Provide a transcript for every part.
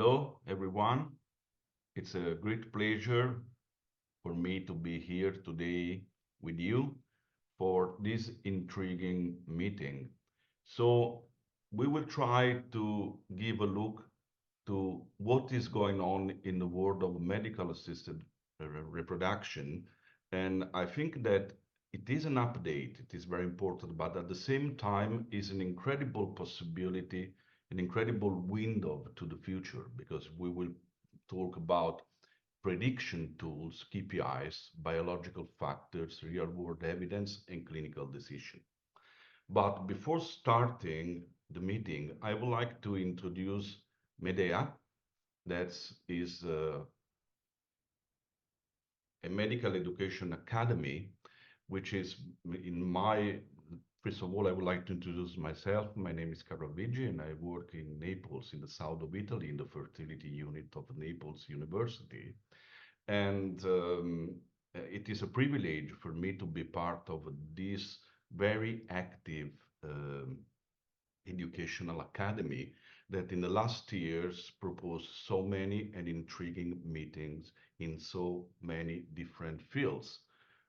Hello, everyone. It's a great pleasure for me to be here today with you for this intriguing meeting. So, we will try to give a look to what is going on in the world of medical assisted reproduction. And I think that it is an update, it is very important, but at the same time is an incredible possibility, an incredible window to the future, because we will talk about prediction tools, KPIs, biological factors, real-world evidence, and clinical decision. But before starting the meeting, I would like to introduce Medea. That is a medical education academy, which is in my, first of all, I would like to introduce myself. My name is Carlo Vigi, and I work in Naples, in the south of Italy, in the fertility unit of Naples University. And it is a privilege for me to be part of this very active educational academy that in the last years proposed so many and intriguing meetings in so many different fields.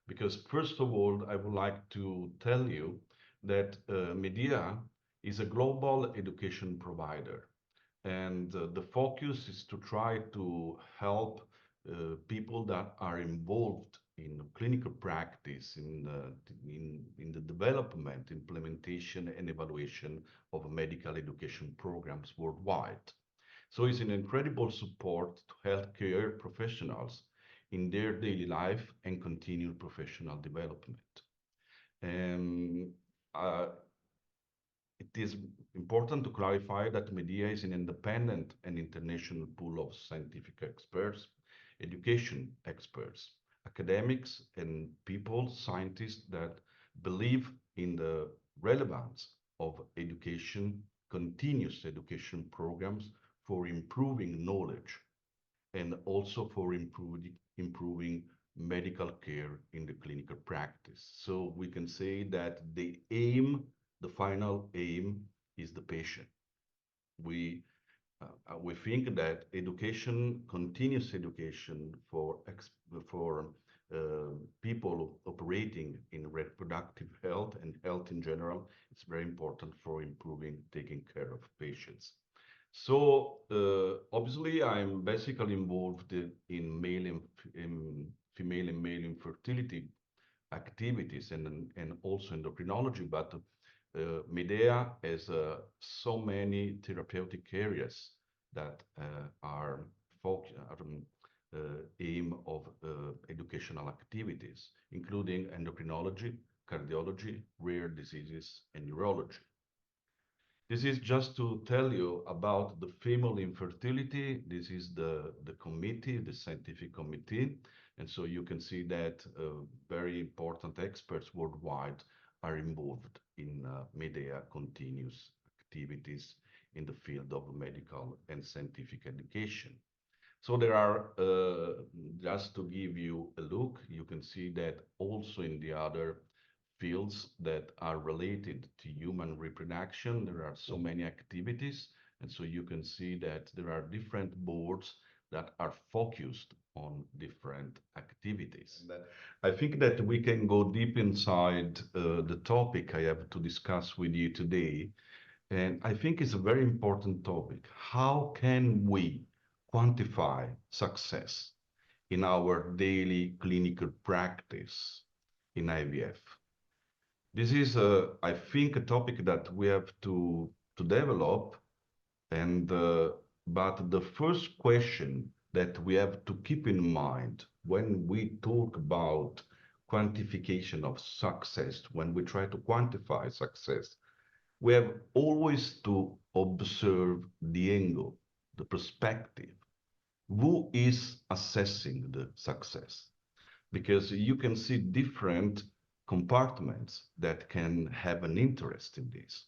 Because first of all, I would like to tell you that Medea is a global education provider. And the focus is to try to help people that are involved in clinical practice, in the development, implementation, and evaluation of medical education programs worldwide. So it's an incredible support to healthcare professionals in their daily life and continued professional development. And it is important to clarify that Medea is an independent and international pool of scientific experts, education experts, academics, and people, scientists that believe in the relevance of education, continuous education programs for improving knowledge and also for improving medical care in the clinical practice. So we can say that the final aim is the patient. We think that education, continuous education for people operating in reproductive health and health in general, it's very important for improving taking care of patients. So obviously, I'm basically involved in female and male infertility activities and also endocrinology, but Medea has so many therapeutic areas that are aim of educational activities, including endocrinology, cardiology, rare diseases, and neurology. This is just to tell you about the female infertility. This is the committee, the scientific committee. And so you can see that very important experts worldwide are involved in Medea continuous activities in the field of medical and scientific education. So there are, just to give you a look, you can see that also in the other fields that are related to human reproduction, there are so many activities. And so you can see that there are different boards that are focused on different activities. I think that we can go deep inside the topic I have to discuss with you today. And I think it's a very important topic. How can we quantify success in our daily clinical practice in IVF? This is, I think, a topic that we have to develop. And but the first question that we have to keep in mind when we talk about quantification of success, when we try to quantify success, we have always to observe the angle, the perspective. Who is assessing the success? Because you can see different compartments that can have an interest in this.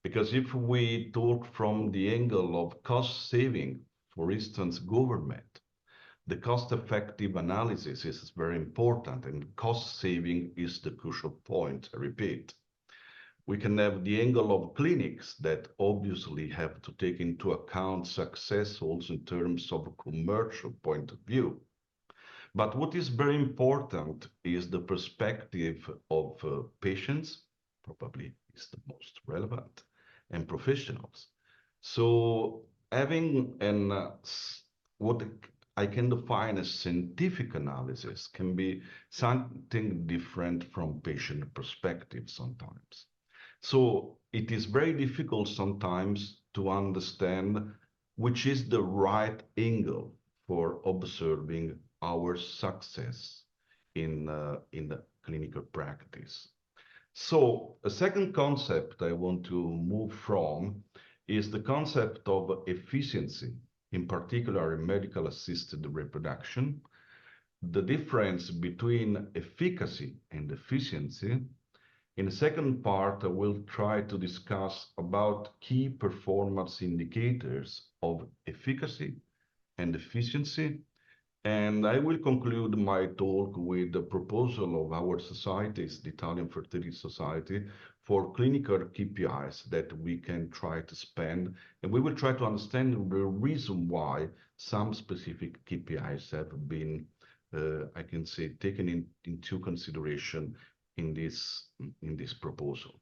Because if we talk from the angle of cost saving, for instance, government, the cost-effective analysis is very important, and cost saving is the crucial point, I repeat. We can have the angle of clinics that obviously have to take into account success also in terms of a commercial point of view. But what is very important is the perspective of patients, probably is the most relevant, and professionals. So having what I can define as scientific analysis can be something different from patient perspective sometimes. So it is very difficult sometimes to understand which is the right angle for observing our success in the clinical practice. So a second concept I want to move from is the concept of efficiency, in particular in medical assisted reproduction. The difference between efficacy and efficiency. In the second part, I will try to discuss about key performance indicators of efficacy and efficiency. And I will conclude my talk with the proposal of our societies, the Italian Fertility Society, for clinical KPIs that we can try to spend. And we will try to understand the reason why some specific KPIs have been, I can say, taken into consideration in this proposal.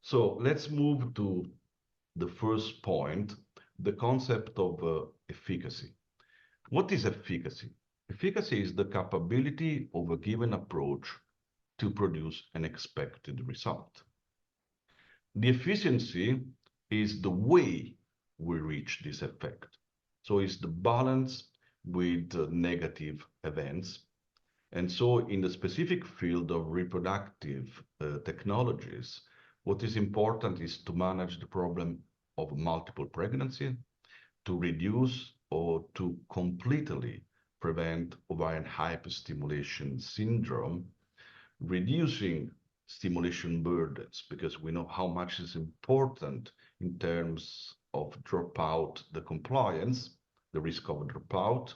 So let's move to the first point, the concept of efficacy. What is efficacy? Efficacy is the capability of a given approach to produce an expected result. The efficiency is the way we reach this effect. So it's the balance with negative events. And so in the specific field of reproductive technologies, what is important is to manage the problem of multiple pregnancy, to reduce or to completely prevent ovarian hyperstimulation syndrome, reducing stimulation burdens, because we know how much is important in terms of dropout, the compliance, the risk of dropout,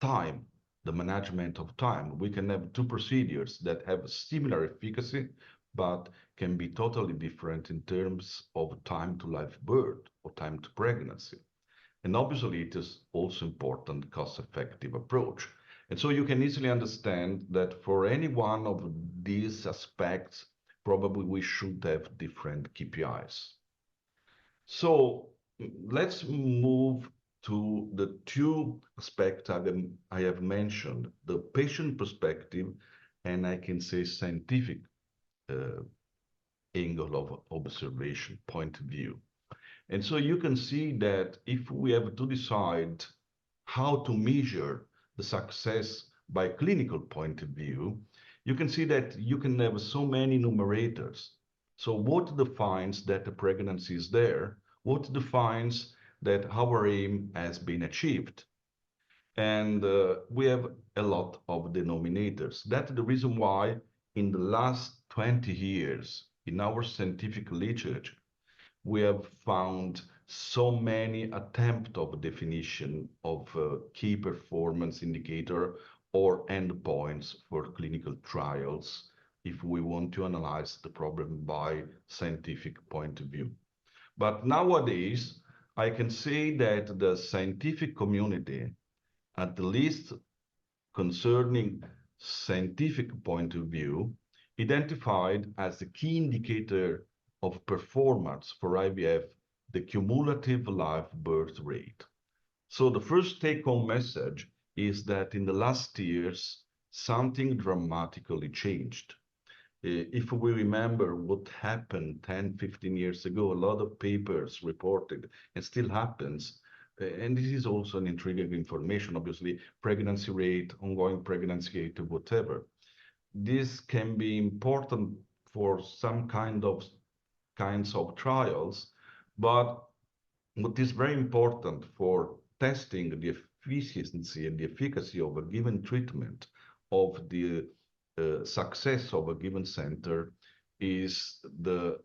time, the management of time. We can have two procedures that have similar efficacy, but can be totally different in terms of time to live birth or time to pregnancy. And obviously, it is also important cost-effective approach. And so you can easily understand that for any one of these aspects, probably we should have different KPIs. So let's move to the two aspects I have mentioned, the patient perspective, and I can say scientific angle of observation, point of view. And so you can see that if we have to decide how to measure the success by clinical point of view, you can see that you can have so many numerators. So what defines that the pregnancy is there? What defines that our aim has been achieved? And we have a lot of denominators. That's the reason why in the last 20 years, in our scientific literature, we have found so many attempts of definition of key performance indicator or endpoints for clinical trials if we want to analyze the problem by scientific point of view. But nowadays, I can say that the scientific community, at least concerning scientific point of view, identified as the key indicator of performance for IVF the cumulative live birth rate. So the first take-home message is that in the last years, something dramatically changed. If we remember what happened 10, 15 years ago, a lot of papers reported, and still happens, and this is also an intriguing information, obviously, pregnancy rate, ongoing pregnancy rate, whatever. This can be important for some kinds of trials, but what is very important for testing the efficiency and the efficacy of a given treatment, of the success of a given center, is the,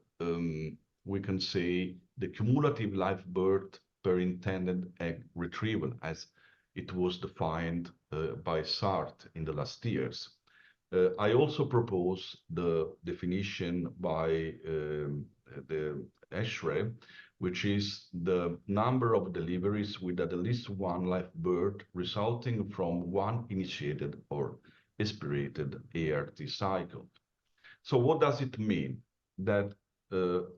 we can say, the cumulative live birth per intended egg retrieval, as it was defined by Sartre in the last years. I also propose the definition by the ESHRE, which is the number of deliveries with at least one live birth resulting from one initiated or aspirated ART cycle. So what does it mean? That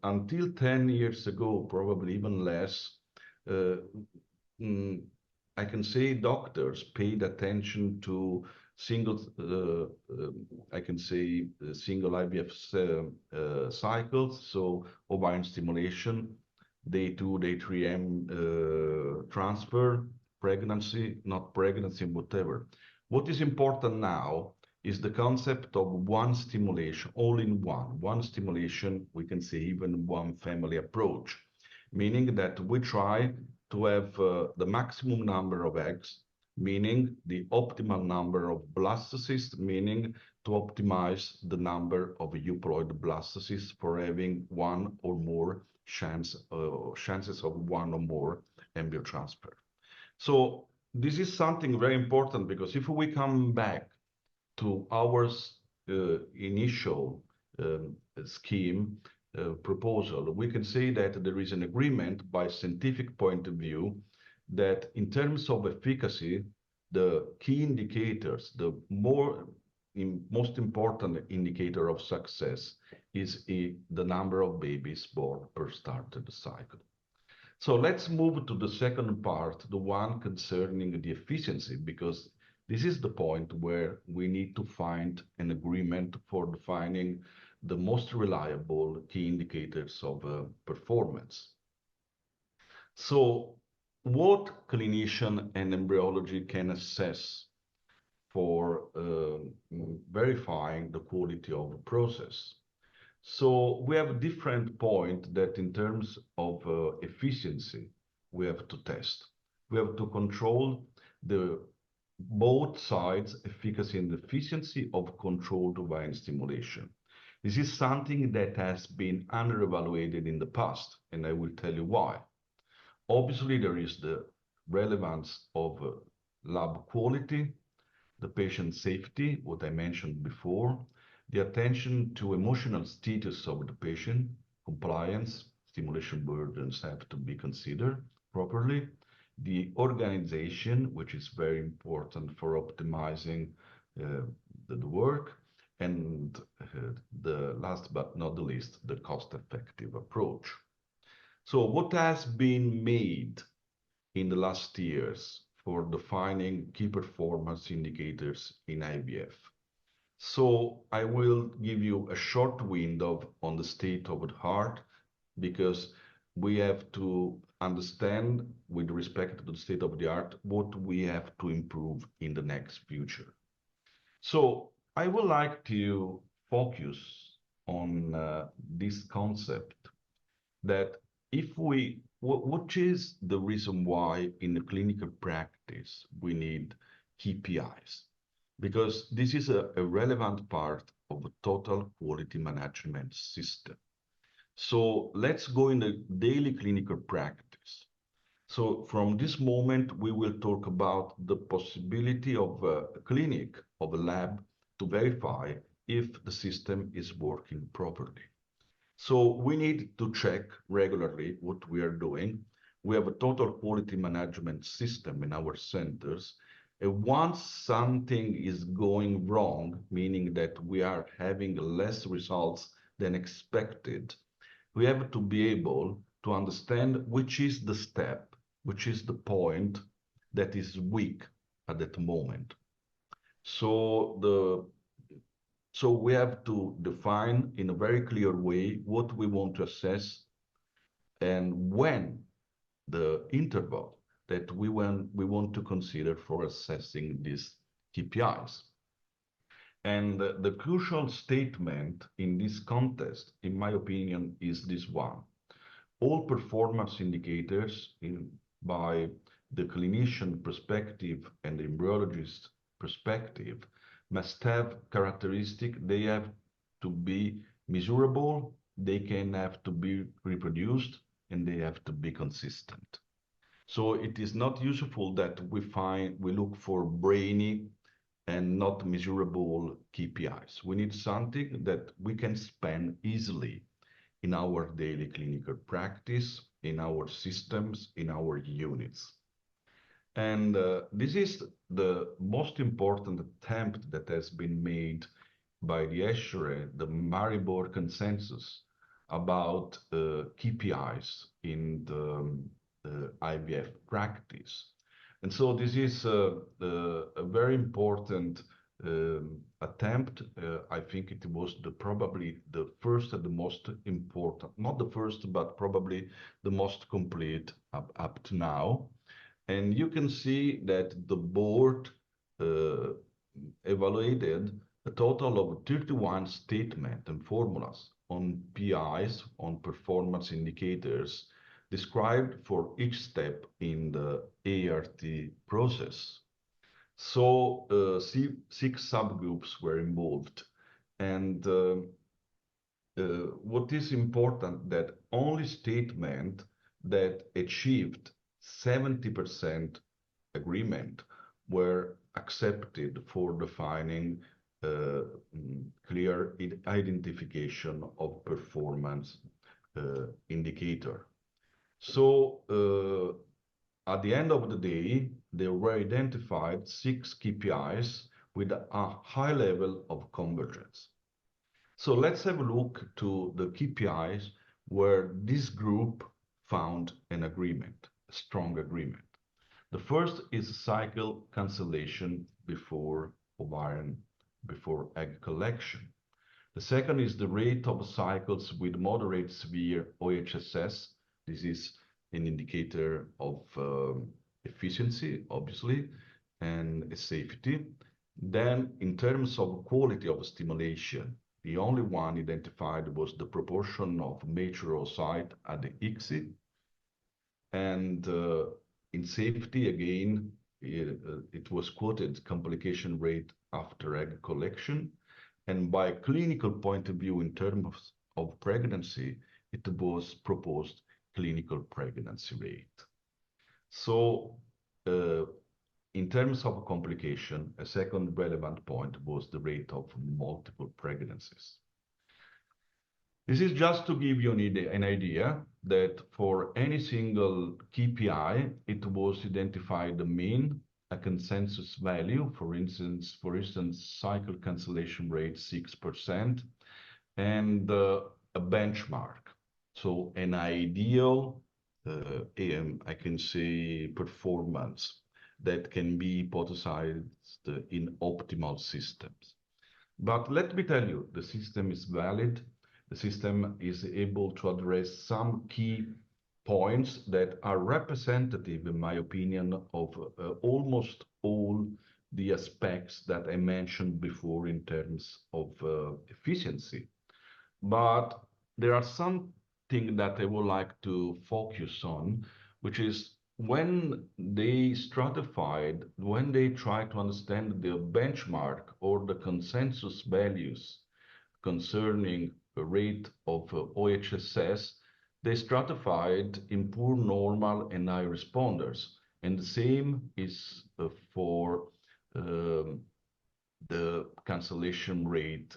until 10 years ago, probably even less, uh, mm, I can say doctors paid attention to single, I can say single IVF cycles, so ovarian stimulation, day 2, day 3M transfer, pregnancy, not pregnancy, whatever. What is important now is the concept of one stimulation, all in one stimulation, we can say even one family approach, meaning that we try to have the maximum number of eggs, meaning the optimal number of blastocysts, meaning to optimize the number of euploid blastocysts for having one or more chances of one or more embryo transfer. So this is something very important because if we come back to our initial scheme proposal, we can say that there is an agreement by scientific point of view that in terms of efficacy, the key indicators, the most important indicator of success is the number of babies born per started cycle. So let's move to the second part, the one concerning the efficiency, because this is the point where we need to find an agreement for defining the most reliable key indicators of performance. So what clinician and embryology can assess for verifying the quality of the process? So we have different points that in terms of efficiency, we have to test. We have to control the both sides, efficacy and efficiency of controlled ovarian stimulation. This is something that has been under-evaluated in the past, and I will tell you why. Obviously, there is the relevance of lab quality, the patient safety, what I mentioned before, the attention to emotional status of the patient, compliance, stimulation burdens have to be considered properly, the organization, which is very important for optimizing the work, and the last but not the least, the cost-effective approach. So what has been made in the last years for defining key performance indicators in IVF? So I will give you a short window on the state of the art because we have to understand with respect to the state of the art what we have to improve in the next future. So I would like to focus on this concept that if what is the reason why in the clinical practice we need KPIs? Because this is a relevant part of the total quality management system. So let's go in the daily clinical practice. So from this moment, we will talk about the possibility of a clinic, of a lab, to verify if the system is working properly. So we need to check regularly what we are doing. We have a total quality management system in our centers. And once something is going wrong, meaning that we are having less results than expected, we have to be able to understand which is the step, which is the point that is weak at that moment. So we have to define in a very clear way what we want to assess and when the interval that we want to consider for assessing these KPIs. And the crucial statement in this context, in my opinion, is this one. All performance indicators by the clinician perspective and the embryologist perspective must have characteristic. They have to be measurable, they can have to be reproduced, and they have to be consistent. So it is not useful that we look for brainy and not measurable KPIs. We need something that we can spend easily in our daily clinical practice, in our systems, in our units. And this is the most important attempt that has been made by the ESHRE, the Maribor consensus about KPIs in the IVF practice. And so this is a very important attempt. I think it was probably the first and the most important, not the first, but probably the most complete up to now. And you can see that the board uh, evaluated a total of 31 statements and formulas on PIs, on performance indicators, described for each step in the ART process. So 6 subgroups were involved. And what is important that only statement that achieved 70% agreement were accepted for defining clear identification of performance indicator. So at the end of the day, there were identified 6 KPIs with a high level of convergence. So let's have a look to the KPIs where this group found an agreement, a strong agreement. The first is cycle cancellation before ovarian, before egg collection. The second is the rate of cycles with moderate severe OHSS. This is an indicator of efficiency, obviously, and safety. Then, in terms of quality of stimulation, the only one identified was the proportion of mature oocyte at the ICSI. And in safety, again, it was quoted complication rate after egg collection. And by clinical point of view, in terms of pregnancy, it was proposed clinical pregnancy rate. So in terms of complication, a second relevant point was the rate of multiple pregnancies. This is just to give you an idea that for any single KPI, it was identified the mean, a consensus value, for instance, cycle cancellation rate 6%, and a benchmark. So an ideal, I can say, performance that can be hypothesized in optimal systems. But let me tell you, the system is valid. The system is able to address some key points that are representative, in my opinion, of almost all the aspects that I mentioned before in terms of efficiency. But there are some things that I would like to focus on, which is when they stratified, when they try to understand the benchmark or the consensus values concerning the rate of OHSS, they stratified in poor, normal, and high responders. And the same is for the cancellation rate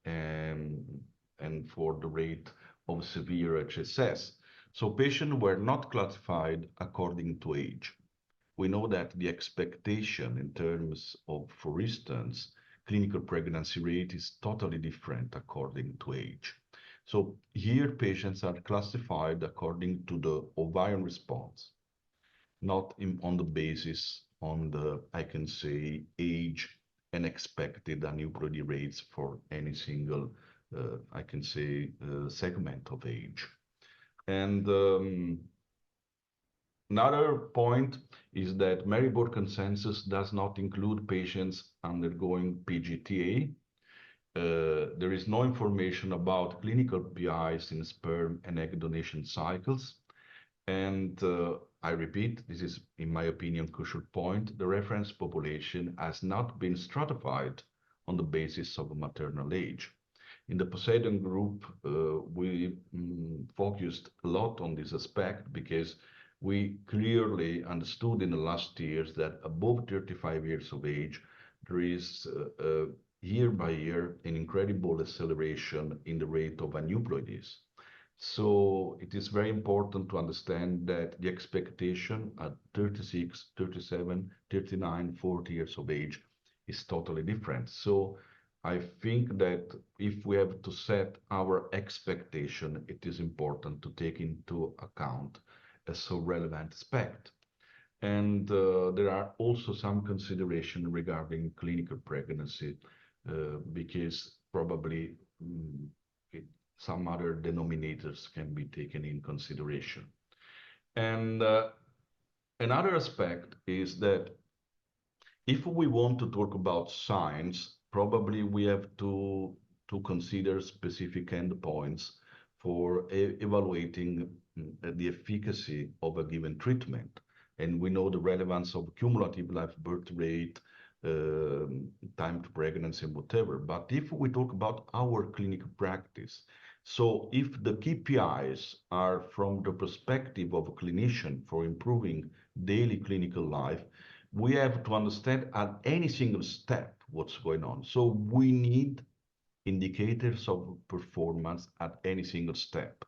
and for the rate of severe HSS. So patients were not classified according to age. We know that the expectation in terms of, for instance, clinical pregnancy rate is totally different according to age. So here patients are classified according to the ovarian response, not on the basis on the, I can say, age and expected aneuploidy rates for any single, I can say, segment of age. And another point is that Maribor consensus does not include patients undergoing PGTA. There is no information about clinical PIs in sperm and egg donation cycles. And I repeat, this is, in my opinion, crucial point. The reference population has not been stratified on the basis of maternal age. In the Poseidon group, we focused a lot on this aspect because we clearly understood in the last years that above 35 years of age, there is year by year an incredible acceleration in the rate of aneuploidies. So it is very important to understand that the expectation at 36, 37, 39, 40 years of age is totally different. So I think that if we have to set our expectation, it is important to take into account a so relevant aspect. And there are also some consideration regarding clinical pregnancy, because probably it, some other denominators can be taken in consideration. And another aspect is that if we want to talk about science, probably we have to consider specific endpoints for evaluating the efficacy of a given treatment. And we know the relevance of cumulative live birth rate, time to pregnancy, and whatever. But if we talk about our clinical practice, so if the KPIs are from the perspective of a clinician for improving daily clinical life, we have to understand at any single step what's going on. So we need indicators of performance at any single step.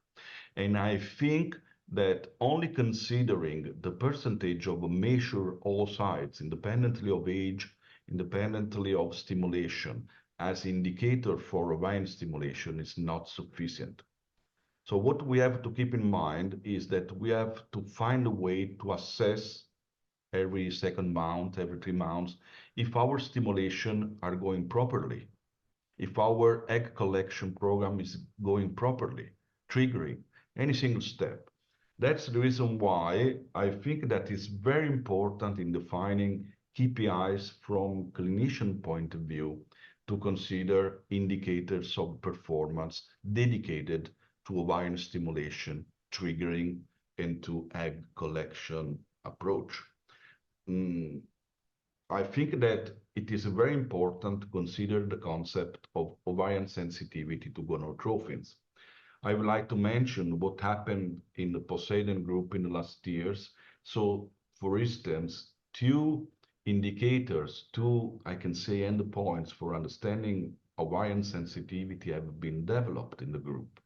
And I think that only considering the percentage of mature oocytes independently of age, independently of stimulation, as indicator for ovarian stimulation is not sufficient. So what we have to keep in mind is that we have to find a way to assess every second month, every 3 months, if our stimulation are going properly, if our egg collection program is going properly, triggering any single step. That's the reason why I think that it's very important in defining KPIs from clinician point of view to consider indicators of performance dedicated to ovarian stimulation, triggering, and to egg collection approach. I think that it is very important to consider the concept of ovarian sensitivity to gonadotropins. I would like to mention what happened in the Poseidon group in the last years. So, for instance, two indicators, two, I can say, endpoints for understanding ovarian sensitivity have been developed in the group.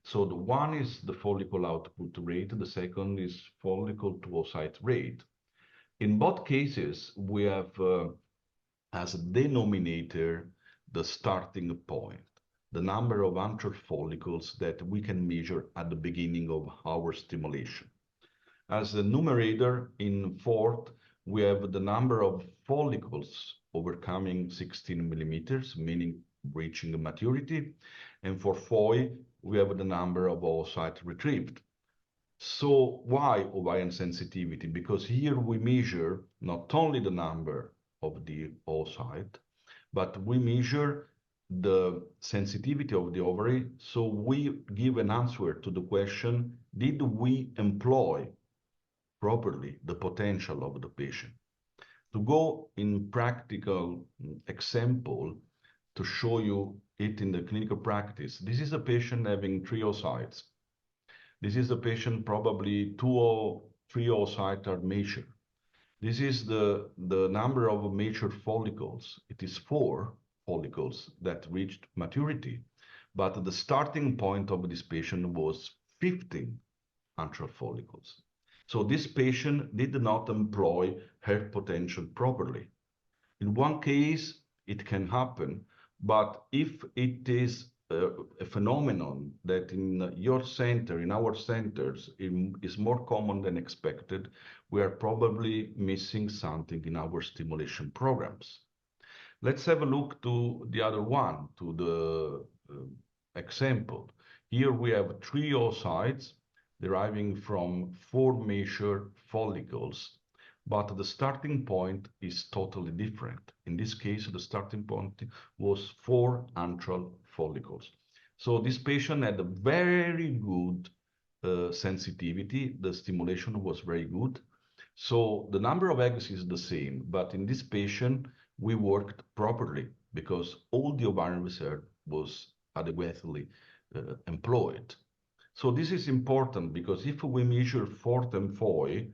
So the one is the follicle output rate, the second is follicle to oocyte rate. In both cases, we have as a denominator the starting point, the number of antral follicles that we can measure at the beginning of our stimulation. As a numerator in fourth, we have the number of follicles overcoming 16 millimeters, meaning reaching maturity. And for FOI, we have the number of oocytes retrieved. So why ovarian sensitivity? Because here we measure not only the number of the oocyte, but we measure the sensitivity of the ovary. So we give an answer to the question, did we employ properly the potential of the patient? To go in practical example, to show you it in the clinical practice, this is a patient having 3 oocytes. This is a patient probably 2 or 3 oocytes are mature. This is the number of mature follicles. It is 4 follicles that reached maturity, but the starting point of this patient was 15 antral follicles. So this patient did not employ her potential properly. In one case, it can happen, but if it is a phenomenon that in your center, in our centers, is more common than expected, we are probably missing something in our stimulation programs. Let's have a look to the other one, to the example. Here we have 3 oocytes deriving from 4 mature follicles, but the starting point is totally different. In this case, the starting point was 4 antral follicles. So this patient had a very good sensitivity. The stimulation was very good. So the number of eggs is the same, but in this patient, we worked properly because all the ovarian reserve was adequately employed. So this is important because if we measure FORT and FOI,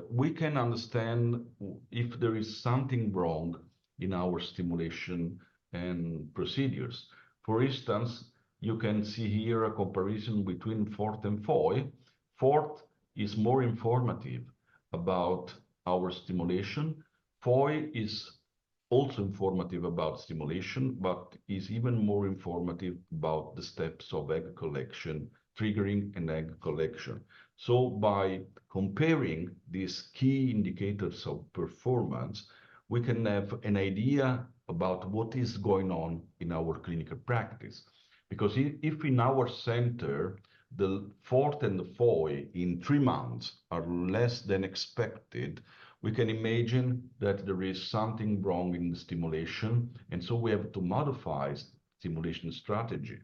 we can understand if there is something wrong in our stimulation and procedures. For instance, you can see here a comparison between FORT and FOI. FORT is more informative about our stimulation. FOI is also informative about stimulation, but is even more informative about the steps of egg collection, triggering and egg collection. So by comparing these key indicators of performance, we can have an idea about what is going on in our clinical practice. Because if in our center, the FORT and the FOI in 3 months are less than expected, we can imagine that there is something wrong in the stimulation, and so we have to modify stimulation strategy.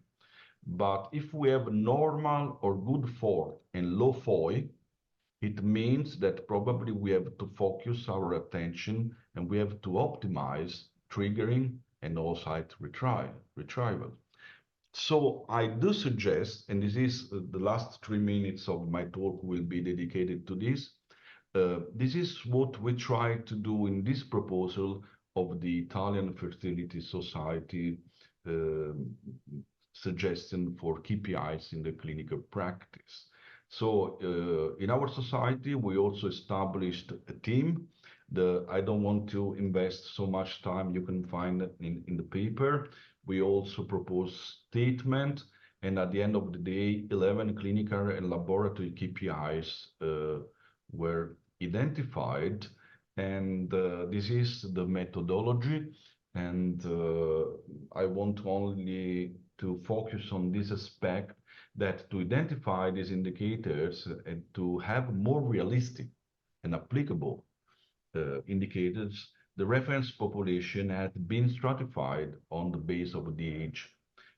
But if we have normal or good FORT and low FOI, it means that probably we have to focus our attention and we have to optimize triggering and oocyte retrieval. So I do suggest, and this is the last 3 minutes of my talk will be dedicated to this. This is what we try to do in this proposal of the Italian Fertility Society uh, suggestion for KPIs in the clinical practice. So in our society, we also established a team. I don't want to invest so much time, you can find it in the paper. We also propose statement, and at the end of the day, 11 clinical and laboratory KPIs were identified, and this is the methodology. And I want only to focus on this aspect, that to identify these indicators and to have more realistic and applicable indicators, the reference population had been stratified on the base of the age.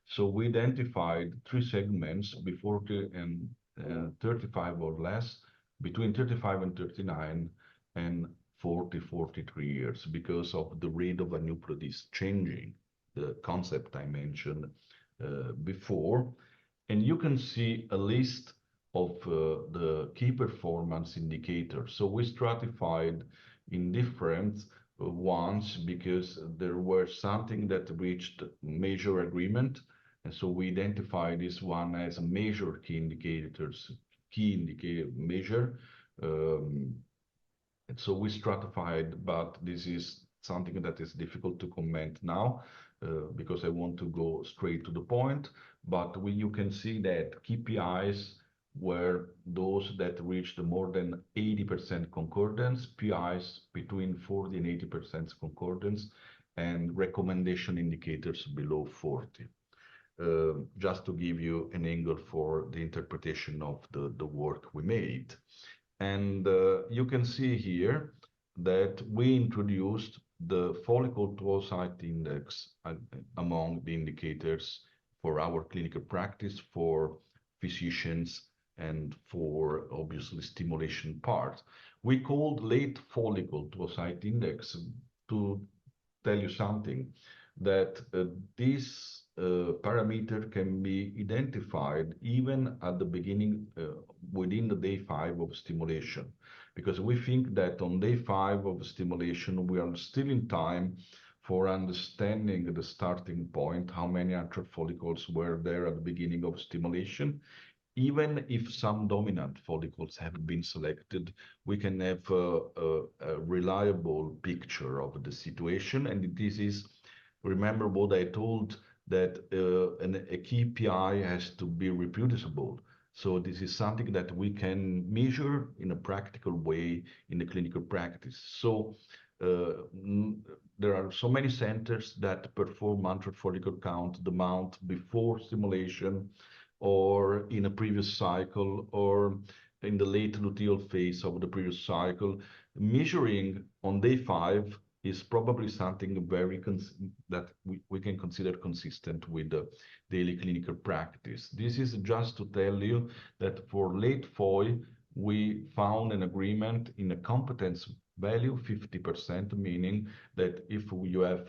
So we identified 3 segments before and 35 or less, between 35 and 39, and 40, 43 years, because of the rate of aneuploidies changing, the concept I mentioned before. And you can see a list of the key performance indicators. So we stratified in different ones because there were something that reached major agreement. And so we identify this one as a major key indicator measure. And so we stratified, but this is something that is difficult to comment now because I want to go straight to the point. But you can see that KPIs were those that reached more than 80% concordance, PIs between 40 and 80% concordance, and recommendation indicators below 40. Just to give you an angle for the interpretation of the work we made. And you can see here that we introduced the follicle to oocyte index among the indicators for our clinical practice, for physicians, and for obviously stimulation part. We called late follicle to oocyte index to tell you something, that this parameter can be identified even at the beginning within the day 5 of stimulation, because we think that on day 5 of stimulation we are still in time for understanding the starting point, how many antral follicles were there at the beginning of stimulation. Even if some dominant follicles have been selected, we can have a reliable picture of the situation. And this is, remember what I told, that a KPI has to be reproducible. So this is something that we can measure in a practical way in the clinical practice. So there are so many centers that perform antral follicle count, the mount before stimulation, or in a previous cycle, or in the late luteal phase of the previous cycle. Measuring on day 5 is probably something that we can consider consistent with the daily clinical practice. This is just to tell you that for late FOI, we found an agreement in a competence value, 50%, meaning that if you have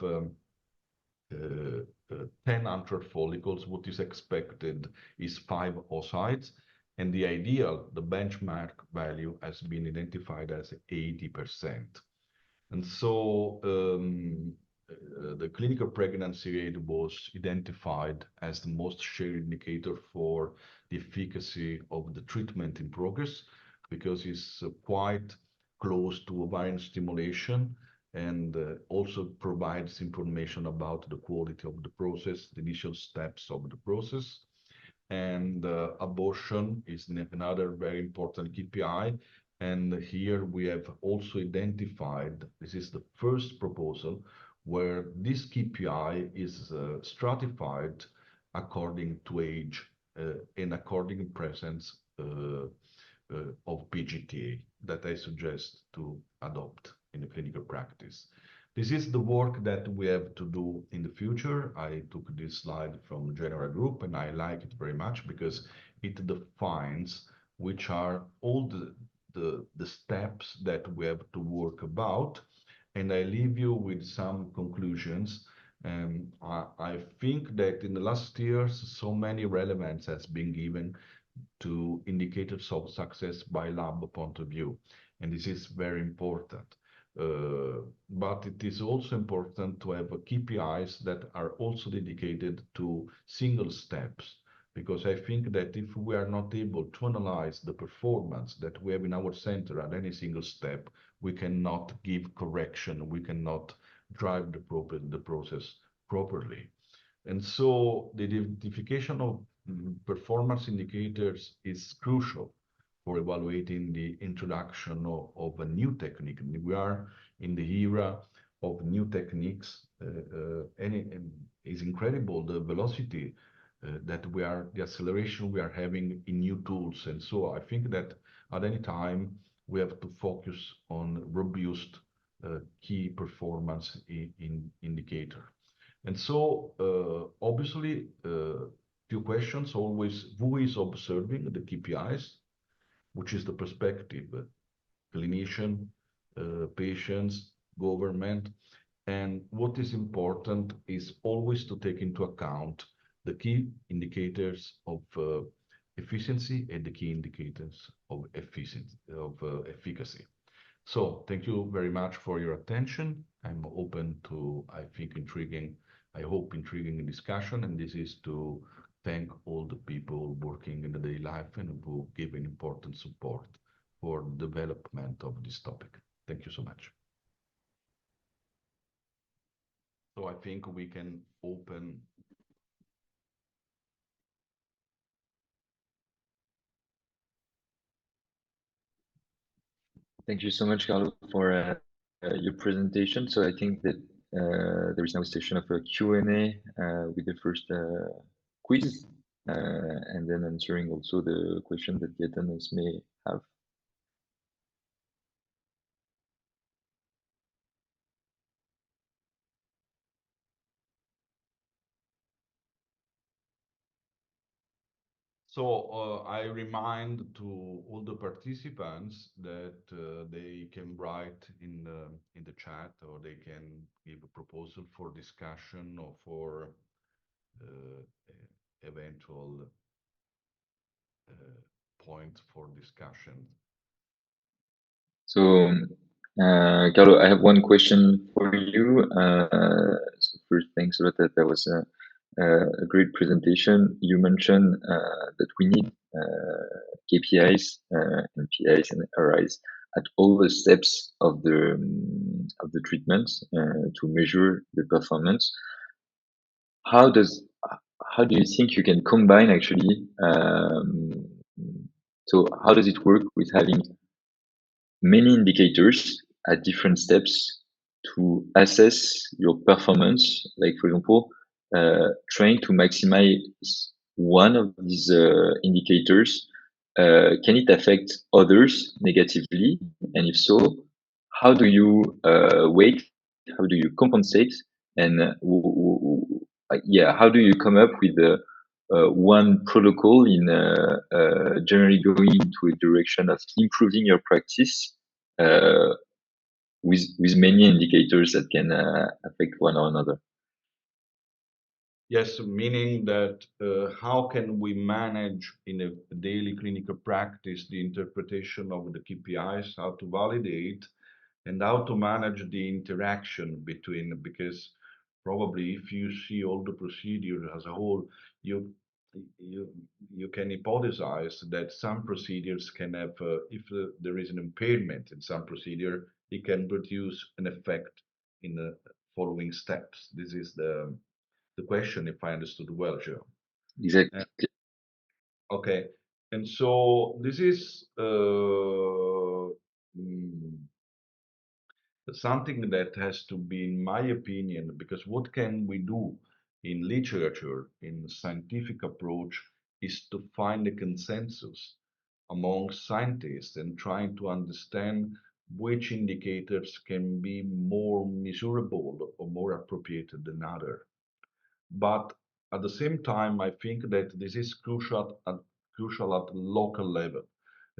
10 antral follicles, what is expected is 5 oocytes, and the ideal, the benchmark value, has been identified as 80%. And so the clinical pregnancy rate was identified as the most shared indicator for the efficacy of the treatment in progress because it's quite close to ovarian stimulation and also provides information about the quality of the process, the initial steps of the process. And abortion is another very important KPI. And here we have also identified, this is the first proposal, where this KPI is stratified according to age and according presence of PGTA that I suggest to adopt in the clinical practice. This is the work that we have to do in the future. I took this slide from General Group and I like it very much because it defines which are all the steps that we have to work about. And I leave you with some conclusions. I think that in the last years, so many relevance has been given to indicators of success by lab point of view. And this is very important. But it is also important to have KPIs that are also dedicated to single steps, because I think that if we are not able to analyze the performance that we have in our center at any single step, we cannot give correction, we cannot drive the process properly. And so the identification of performance indicators is crucial for evaluating the introduction of a new technique. We are in the era of new techniques, and it is incredible the velocity the acceleration we are having in new tools. And so I think that at any time we have to focus on robust key performance indicator. And so obviously, two questions always: who is observing the KPIs, which is the perspective, clinician, patients, government. And what is important is always to take into account the key indicators of efficiency and the key indicators of efficacy. So thank you very much for your attention. I'm open to, I hope intriguing discussion, and this is to thank all the people working in the daily life and who give an important support for development of this topic. Thank you so much. So I think we can open. Thank you so much, Carlo, for your presentation. So I think that there is now a session of a Q&A with the first quiz, and then answering also the question that the attendees may have. So I remind to all the participants that they can write in the chat, or they can give a proposal for discussion or for eventual points for discussion. So, Carlo, I have one question for you. So first, thanks a lot. That was a great presentation. You mentioned that we need KPIs, NPIs, and RIs at all the steps of the treatment to measure the performance. How do you think you can combine actually? So how does it work with having many indicators at different steps to assess your performance? Like, for example, trying to maximize one of these indicators, can it affect others negatively? And if so, how do you weight? How do you compensate? And yeah, how do you come up with one protocol in generally going into a direction of improving your practice with many indicators that can affect one or another? Yes, meaning that how can we manage in a daily clinical practice the interpretation of the KPIs, how to validate and how to manage the interaction between, because probably if you see all the procedure as a whole, you you you can hypothesize that some procedures can have, if there is an impairment in some procedure, it can produce an effect in the following steps. This is the question, if I understood well, Joe. Exactly. Okay, and so this is something that has to be, in my opinion, because what can we do in literature, in scientific approach, is to find a consensus among scientists and trying to understand which indicators can be more measurable or more appropriate than other. But at the same time, I think that this is crucial at local level.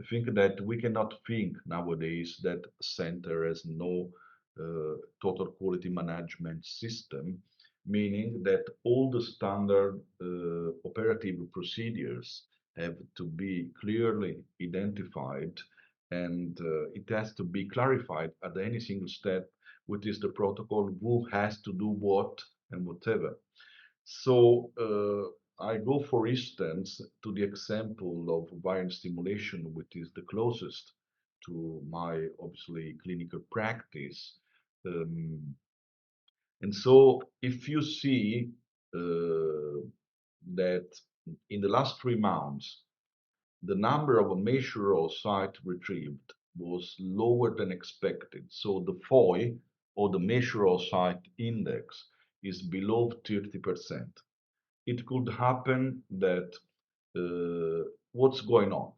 I think that we cannot think nowadays that a center has no total quality management system, meaning that all the standard operative procedures have to be clearly identified, and it has to be clarified at any single step, what is the protocol, who has to do what, and whatever. So I go, for instance, to the example of wire stimulation, which is the closest to my obviously clinical practice. Um, and so if you see that in the last 3 months, the number of measurable sites retrieved was lower than expected. So the FOI, or the measurable site index, is below 30%. It could happen that what's going on,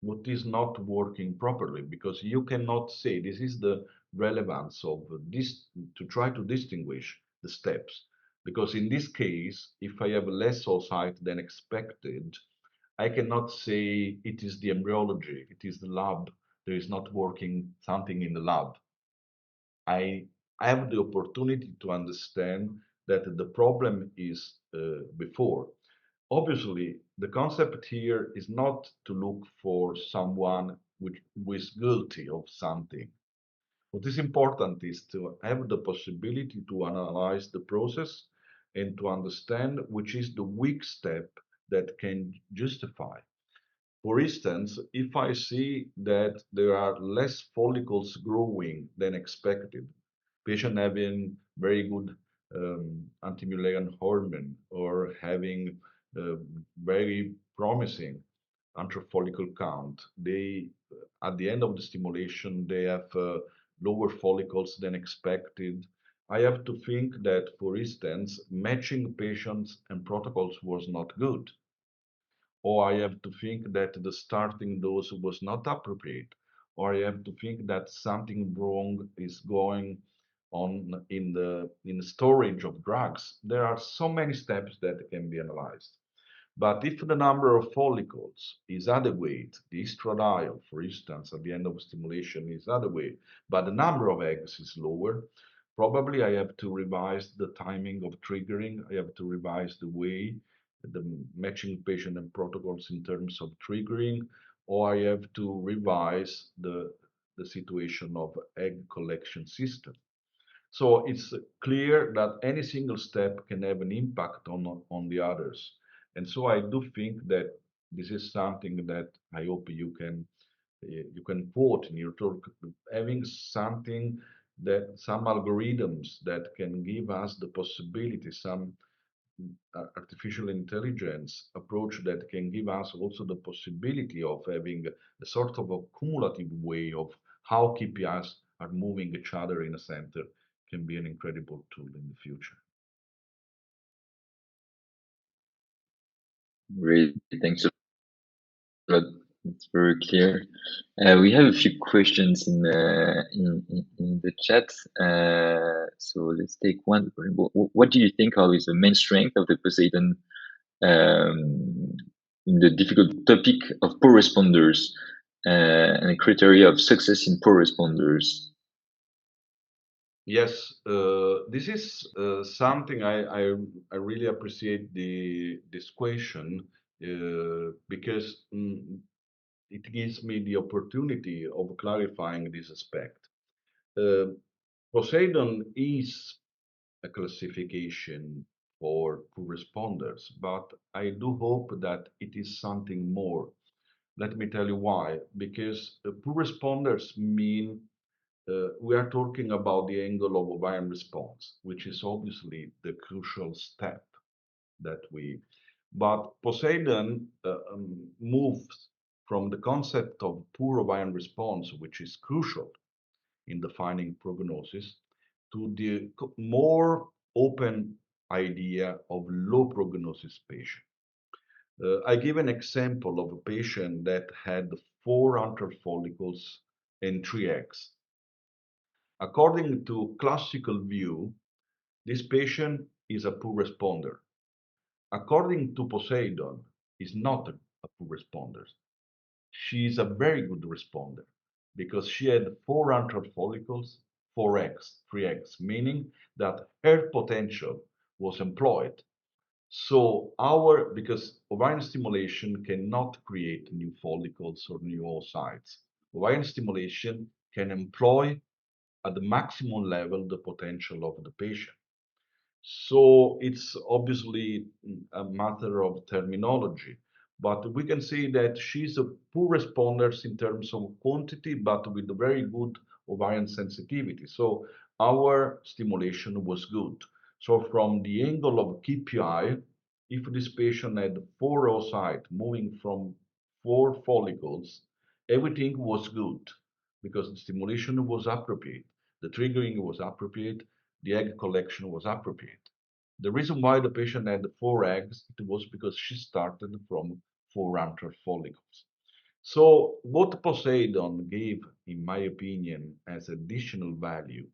what is not working properly, because you cannot say this is the relevance of this to try to distinguish the steps. Because in this case, if I have less oocyte than expected, I cannot say it is the embryology, it is the lab, there is not working something in the lab. I have the opportunity to understand that the problem is before. Obviously, the concept here is not to look for someone who is guilty of something. What is important is to have the possibility to analyze the process and to understand which is the weak step that can justify. For instance, if I see that there are less follicles growing than expected, patient having very good anti-Mullerian hormone, or having very promising follicle count, they at the end of the stimulation they have lower follicles than expected. I have to think that, for instance, matching patients and protocols was not good, or I have to think that the starting dose was not appropriate, or I have to think that something wrong is going on in the storage of drugs. There are so many steps that can be analyzed. But if the number of follicles is adequate, the estradiol, for instance, at the end of stimulation is adequate, but the number of eggs is lower, probably I have to revise the timing of triggering. I have to revise the way, the matching patient and protocols in terms of triggering, or I have to revise the situation of egg collection system. So it's clear that any single step can have an impact on the others. And so I do think that this is something that I hope you can quote in your talk, having something, that some algorithms that can give us the possibility, some artificial intelligence approach that can give us also the possibility of having a sort of a cumulative way of how KPIs are moving each other in a center, can be an incredible tool in the future. Great. Thanks a lot. It's very clear. We have a few questions in the chat. So let's take one. What do you think are the main strength of the Poseidon in the difficult topic of poor responders and criteria of success in poor responders? Yes, this is something I really appreciate this question because it gives me the opportunity of clarifying this aspect. Uh, Poseidon is a classification for poor responders, but I do hope that it is something more. Let me tell you why. Because poor responders mean we are talking about the angle of ovarian response, which is obviously the crucial step that we. But Poseidon moves from the concept of poor ovarian response, which is crucial in defining prognosis, to the more open idea of low prognosis patient. I give an example of a patient that had four antral follicles and three eggs. According to classical view, this patient is a poor responder. According to Poseidon, is not a poor responder. She is a very good responder because she had four antral follicles, four eggs, three eggs, meaning that her potential was employed. So because ovarian stimulation cannot create new follicles or new oocytes. Ovarian stimulation can employ at the maximum level the potential of the patient. So it's obviously a matter of terminology, but we can say that she's a poor responder in terms of quantity, but with a very good ovarian sensitivity. So our stimulation was good. So from the angle of KPI, if this patient had four oocytes moving from four follicles, everything was good because the stimulation was appropriate, the triggering was appropriate, the egg collection was appropriate. The reason why the patient had four eggs, it was because she started from four antral follicles. So what Poseidon gave, in my opinion, as additional value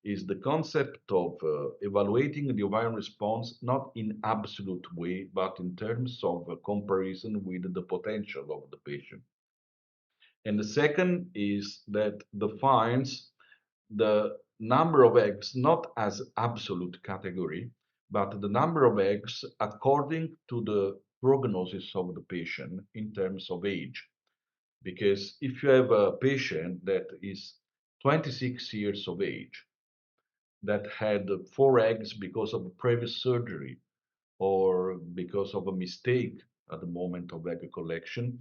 is the concept of evaluating the ovarian response not in absolute way, but in terms of a comparison with the potential of the patient. And the second is that defines the number of eggs not as absolute category, but the number of eggs according to the prognosis of the patient in terms of age. Because if you have a patient that is 26 years of age, that had four eggs because of a previous surgery or because of a mistake at the moment of egg collection,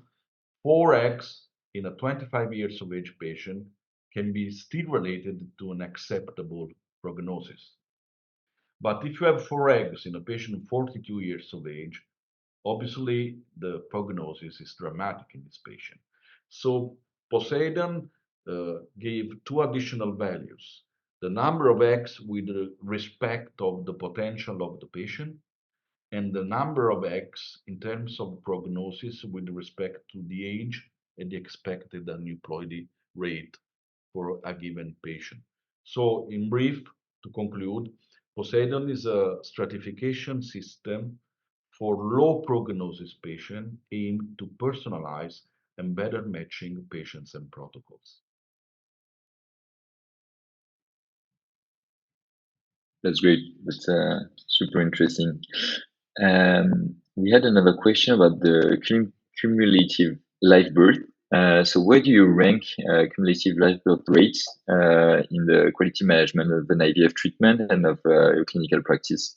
4x in a 25 years of age patient can be still related to an acceptable prognosis. But if you have 4x in a patient 42 years of age, obviously the prognosis is dramatic in this patient. So Poseidon gave two additional values. The number of X with respect of the potential of the patient and the number of eggs in terms of prognosis with respect to the age and the expected aneuploidy rate for a given patient. So, in brief, to conclude, Poseidon is a stratification system for low prognosis patients aimed to personalize and better matching patients and protocols. That's great. That's super interesting. We had another question about the cumulative live birth. So where do you rank cumulative live birth rates in the quality management of an IVF treatment and of your clinical practice?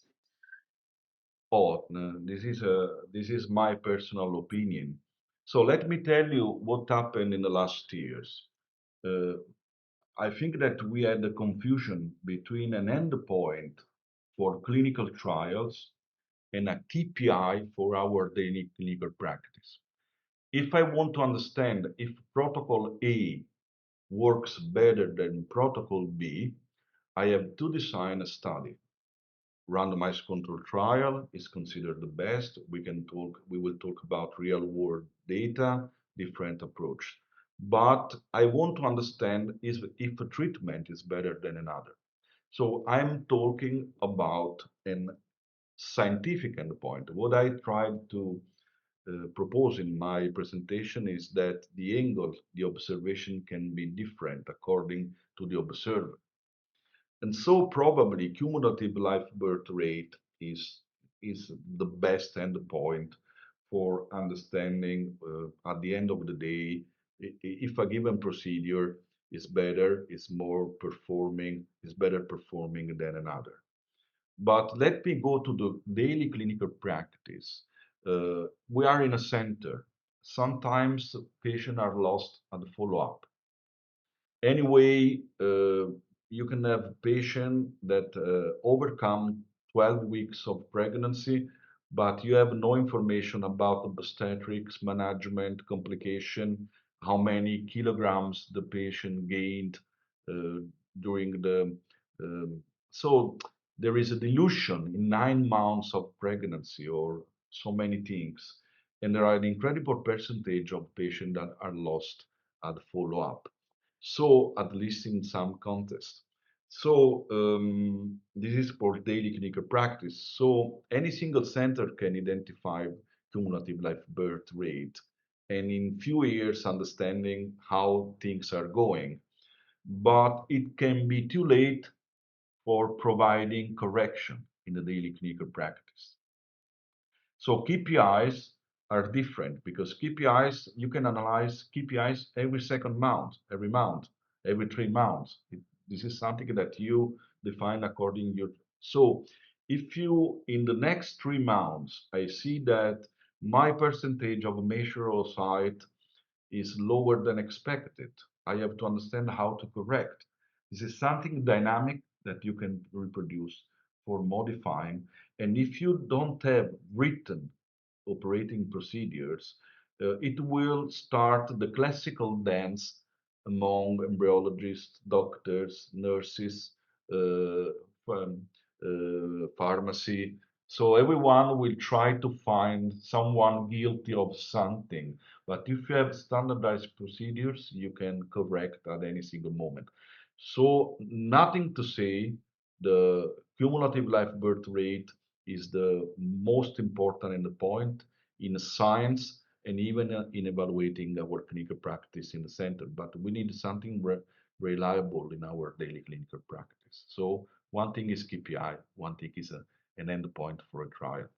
Oh, no, this is my personal opinion. So let me tell you what happened in the last years. Uh, I think that we had a confusion between an endpoint for clinical trials and a KPI for our daily clinical practice. If I want to understand if protocol A works better than protocol B, I have to design a study. Randomized control trial is considered the best. We will talk about real world data, different approach. But I want to understand is if a treatment is better than another. So I'm talking about an scientific endpoint. What I tried to propose in my presentation is that the angle, the observation can be different according to the observer. And so probably cumulative live birth rate is the best endpoint for understanding at the end of the day if a given procedure is better, is more performing, is better performing than another. But let me go to the daily clinical practice. We are in a center. Sometimes patients are lost at the follow-up. Anyway, you can have a patient that overcome 12 weeks of pregnancy, but you have no information about obstetrics, management, complication, how many kilograms the patient gained uh, during the. um so there is a dilution in 9 months of pregnancy or so many things, and there are an incredible percentage of patients that are lost at follow-up, so at least in some contests. So this is for daily clinical practice. So any single center can identify cumulative live birth rate, and in few years understanding how things are going. But it can be too late for providing correction in the daily clinical practice. So KPIs are different because KPIs, you can analyze KPIs every second month, every month, every 3 months. This is something that you define according to your. So if you, in the next 3 months, I see that my percentage of mature oocyte is lower than expected, I have to understand how to correct. This is something dynamic that you can reproduce for modifying. And if you don't have written operating procedures, it will start the classical dance among embryologists, doctors, nurses, uh, pharmacy. So everyone will try to find someone guilty of something. But if you have standardized procedures, you can correct at any single moment. So nothing to say, the cumulative live birth rate is the most important in the point in science and even in evaluating our clinical practice in the center. But we need something reliable in our daily clinical practice. So one thing is KPI, one thing is an endpoint for a trial.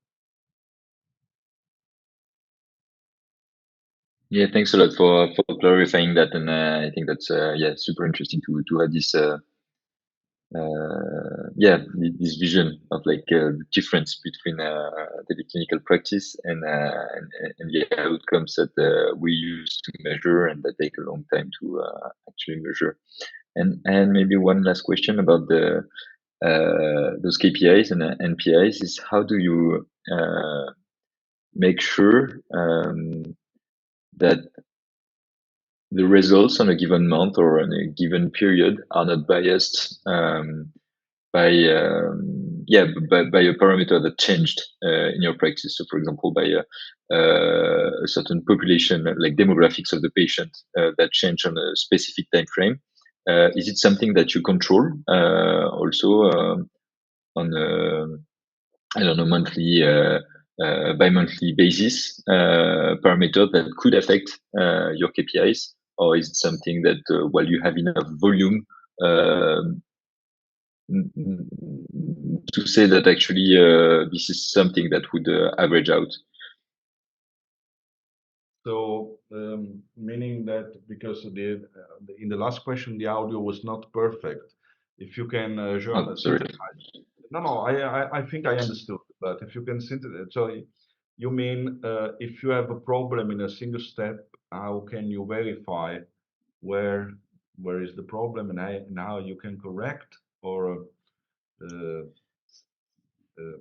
Yeah, thanks a lot for clarifying that, and I think that's yeah, super interesting to have this yeah, this vision of like the difference between the clinical practice and the outcomes that we use to measure and that take a long time to actually measure. And maybe one last question about the those KPIs and NPIs is how do you make sure that the results on a given month or on a given period are not biased by yeah by a parameter that changed in your practice. So, for example, by a certain population, like demographics of the patient that change on a specific time frame. Is it something that you control also on a I don't know monthly? Bi-monthly basis parameter that could affect your KPIs, or is it something that while you have enough volume um, to say that actually this is something that would average out? So, meaning that because in the last question, the audio was not perfect. If you can, Jean, Oh, sorry. synthesize. No, no, I think I understood, but if you can synthesize. So you mean if you have a problem in a single step, how can you verify where where is the problem and how you can correct or uh, uh,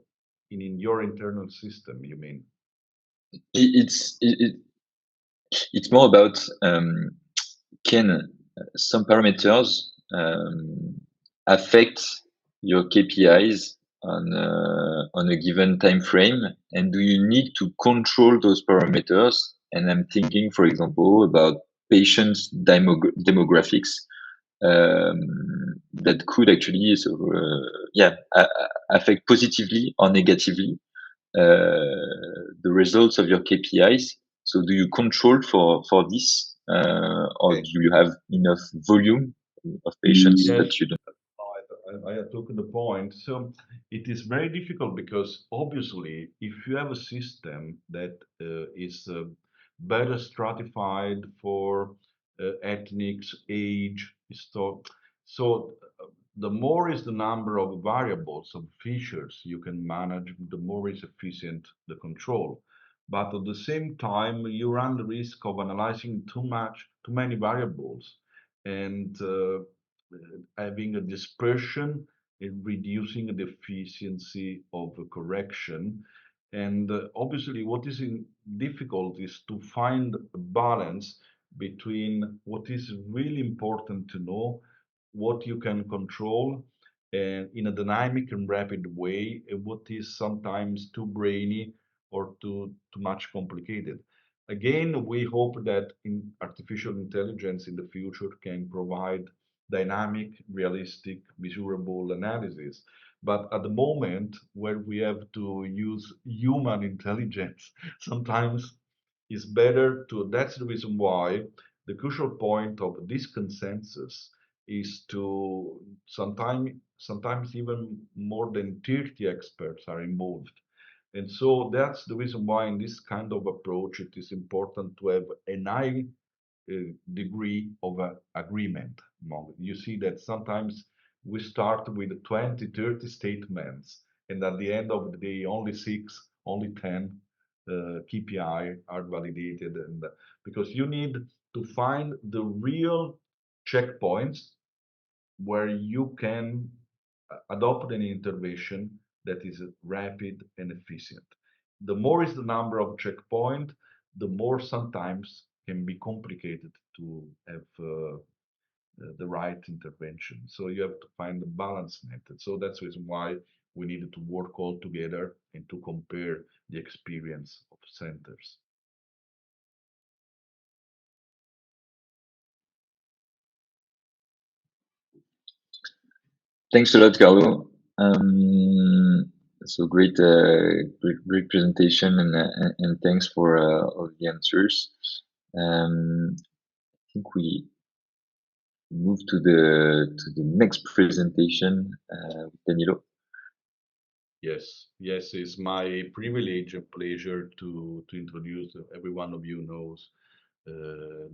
in your internal system, you mean? It's more about can some parameters affect your KPIs on a given time frame, and do you need to control those parameters? And I'm thinking, for example, about patients' demographics um, that could actually yeah affect positively or negatively the results of your KPIs. So do you control for this, or Okay. do you have enough volume of patients Yes, that you don't? I took the point. So it is very difficult because obviously, if you have a system that is better stratified for ethnics, age, so the more is the number of variables of features you can manage, the more is efficient the control. But at the same time, you run the risk of analyzing too many variables, and having a dispersion and reducing the efficiency of the correction. And obviously, what is difficult is to find a balance between what is really important to know, what you can control, and in a dynamic and rapid way, and what is sometimes too brainy or too much complicated. Again, we hope that artificial intelligence in the future can provide dynamic, realistic, measurable analysis. But at the moment, where we have to use human intelligence, sometimes it's better to. That's the reason why the crucial point of this consensus is to sometimes even more than 30 experts are involved. And so that's the reason why in this kind of approach, it is important to have an high degree of agreement among. You see that sometimes we start with 20, 30 statements, and at the end of the day, only 6, only 10 KPI are validated. And because you need to find the real checkpoints where you can adopt an intervention that is rapid and efficient. The more is the number of checkpoint, the more sometimes can be complicated to have the right intervention. So you have to find the balance method. So that's the reason why we needed to work all together and to compare the experience of centers. Thanks a lot, Carlo. So great presentation, and thanks for all the answers. I think we move to the next presentation with Danilo. Yes, it's my privilege and pleasure to introduce. Every one of you knows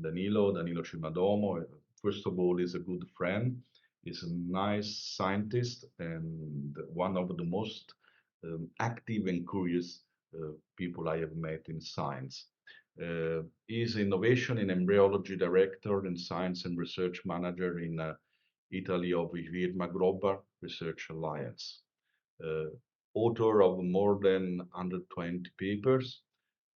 Danilo Cimadomo. First of all, is a good friend. He's a nice scientist and one of the most active and curious people I have met in science. He's innovation and embryology director and science and research manager in Italy of Virma Global Research Alliance. Uh, Author of more than 120 papers.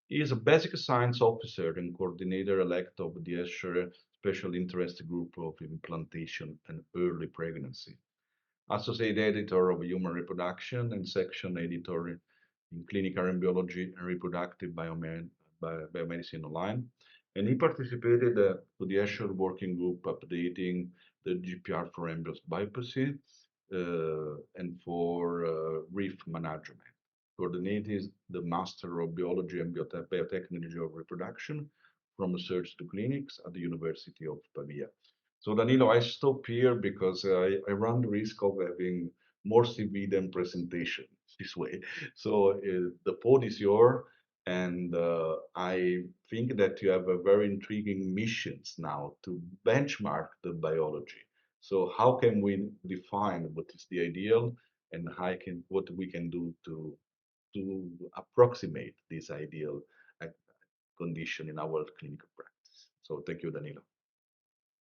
He is a basic science officer and coordinator elect of the Escher Special Interest Group of Implantation and Early Pregnancy, associate editor of Human Reproduction and section editor in Clinical Embryology and Reproductive Biomedicine Online. And he participated to the Escher Working Group updating the GPR for embryos biopsy and for reef management. Coordinated the Master of Biology and Biotechnology of Reproduction from research to clinics at the University of Pavia. So Danilo, I stop here because I run the risk of having more CV than presentation this way. So the pod is yours, and I think that you have a very intriguing missions now to benchmark the biology. So how can we define what is the ideal and what we can do to approximate this ideal uh, condition in our clinical practice? So thank you, Danilo.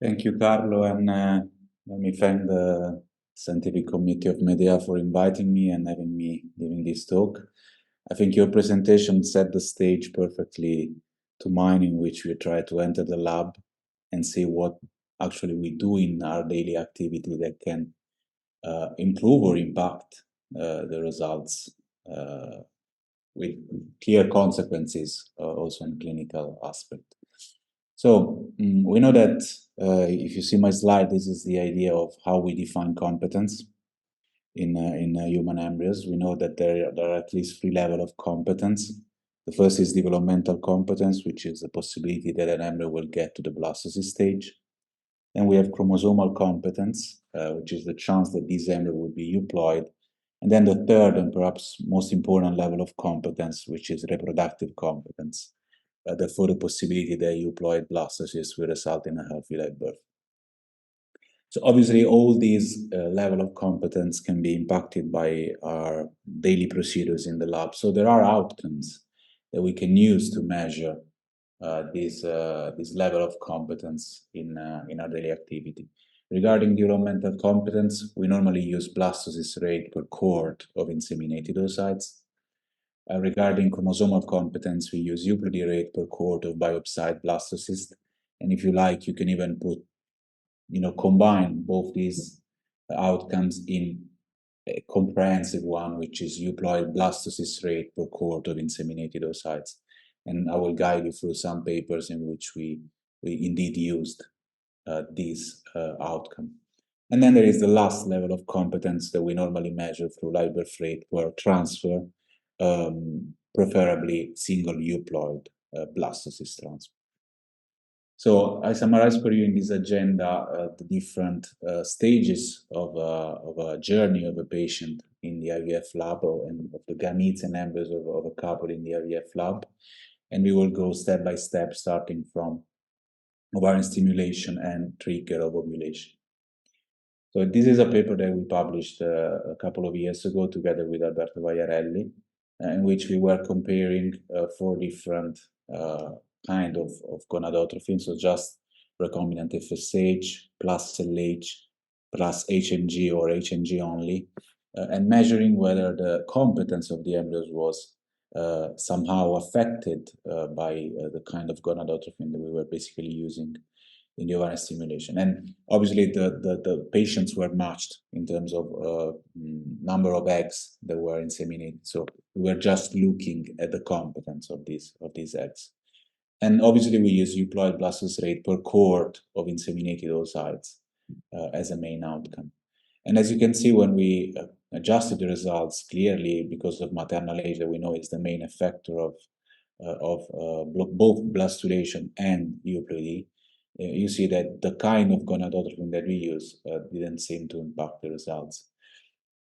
Thank you, Carlo, and let me thank the Scientific Committee of Medea for inviting me and having me giving this talk. I think your presentation set the stage perfectly to mine, in which we try to enter the lab and see what actually we do in our daily activity that can improve or impact the results with clear consequences also in clinical aspect. So we know that if you see my slide, this is the idea of how we define competence in human embryos. We know that there are at least 3 levels of competence. The first is developmental competence, which is the possibility that an embryo will get to the blastocyst stage. Then we have chromosomal competence, which is the chance that this embryo will be euploid. And then the third and perhaps most important level of competence, which is reproductive competence, therefore the possibility that euploid blastocysts will result in a healthy live birth. So obviously all these level of competence can be impacted by our daily procedures in the lab. So there are outcomes that we can use to measure this level of competence in our daily activity. Regarding developmental competence, we normally use blastocyst rate per cohort of inseminated oocytes. Regarding chromosomal competence, we use euploid rate per cohort of biopsied blastocyst. And if you like, you can even put, combine both these outcomes in a comprehensive one, which is euploid blastocyst rate per cohort of inseminated oocytes. And I will guide you through some papers in which we indeed used this outcome. And then there is the last level of competence that we normally measure through live birth rate per transfer, preferably single euploid blastocyst transfer. So I summarize for you in this agenda the different stages of a journey of a patient in the IVF lab, and of the gametes and embryos of a couple in the IVF lab. And we will go step by step, starting from ovarian stimulation and trigger of ovulation. So this is a paper that we published a couple of years ago together with Alberto Vaiarelli, in which we were comparing 4 different kind of gonadotrophin, so just recombinant FSH plus LH plus HMG or HMG only, and measuring whether the competence of the embryos was somehow affected by the kind of gonadotrophin that we were basically using in the ovarian stimulation. And obviously the patients were matched in terms of number of eggs that were inseminated. So we were just looking at the competence of these eggs. And obviously we use euploid blastocyst rate per cohort of inseminated oocytes as a main outcome. And as you can see, when we adjusted the results clearly, because of maternal age that we know is the main effector of both blastulation and euploidy, you see that the kind of gonadotropin that we use didn't seem to impact the results.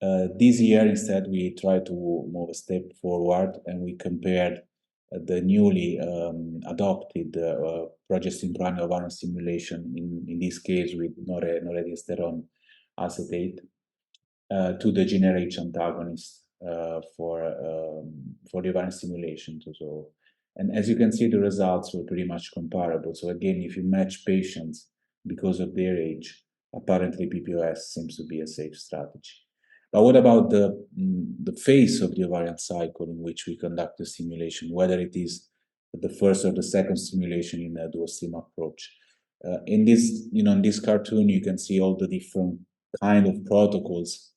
This year, instead, we tried to move a step forward, and we compared the newly adopted progestin-prime ovarian stimulation, in this case with noreldiasterone acetate, to the GnRH antagonist for the ovarian stimulation. And as you can see, the results were pretty much comparable. So again, if you match patients because of their age, apparently PPOS seems to be a safe strategy. But what about the phase of the ovarian cycle in which we conduct the stimulation, whether it is the first or the second stimulation in a dual stim approach? In this cartoon, you can see all the different kind of protocols,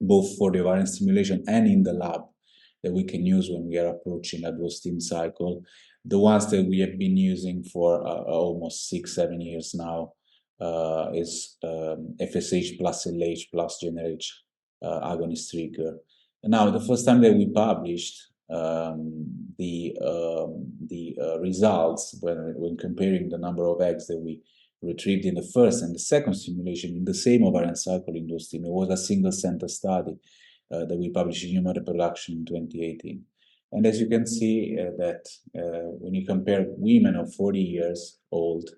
both for the ovarian stimulation and in the lab, that we can use when we are approaching a dual stim cycle. The ones that we have been using for almost 6-7 years now is FSH plus LH plus GnRH agonist trigger. And now, the first time that we published the results when comparing the number of eggs that we retrieved in the first and the second stimulation in the same ovarian cycle in dual stim, it was a single center study that we published in Human Reproduction in 2018. And as you can see that when you compare women of 40 years old,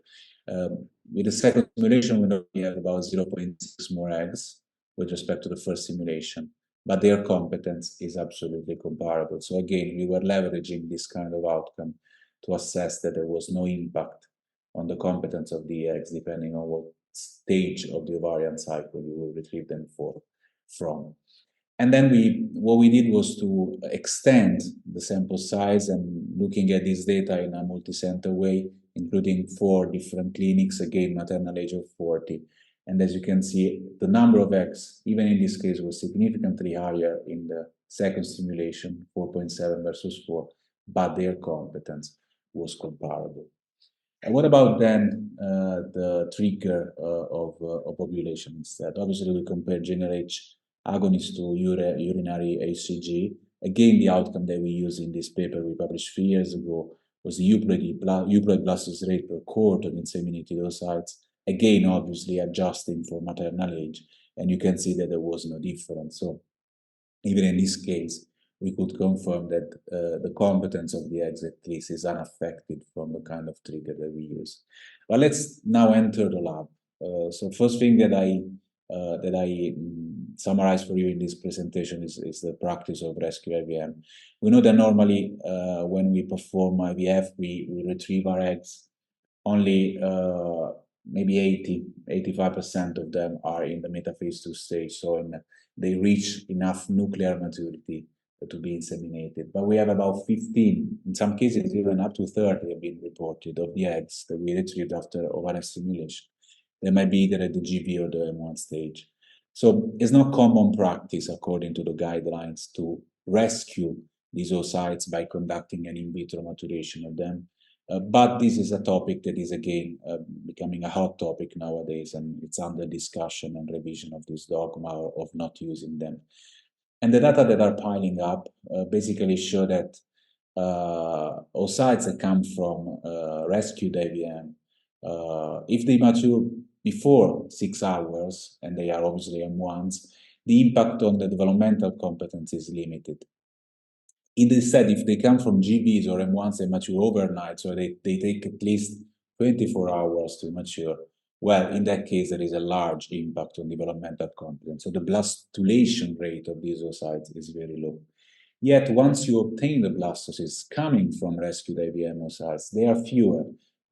with the second simulation, we only had about 0.6 more eggs with respect to the first simulation, but their competence is absolutely comparable. So again, we were leveraging this kind of outcome to assess that there was no impact on the competence of the eggs, depending on what stage of the ovarian cycle you will retrieve them from. And then what we did was to extend the sample size, and looking at this data in a multi-center way, including 4 different clinics, again, maternal age of 40. And as you can see, the number of eggs, even in this case, was significantly higher in the second stimulation, 4.7 versus 4, but their competence was comparable. And what about then the trigger of ovulation instead? Obviously, we compare GnRH agonist to urinary HCG. Again, the outcome that we used in this paper we published 3 years ago was the euploid blastocyst rate per cohort of inseminated oocytes. Again, obviously adjusting for maternal age, and you can see that there was no difference. So even in this case, we could confirm that the competence of the eggs at least is unaffected from the kind of trigger that we use. But let's now enter the lab. So first thing that I summarize for you in this presentation is the practice of rescue IVM. We know that normally when we perform IVF, we retrieve our eggs. Only maybe 85% of them are in the metaphase 2 stage, so they reach enough nuclear maturity to be inseminated. But we have about 15, in some cases even up to 30 have been reported of the eggs that we retrieved after ovarian stimulation. They might be either at the GB or the M1 stage. So it's not common practice, according to the guidelines, to rescue these oocytes by conducting an in vitro maturation of them. But this is a topic that is again becoming a hot topic nowadays, and it's under discussion and revision of this dogma of not using them. And the data that are piling up basically show that oocytes that come from rescued IVM, if they mature before 6 hours, and they are obviously M1s, the impact on the developmental competence is limited. Instead, if they come from GBs or M1s, they mature overnight, so they take at least 24 hours to mature. Well, in that case, there is a large impact on developmental competence. So the blastulation rate of these oocytes is very low. Yet, once you obtain the blastocysts coming from rescued IVM oocytes, they are fewer,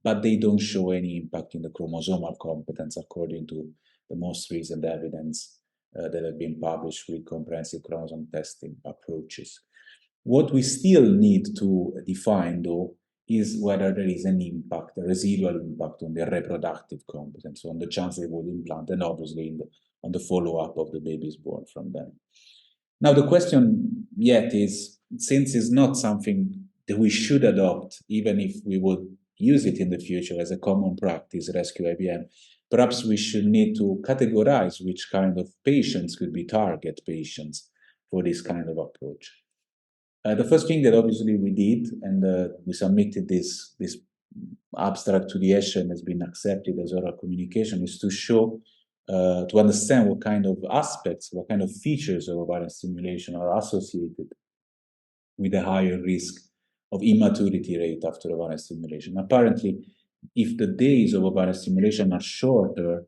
but they don't show any impact in the chromosomal competence according to the most recent evidence that have been published with comprehensive chromosome testing approaches. What we still need to define, though, is whether there is an impact, a residual impact on their reproductive competence, so on the chance they would implant, and obviously on the follow-up of the babies born from them. Now, the question yet is, since it's not something that we should adopt, even if we would use it in the future as a common practice, rescue IVM, perhaps we should need to categorize which kind of patients could be target patients for this kind of approach. The first thing that obviously we did, and we submitted this abstract to the ESHA and has been accepted as oral communication, is to show, to understand what kind of aspects, what kind of features of ovarian stimulation are associated with a higher risk of immaturity rate after ovarian stimulation. Apparently, if the days of ovarian stimulation are shorter,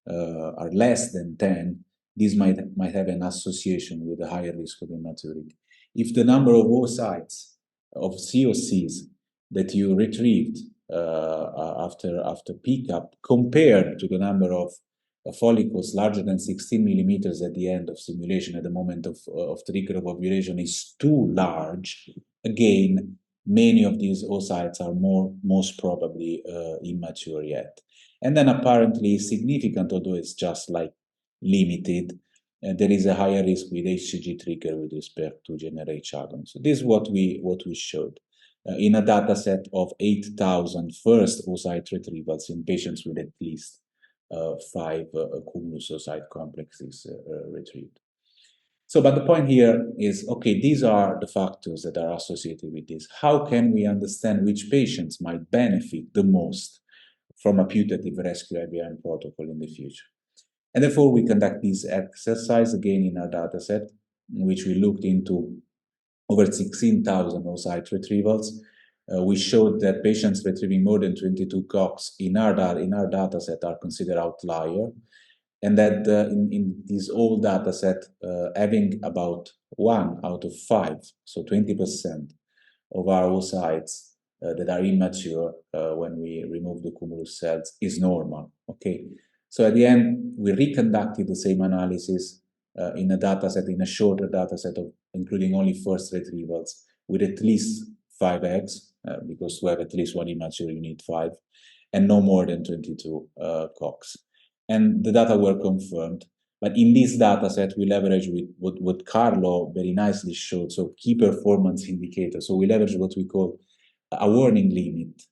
are less than 10, this might have an association with a higher risk of immaturity. If the number of oocytes, of COCs that you retrieved after pickup compared to the number of follicles larger than 16 millimeters at the end of stimulation at the moment of trigger of ovulation is too large, again, many of these oocytes are most probably immature yet. And then apparently significant, although it's just like limited, there is a higher risk with HCG trigger with respect to GnRH agonist. So this is what we showed in a data set of 8,000 first oocyte retrievals in patients with at least 5 cumulus oocyte complexes retrieved. So, but the point here is, okay, these are the factors that are associated with this. How can we understand which patients might benefit the most from a putative rescue IVM protocol in the future? And therefore, we conduct this exercise again in our data set, in which we looked into over 16,000 oocyte retrievals. We showed that patients retrieving more than 22 COX in our data set are considered outlier, and that in this old data set, having about 1 out of 5, so 20% of our oocytes that are immature when we remove the cumulus cells is normal, okay? So at the end, we reconducted the same analysis in a data set, in a shorter data set of including only first retrievals with at least 5 eggs, because to have at least 1 immature, you need 5, and no more than 22 COX. And the data were confirmed. But in this data set, we leverage with what Carlo very nicely showed, so key performance indicator. So we leverage what we call a warning limit,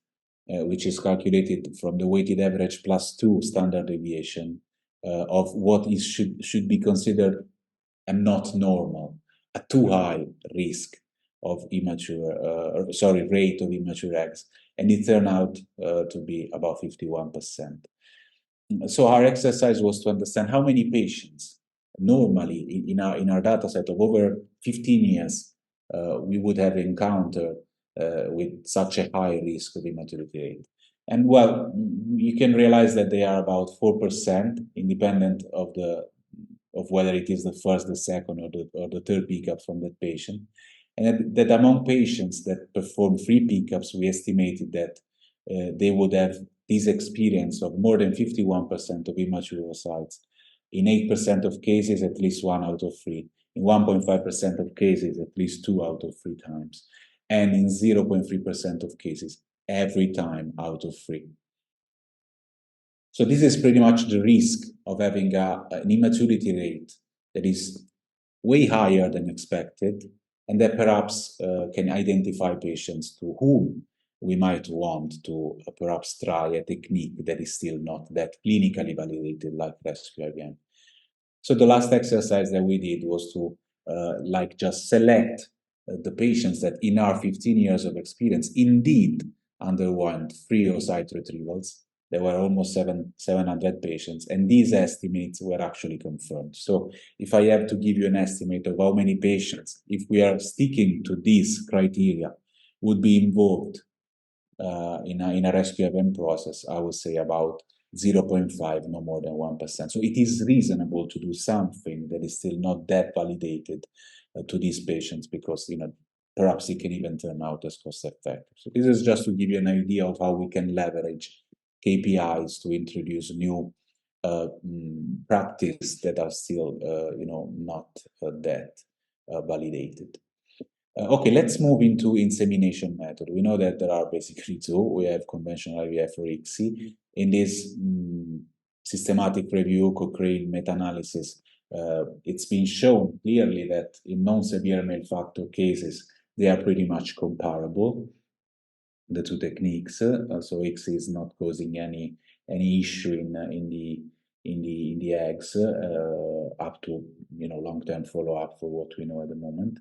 which is calculated from the weighted average plus 2 standard deviation of what should be considered a not normal, a too high risk of rate of immature eggs. And it turned out to be about 51%. So our exercise was to understand how many patients normally in our data set of over 15 years we would have encountered with such a high risk of immaturity rate. And well, you can realize that they are about 4%, independent of whether it is the first, the second, or the third pickup from that patient. And that among patients that perform 3 pickups, we estimated that they would have this experience of more than 51% of immature oocytes. In 8% of cases, at least 1 out of 3. In 1.5% of cases, at least 2 out of 3 times. And in 0.3% of cases, every time out of 3. So this is pretty much the risk of having an immaturity rate that is way higher than expected, and that perhaps can identify patients to whom we might want to perhaps try a technique that is still not that clinically validated like rescue IVM. So the last exercise that we did was to just select the patients that in our 15 years of experience indeed underwent 3 oocyte retrievals. There were almost 700 patients, and these estimates were actually confirmed. So if I have to give you an estimate of how many patients, if we are sticking to these criteria, would be involved in a rescue IVM process, I would say about 0.5, no more than 1%. So it is reasonable to do something that is still not that validated to these patients, because perhaps it can even turn out as cost effective. So this is just to give you an idea of how we can leverage KPIs to introduce new practice that are still not that validated. Okay, let's move into insemination method. We know that there are basically 2. We have conventional IVF or ICSI. In this systematic review, Cochrane meta-analysis, it's been shown clearly that in non-severe male factor cases, they are pretty much comparable, the 2 techniques. So ICSI is not causing any issue in the eggs up to long-term follow-up for what we know at the moment.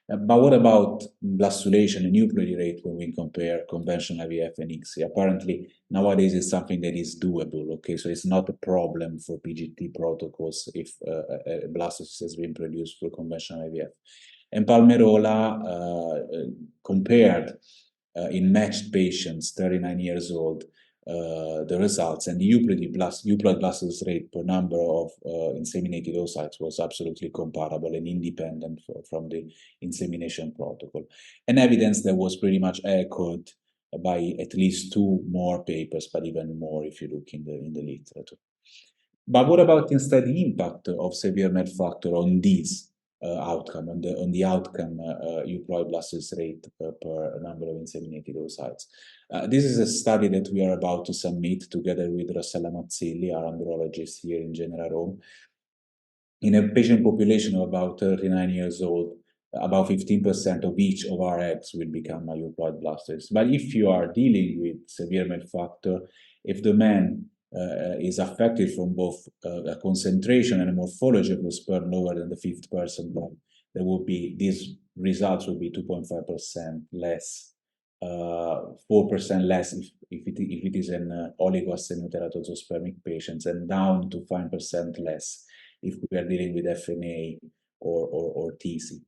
But what about blastulation and euploidy rate when we compare conventional IVF and ICSI? Apparently, nowadays it's something that is doable, okay? So it's not a problem for PGT protocols if a blastocyst has been produced for conventional IVF. And Palmerola compared in matched patients, 39 years old, the results, and the euploid blastocyst rate per number of inseminated oocytes was absolutely comparable and independent from the insemination protocol. And evidence that was pretty much echoed by at least 2 more papers, but even more if you look in the literature. But what about instead the impact of severe male factor on these outcome, on the outcome euploid blastocyst rate per number of inseminated oocytes? This is a study that we are about to submit together with Rossella Mazzilli, our andrologist here in General Rome. In a patient population of about 39 years old, about 15% of each of our eggs will become euploid blastocysts. But if you are dealing with severe male factor, if the man is affected from both a concentration and a morphology of the sperm lower than the 5th percentile, these results will be 2.5% less, 4% less if it is an oligoastenuteratospermic patients, and down to 5% less if we are dealing with FNA or TC.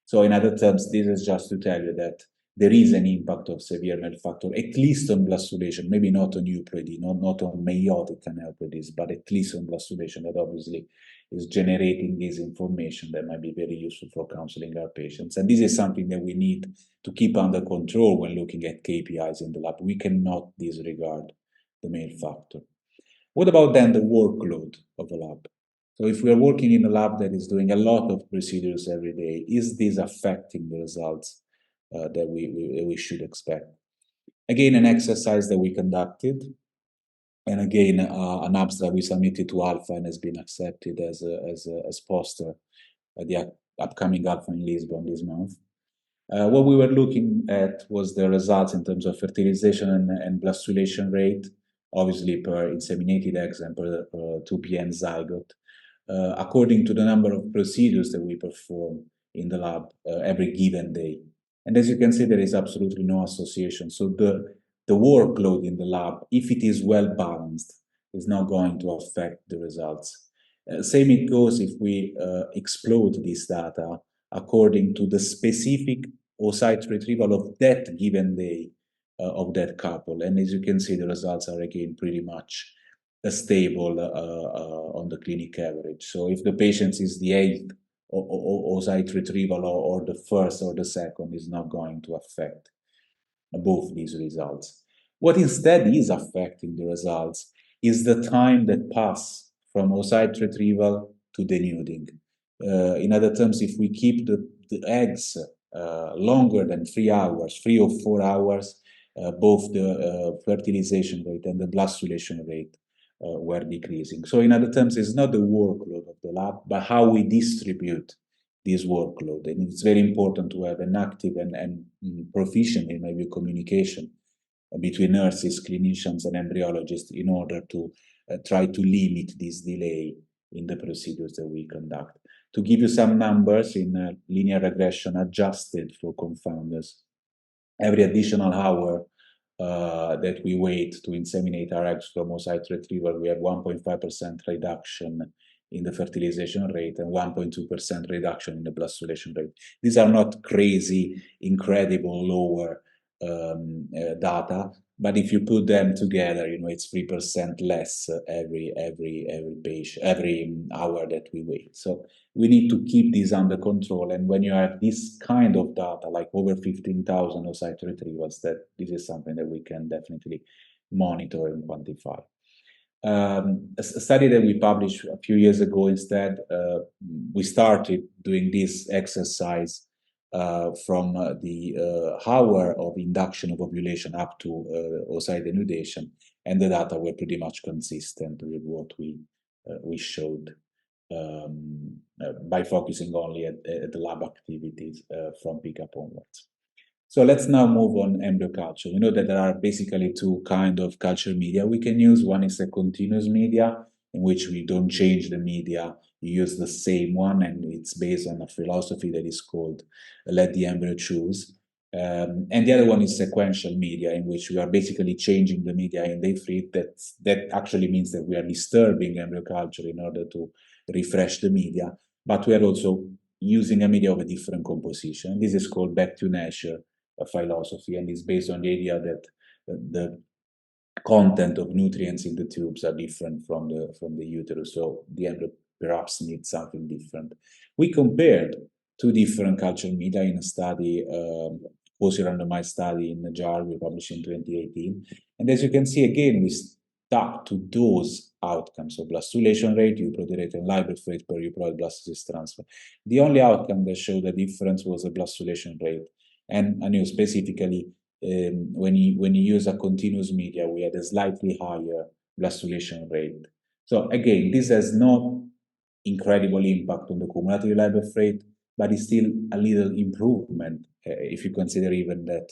So in other terms, this is just to tell you that there is an impact of severe male factor, at least on blastulation, maybe not on euploidy, not on meiotic aneuploidies, but at least on blastulation, that obviously is generating this information that might be very useful for counseling our patients. And this is something that we need to keep under control when looking at KPIs in the lab. We cannot disregard the male factor. What about then the workload of a lab? So if we are working in a lab that is doing a lot of procedures every day, is this affecting the results that we should expect? Again, an exercise that we conducted, and again, an abstract we submitted to Alpha and has been accepted as poster at the upcoming Alpha in Lisbon this month. What we were looking at was the results in terms of fertilization and blastulation rate, obviously per inseminated eggs and per 2PN zygote, according to the number of procedures that we perform in the lab every given day. And as you can see, there is absolutely no association. So the workload in the lab, if it is well balanced, is not going to affect the results. Same it goes if we explode this data according to the specific oocyte retrieval of that given day of that couple. And as you can see, the results are again pretty much stable on the clinic average. So if the patient is the 8th oocyte retrieval or the first or the second, is not going to affect both these results. What instead is affecting the results is the time that pass from oocyte retrieval to denuding. In other terms, if we keep the eggs longer than 3 hours, 3 or 4 hours, both the fertilization rate and the blastulation rate were decreasing. So in other terms, it's not the workload of the lab, but how we distribute this workload. And it's very important to have an active and proficient, in my view, communication between nurses, clinicians, and embryologists in order to try to limit this delay in the procedures that we conduct. To give you some numbers in linear regression adjusted for confounders, every additional hour that we wait to inseminate our eggs from oocyte retrieval, we have 1.5% reduction in the fertilization rate and 1.2% reduction in the blastulation rate. These are not crazy, incredible lower data, but if you put them together, it's 3% less every hour that we wait. So we need to keep this under control. And when you have this kind of data, like over 15,000 oocyte retrievals, that this is something that we can definitely monitor and quantify. A study that we published a few years ago instead, we started doing this exercise from the hour of induction of ovulation up to oocyte denudation, and the data were pretty much consistent with what we showed by focusing only at the lab activities from pickup onwards. So let's now move on embryo culture. We know that there are basically two kinds of culture media we can use. One is a continuous media, in which we don't change the media, you use the same one, and it's based on a philosophy that is called let the embryo choose. And the other one is sequential media, in which we are basically changing the media in day 3. That actually means that we are disturbing embryo culture in order to refresh the media, but we are also using a media of a different composition. This is called back to nature philosophy, and is based on the idea that the content of nutrients in the tubes are different from the uterus, so the embryo perhaps needs something different. We compared two different culture media in a study, quasi-randomized study in the JAR we published in 2018, and as you can see, again, we stuck to those outcomes of blastulation rate, euploid rate, and live birth rate per euploid blastocyst transfer. The only outcome that showed a difference was the blastulation rate. And I know specifically when you use a continuous media, we had a slightly higher blastulation rate. So again, this has no incredible impact on the cumulative live birth rate, but it's still a little improvement if you consider even that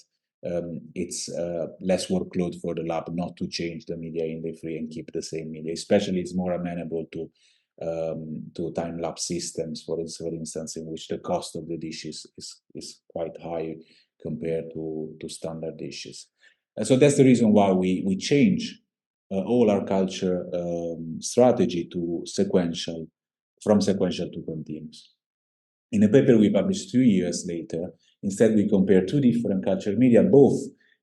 it's less workload for the lab not to change the media in day 3 and keep the same media. Especially, it's more amenable to time-lapse systems, for instance, in which the cost of the dishes is quite high compared to standard dishes. And so that's the reason why we change all our culture strategy to sequential, from sequential to continuous. In a paper we published 2 years later, instead we compared two different culture media, both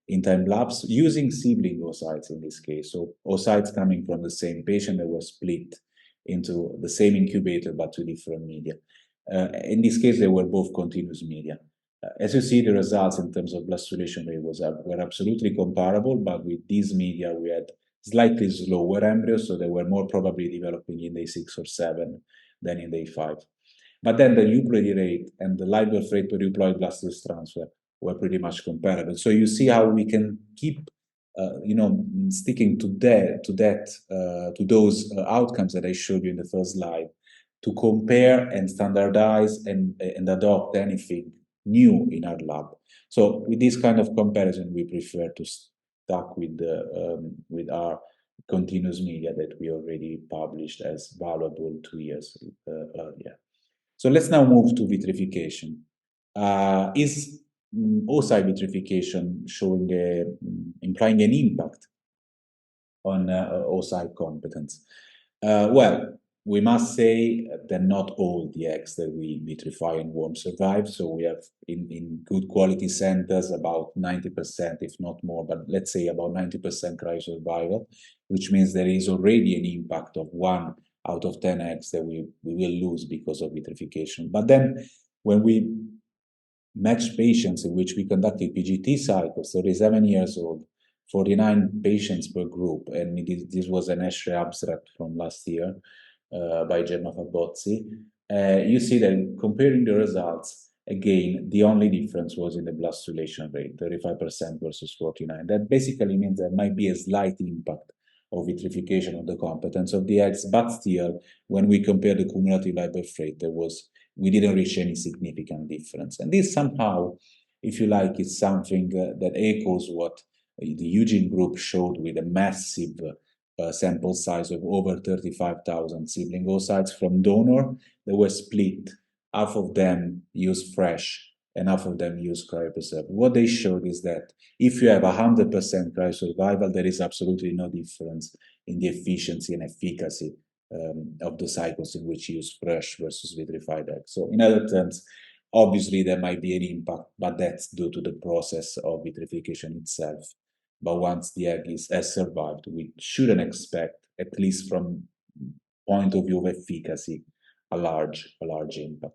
in time-lapse, using sibling oocytes in this case. So oocytes coming from the same patient that were split into the same incubator but two different media. In this case, they were both continuous media. As you see, the results in terms of blastulation rate were absolutely comparable, but with these media, we had slightly slower embryos, so they were more probably developing in day 6 or 7 than in day 5. But then the euploid rate and the live birth rate per euploid blastocyst transfer were pretty much comparable. So you see how we can keep sticking to those outcomes that I showed you in the first slide, to compare and standardize and adopt anything new in our lab. So with this kind of comparison, we prefer to stuck with our continuous media that we already published as valuable 2 years earlier. So let's now move to vitrification. Is oocyte vitrification implying an impact on oocyte competence? Well, we must say that not all the eggs that we vitrify and worm survive. So we have in good quality centers about 90%, if not more, but let's say about 90% cryosurvival, which means there is already an impact of 1 out of 10 eggs that we will lose because of vitrification. But then when we matched patients in which we conducted PGT cycles, 37 years old, 49 patients per group, and this was an ESHRE abstract from last year by Gemma Fabozzi. You see that comparing the results, again, the only difference was in the blastulation rate, 35% versus 49. That basically means there might be a slight impact of vitrification on the competence of the eggs, but still, when we compare the cumulative live birth rate, we didn't reach any significant difference. And this somehow, if you like, is something that echoes what the Eugene group showed with a massive sample size of over 35,000 sibling oocytes from donor that were split. Half of them used fresh and half of them used cryopreserved. What they showed is that if you have 100% cryosurvival, there is absolutely no difference in the efficiency and efficacy of the cycles in which you use fresh versus vitrified eggs. So in other terms, obviously there might be an impact, but that's due to the process of vitrification itself. But once the egg has survived, we shouldn't expect, at least from point of view of efficacy, a large impact.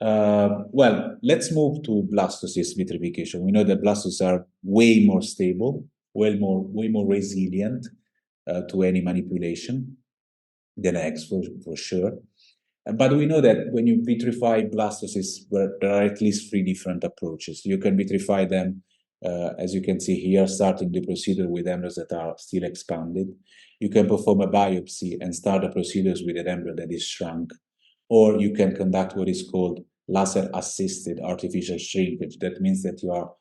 Well, let's move to blastocyst vitrification. We know that blastocysts are way more stable, way more resilient to any manipulation than eggs, for sure. But we know that when you vitrify blastocysts, there are at least 3 different approaches. You can vitrify them, as you can see here, starting the procedure with embryos that are still expanded. You can perform a biopsy and start the procedures with an embryo that is shrunk. Or you can conduct what is called laser-assisted artificial shrinkage. That means that you are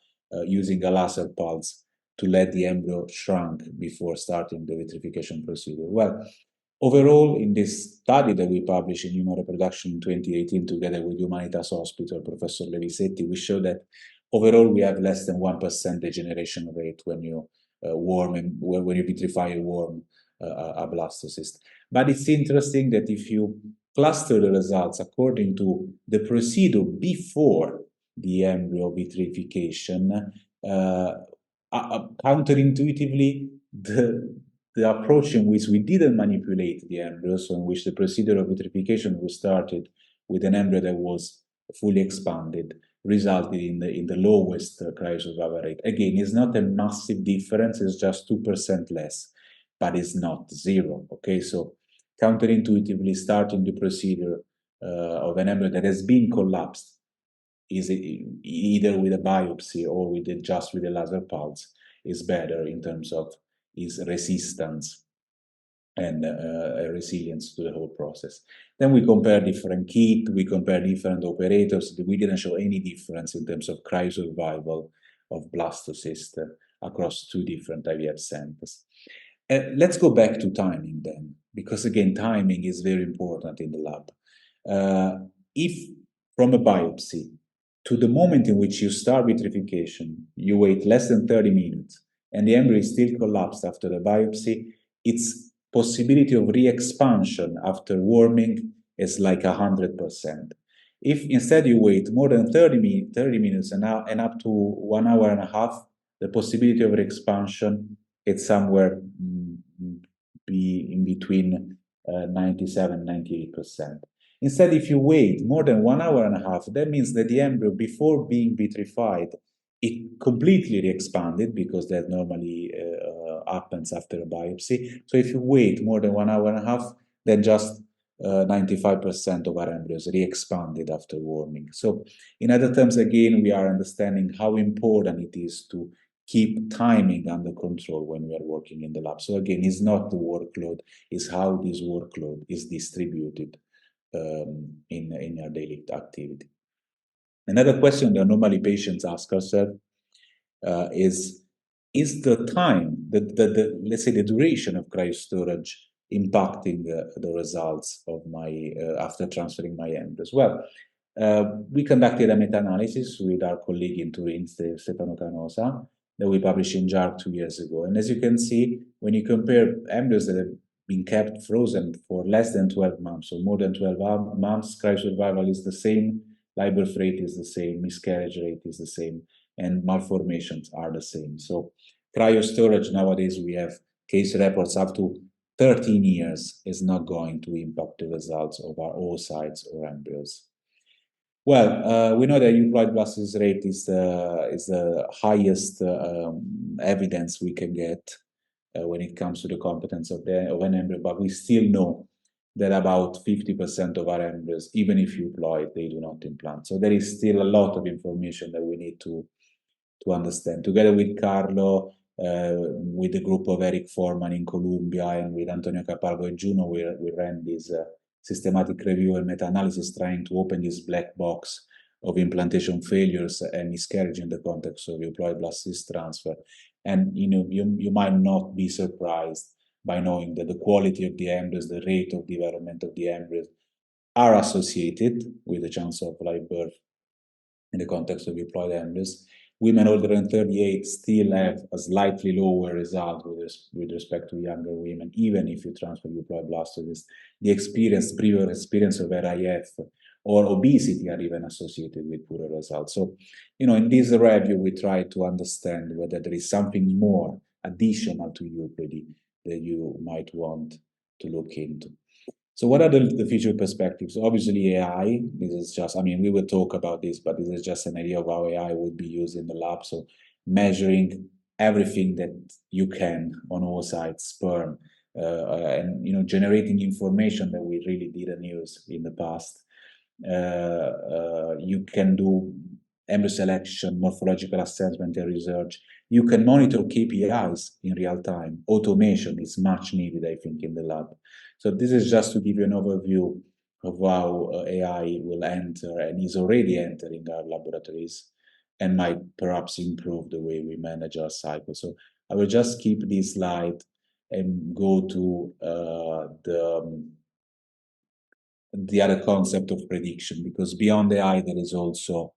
using a laser pulse to let the embryo shrink before starting the vitrification procedure. Well, overall, in this study that we published in Human Reproduction in 2018 together with Humanitas Hospital, Professor Levisetti, we show that overall we have less than 1% degeneration rate when you when you vitrify a worm, a blastocyst. But it's interesting that if you cluster the results according to the procedure before the embryo vitrification, counterintuitively, the approach in which we didn't manipulate the embryo, so in which the procedure of vitrification was started with an embryo that was fully expanded, resulted in the lowest cryosurvival rate. Again, it's not a massive difference, it's just 2% less, but it's not zero, okay? So counterintuitively, starting the procedure of an embryo that has been collapsed, is either with a biopsy or just with a laser pulse, is better in terms of its resistance and resilience to the whole process. Then we compare different kits, we compare different operators. We didn't show any difference in terms of cryosurvival of blastocyst across 2 different IVF centers. Let's go back to timing then, because again, timing is very important in the lab. If from a biopsy to the moment in which you start vitrification, you wait less than 30 minutes, and the embryo is still collapsed after the biopsy, its possibility of re-expansion after warming is like 100%. If instead you wait more than 30 minutes and up to 1 hour and a half, the possibility of re-expansion is somewhere in between 97 and 98%. Instead, if you wait more than 1 hour and a half, that means that the embryo, before being vitrified, it completely re-expanded, because that normally happens after a biopsy. So if you wait more than 1 hour and a half, then just 95% of our embryos re-expanded after warming. So in other terms, again, we are understanding how important it is to keep timing under control when we are working in the lab. So again, it's not the workload, it's how this workload is distributed in our daily activity. Another question that normally patients ask ourselves is the time, let's say the duration of cryostorage impacting the results of my, after transferring my embryos? Well, we conducted a meta-analysis with our colleague in Turin, Stefano Canosa, that we published in JARC 2 years ago. And as you can see, when you compare embryos that have been kept frozen for less than 12 months, so more than 12 months, cryosurvival is the same, live birth rate is the same, miscarriage rate is the same, and malformations are the same. So cryo storage nowadays, we have case reports up to 13 years is not going to impact the results of our oocytes or embryos. Well, we know that euploid blastocyst rate is the highest evidence we can get when it comes to the competence of an embryo, but we still know that about 50% of our embryos, even if euploid, they do not implant. So there is still a lot of information that we need to understand. Together with Carlo, with the group of Eric Foreman in Columbia and with Antonio Capalvo in Juno, we ran this systematic review and meta-analysis trying to open this black box of implantation failures and miscarriage in the context of euploid blastocyst transfer. And you might not be surprised by knowing that the quality of the embryos, the rate of development of the embryos are associated with the chance of live birth in the context of euploid embryos. Women older than 38 still have a slightly lower result with respect to younger women, even if you transfer euploid blastocyst. The previous experience of RIF or obesity are even associated with poorer results. So, in this review, we try to understand whether there is something more additional to euploidy that you might want to look into. So what are the future perspectives? Obviously AI, this is just, we will talk about this, but this is just an idea of how AI would be used in the lab. So measuring everything that you can on oocytes, sperm, and generating information that we really didn't use in the past. You can do embryo selection, morphological assessment and research. You can monitor KPIs in real time. Automation is much needed, I think, in the lab. So this is just to give you an overview of how AI will enter and is already entering our laboratories and might perhaps improve the way we manage our cycle. So I will just keep this slide and go to the other concept of prediction, because beyond AI there is also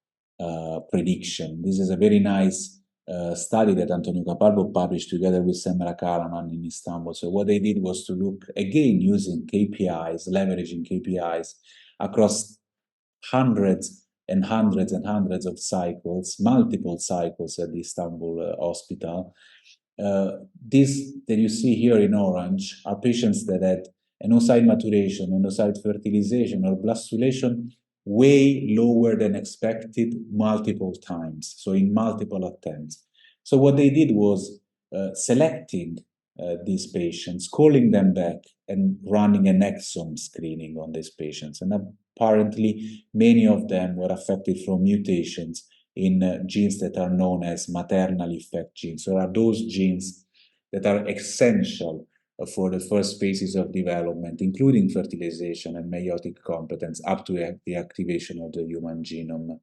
prediction. This is a very nice study that Antonio Capalvo published together with Semra Karaman in Istanbul. So what they did was to look again using KPIs, leveraging KPIs across hundreds and hundreds and hundreds of cycles, multiple cycles at the Istanbul hospital. These that you see here in orange are patients that had an oocyte maturation, an oocyte fertilization, or blastulation way lower than expected multiple times, so in multiple attempts. So what they did was selecting these patients, calling them back, and running an exome screening on these patients. And apparently, many of them were affected from mutations in genes that are known as maternal effect genes. So are those genes that are essential for the first phases of development, including fertilization and meiotic competence, up to the activation of the human genome,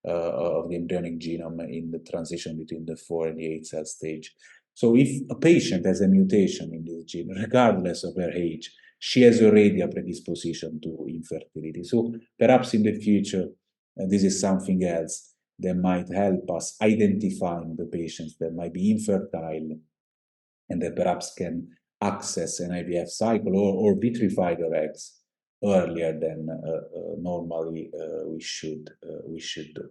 of the embryonic genome in the transition between the 4 and the 8 cell stage. So if a patient has a mutation in this gene, regardless of her age, she has already a predisposition to infertility. So perhaps in the future, this is something else that might help us identifying the patients that might be infertile and that perhaps can access an IVF cycle or vitrify their eggs earlier than normally we should do.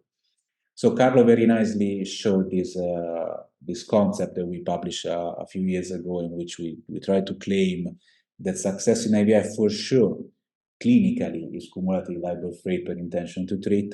So Carlo very nicely showed this concept that we published a few years ago, in which we tried to claim that success in IVF for sure clinically is cumulative live birth rate per intention to treat,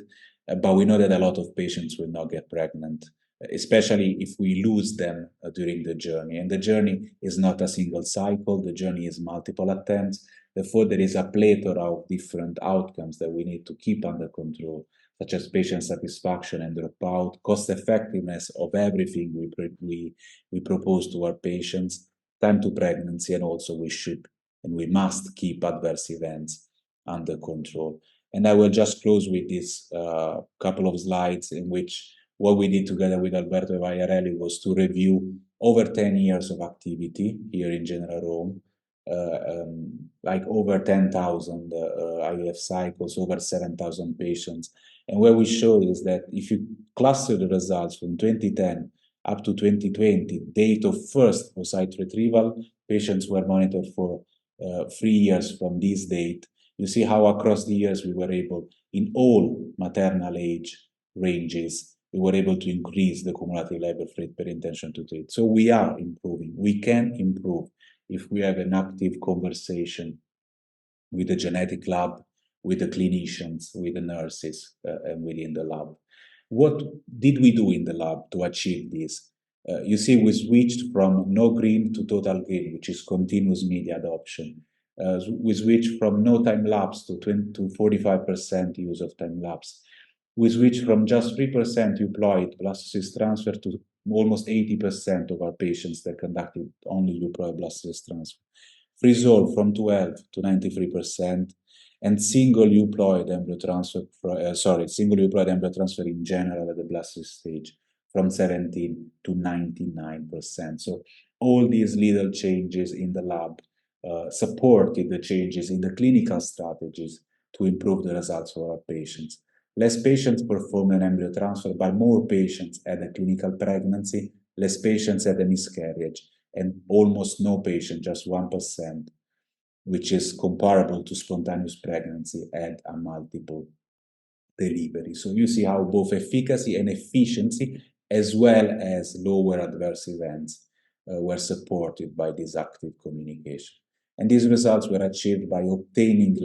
but we know that a lot of patients will not get pregnant, especially if we lose them during the journey. And the journey is not a single cycle, the journey is multiple attempts. Therefore, there is a plethora of different outcomes that we need to keep under control, such as patient satisfaction and dropout, cost effectiveness of everything we propose to our patients, time to pregnancy, and also we must keep adverse events under control. And I will just close with this couple of slides in which what we did together with Alberto Vaiarelli was to review over 10 years of activity here in General Rome, like over 10,000 IVF cycles, over 7,000 patients. And what we showed is that if you cluster the results from 2010 up to 2020, date of first oocyte retrieval, patients were monitored for 3 years from this date, you see how across the years we were able, in all maternal age ranges, we were able to increase the cumulative live rate per intention to treat. So we are improving. We can improve if we have an active conversation with the genetic lab, with the clinicians, with the nurses, and within the lab. What did we do in the lab to achieve this? You see, we switched from no green to total green, which is continuous media adoption. We switched from no time lapse to 45% use of time lapse. We switched from just 3% euploid blastocyst transfer to almost 80% of our patients that conducted only euploid blastocyst transfer. Freesolve from 12 to 93%, and single euploid embryo transfer, single euploid embryo transfer in general at the blastocyst stage from 17 to 99%. So all these little changes in the lab supported the changes in the clinical strategies to improve the results for our patients. Less patients performed an embryo transfer, but more patients had a clinical pregnancy, less patients had a miscarriage, and almost no patient, just 1%, which is comparable to spontaneous pregnancy, had a multiple delivery. So you see how both efficacy and efficiency, as well as lower adverse events, were supported by this active communication. And these results were achieved by obtaining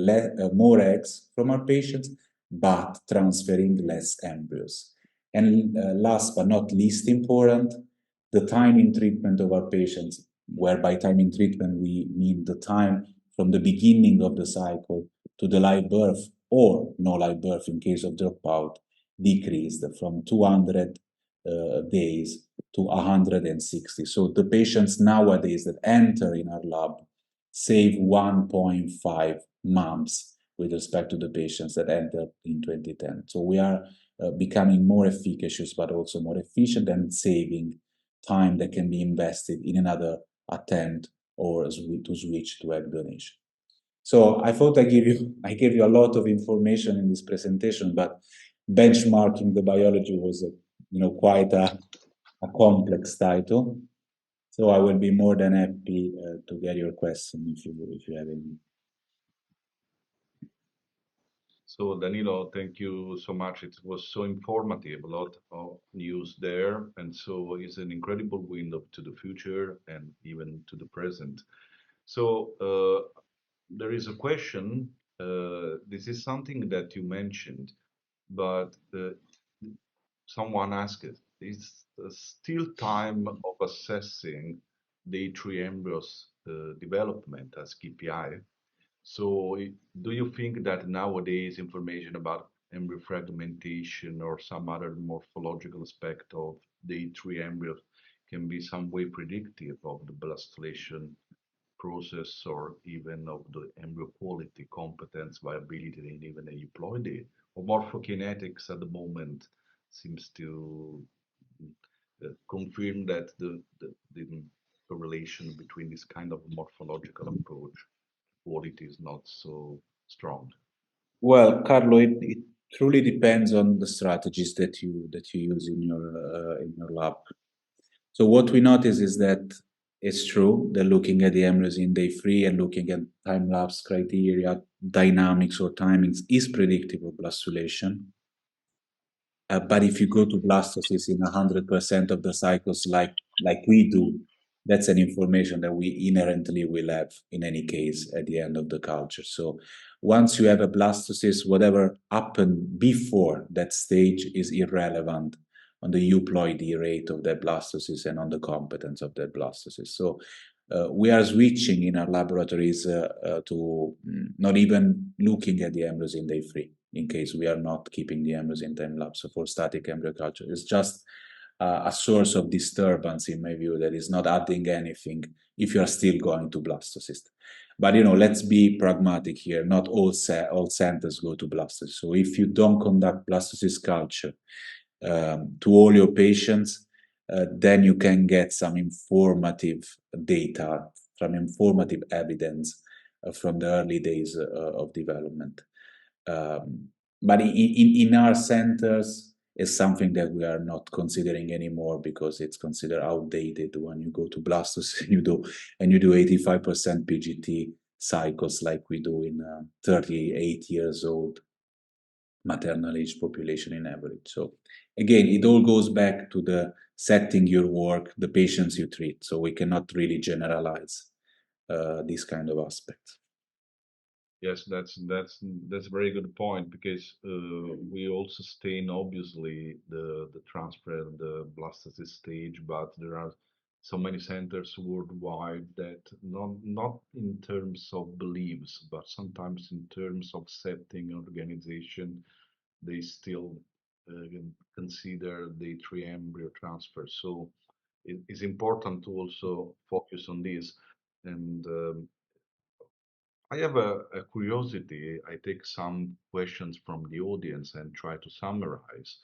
more eggs from our patients, but transferring less embryos. And last but not least important, the time in treatment of our patients, where by time in treatment we mean the time from the beginning of the cycle to the live birth or no live birth in case of dropout, decreased from 200 days to 160. So the patients nowadays that enter in our lab save 1.5 months with respect to the patients that entered in 2010. So we are becoming more efficacious, but also more efficient, and saving time that can be invested in another attempt or to switch to egg donation. So I thought I gave you a lot of information in this presentation, but benchmarking the biology was quite a complex title. So I will be more than happy to get your question if you have any. So Danilo, thank you so much. It was so informative, a lot of news there. And so it's an incredible window to the future and even to the present. So there is a question. This is something that you mentioned, but someone asked, is still time of assessing day 3 embryos development as KPI? So do you think that nowadays information about embryo fragmentation or some other morphological aspect of day 3 embryos can be some way predictive of the blastulation process or even of the embryo quality, competence, viability, and even a euploidy? Or morphokinetics at the moment seems to confirm that the correlation between this kind of morphological approach quality is not so strong. Well, Carlo, it truly depends on the strategies that you use in your lab. So what we notice is that it's true that looking at the embryos in day 3 and looking at time lapse criteria, dynamics or timings is predictive of blastulation. But if you go to blastocysts in 100% of the cycles like we do, that's an information that we inherently will have in any case at the end of the culture. So once you have a blastocyst, whatever happened before that stage is irrelevant on the euploidy rate of that blastocyst and on the competence of that blastocyst. So we are switching in our laboratories to not even looking at the embryos in day 3, in case we are not keeping the embryos in time lapse. So for static embryo culture, it's just a source of disturbance in my view that is not adding anything if you are still going to blastocyst. But let's be pragmatic here. Not all centers go to blastocyst. So if you don't conduct blastocyst culture to all your patients, then you can get some informative data, some informative evidence from the early days of development. But in our centers, it's something that we are not considering anymore because it's considered outdated when you go to blastocyst and you do 85% PGT. cycles like we do in 38 years old maternal age population in average. So again, it all goes back to the setting your work, the patients you treat. So we cannot really generalize this kind of aspect. Yes, that's a very good point because we also stain obviously the transfer and the blastocyst stage, but there are so many centers worldwide that not in terms of beliefs, but sometimes in terms of setting organization, they still consider the three embryo transfer. So it's important to also focus on this. And I have a curiosity. I take some questions from the audience and try to summarize.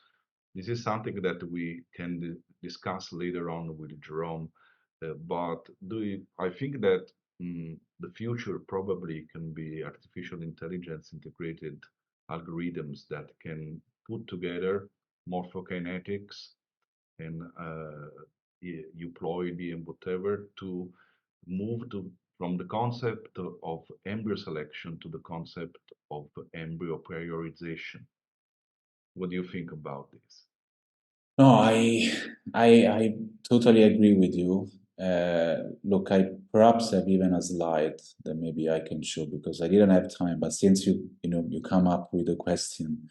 This is something that we can discuss later on with Jerome. But I think that the future probably can be artificial intelligence integrated algorithms that can put together morphokinetics and euploidy and whatever to move from the concept of embryo selection to the concept of embryo prioritization. What do you think about this? No, I totally agree with you. Look, I perhaps have even a slide that maybe I can show because I didn't have time. But since you come up with a question,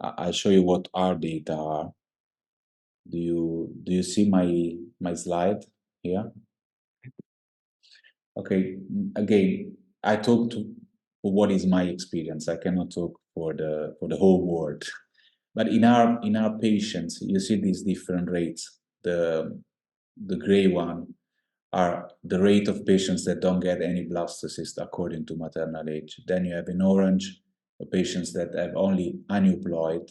I'll show you what our data are. Do you see my slide here? Okay. Again, I talk to what is my experience. I cannot talk for the whole world. But in our patients, you see these different rates. The gray one are the rate of patients that don't get any blastocyst according to maternal age. Then you have in orange the patients that have only aneuploid,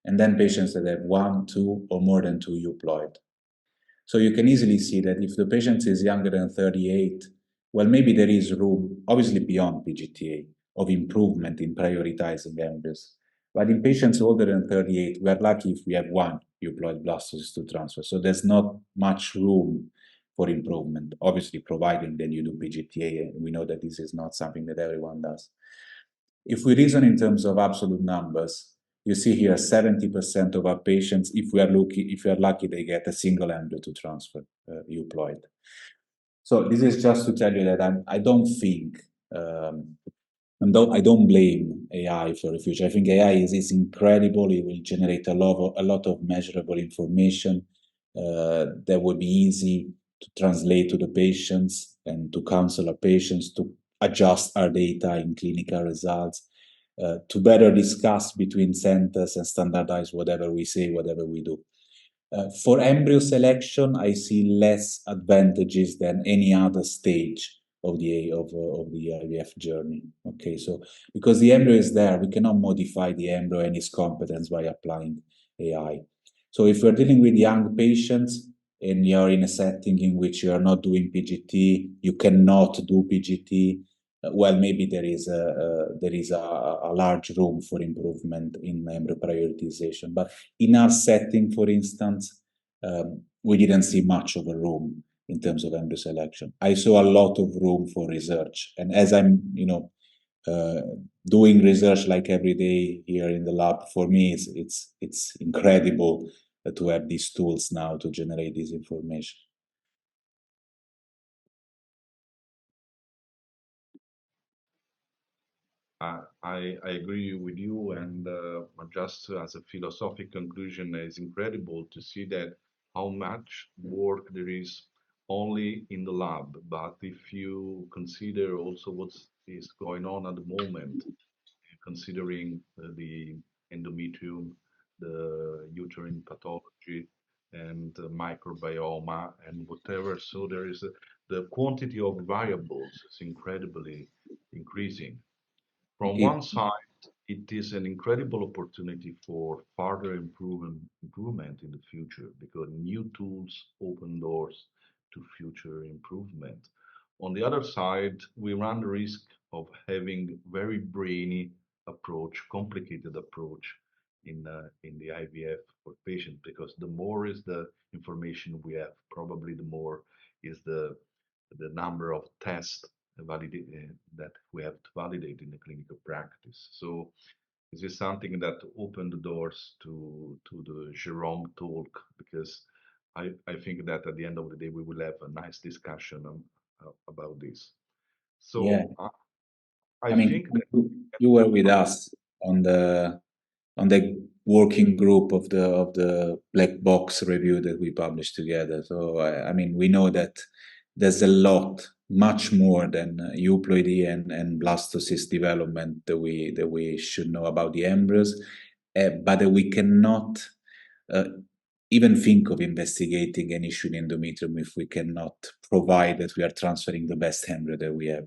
and then patients that have one, two, or more than two euploid. So you can easily see that if the patient is younger than 38, well, maybe there is room, obviously beyond PGTA, of improvement in prioritizing embryos. But in patients older than 38, we are lucky if we have one euploid blastocyst to transfer. So there's not much room for improvement, obviously, providing that you do PGTA. And we know that this is not something that everyone does. If we reason in terms of absolute numbers, you see here 70% of our patients, if we are lucky, they get a single embryo to transfer euploid. So this is just to tell you that I don't think, I don't blame AI for the future. I think AI is incredible. It will generate a lot of measurable information that will be easy to translate to the patients and to counsel our patients to adjust our data in clinical results, to better discuss between centers and standardize whatever we say, whatever we do. For embryo selection, I see less advantages than any other stage of the IVF journey. Okay, so because the embryo is there, we cannot modify the embryo and its competence by applying AI. So if we're dealing with young patients and you're in a setting in which you are not doing PGT, you cannot do PGT. Well, maybe there is a large room for improvement in embryo prioritization. But in our setting, for instance, we didn't see much of a room in terms of embryo selection. I saw a lot of room for research, and as I'm, doing research like every day here in the lab, for me, it's incredible to have these tools now to generate this information. I agree with you, and just as a philosophic conclusion, it's incredible to see that how much work there is only in the lab. But if you consider also what is going on at the moment, considering the endometrium, the uterine pathology, and the microbiome, and whatever, so the quantity of variables is incredibly increasing. From It, one side, it is an incredible opportunity for further improvement in the future because new tools open doors to future improvement. On the other side, we run the risk of having very brainy approach, complicated approach in the IVF for patients because the more is the information we have, probably the more is the number of tests that we have to validate in the clinical practice. So this is something that opened the doors to the Jerome talk, because I think that at the end of the day we will have a nice discussion about this. Yeah, So I I mean, think that you were with us on the working group of the black box review that we published together. So I mean, we know that there's a lot, much more than euploidy and blastocyst development that we should know about the embryos, but that we cannot uh, even think of investigating an issue in endometrium if we cannot provide that we are transferring the best embryo that we have.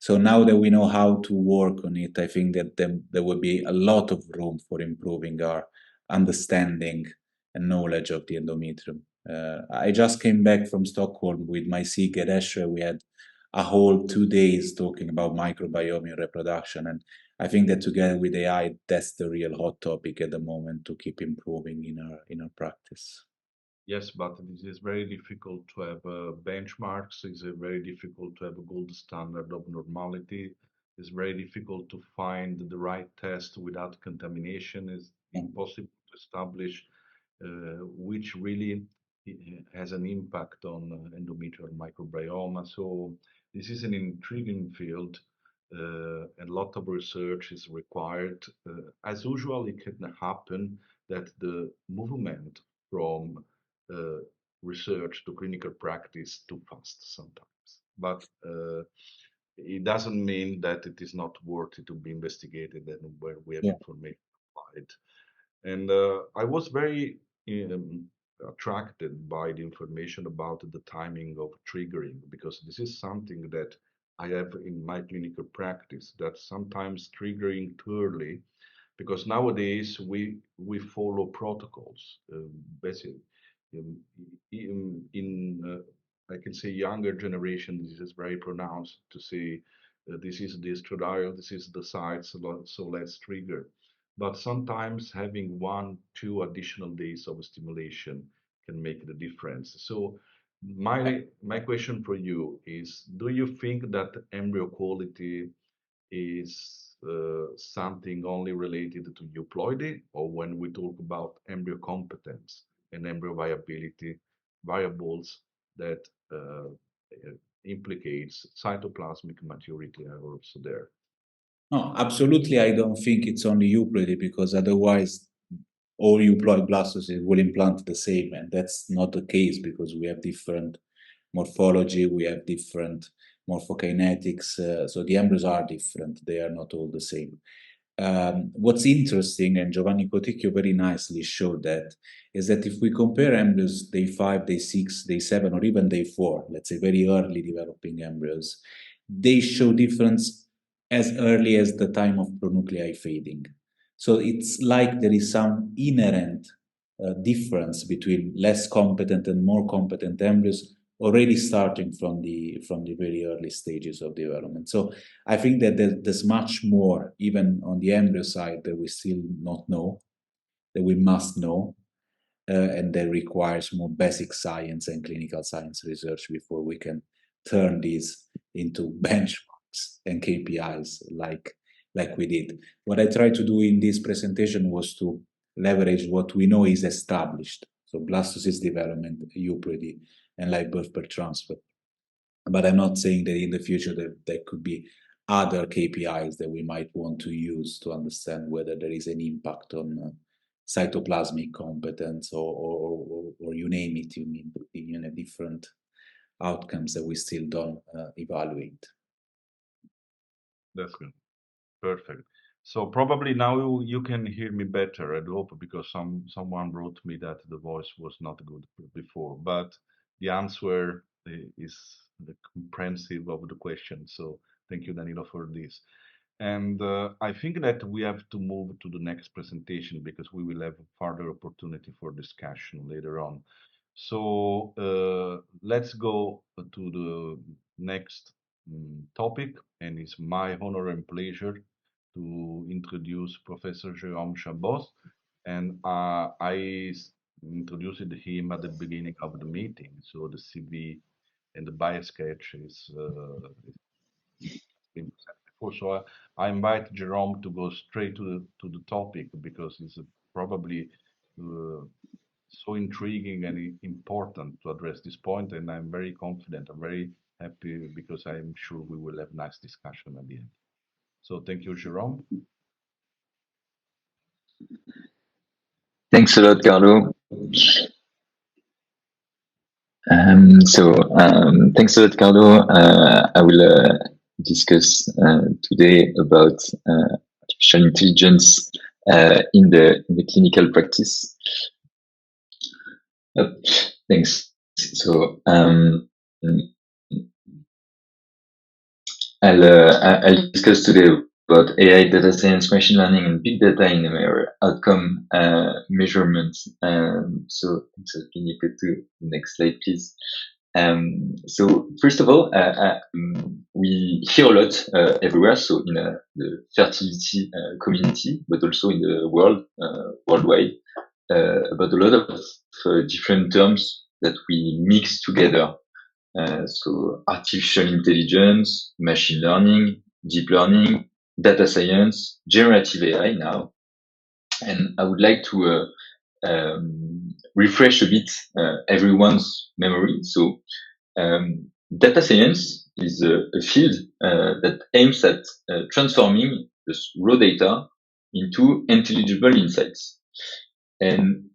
So now that we know how to work on it, I think that there will be a lot of room for improving our understanding and knowledge of the endometrium. I just came back from Stockholm with my CIG at Escher. We had a whole 2 days talking about microbiome and reproduction. And I think that together with AI, that's the real hot topic at the moment to keep improving in our practice. yes, but it is very difficult to have benchmarks. It's very difficult to have a gold standard of normality. It's very difficult to find the right test without contamination. It's impossible to establish which really has an impact on endometrial microbiome. So this is an intriguing field. A lot of research is required. As usual, it can happen that the movement from uh, research to clinical practice too fast sometimes. But it doesn't mean that it is not worthy to be investigated and where we have Yeah. information about it. And I was very um, attracted by the information about the timing of triggering, because this is something that I have in my clinical practice, that sometimes triggering too early, because nowadays we follow protocols, basically in, I can say younger generation. This is very pronounced to say this is the estradiol, this is the site, so let's trigger. But sometimes having 1 2 additional days of stimulation can make the difference. So my question for you is, do you think that embryo quality is something only related to euploidy, or when we talk about embryo competence and embryo viability variables that implicates cytoplasmic maturity are also there? No, absolutely. I don't think it's only euploidy, because otherwise all euploid blastocysts will implant the same, and that's not the case because we have different morphology, we have different morphokinetics, so the embryos are different. They are not all the same. What's interesting, and Giovanni Coticchio very nicely showed that, is that if we compare embryos day 5, day 6, day 7, or even day 4, let's say very early developing embryos, they show difference as early as the time of pronuclei fading. So it's like there is some inherent difference between less competent and more competent embryos already starting from the very early stages of development. So I think that there's much more, even on the embryo side, that we still not know, that we must know, and that requires more basic science and clinical science research before we can turn these into benchmarks and KPIs like we did. What I tried to do in this presentation was to leverage what we know is established, so blastocyst development, euploidy, and live birth per transfer. But I'm not saying that in the future there could be other KPIs that we might want to use to understand whether there is an impact on cytoplasmic competence or you name it, you mean in different outcomes that we still don't evaluate. That's good. Perfect. So probably now you can hear me better, I hope, because someone wrote me that the voice was not good before, but the answer is the comprehensive of the question. So thank you, Danilo, for this. And I think that we have to move to the next presentation because we will have further opportunity for discussion later on. So let's go to the next topic, and it's my honor and pleasure to introduce Professor Jérôme Chabot. And introduced him at the beginning of the meeting. So the CV and the bio sketch is been said before. So I invite Jerome to go straight to the topic because it's probably so intriguing and important to address this point, and I'm very confident. I'm very happy because I'm sure we will have nice discussion at the end. So thank you, Jerome. Thanks a lot, Carlo. Thanks a lot, Carlo. I will discuss today about artificial intelligence in the clinical practice. Thanks. So I'll discuss today about AI, data science, machine learning, and big data in outcome measurement. So can you go to the next slide, please? So first of all, we hear a lot everywhere. So in the fertility community, but also in the world, worldwide, about a lot of different terms that we mix together. So artificial intelligence, machine learning, deep learning, data science, generative AI now. And I would like to refresh a bit everyone's memory. So data science is a field that aims at transforming this raw data into intelligible insights. And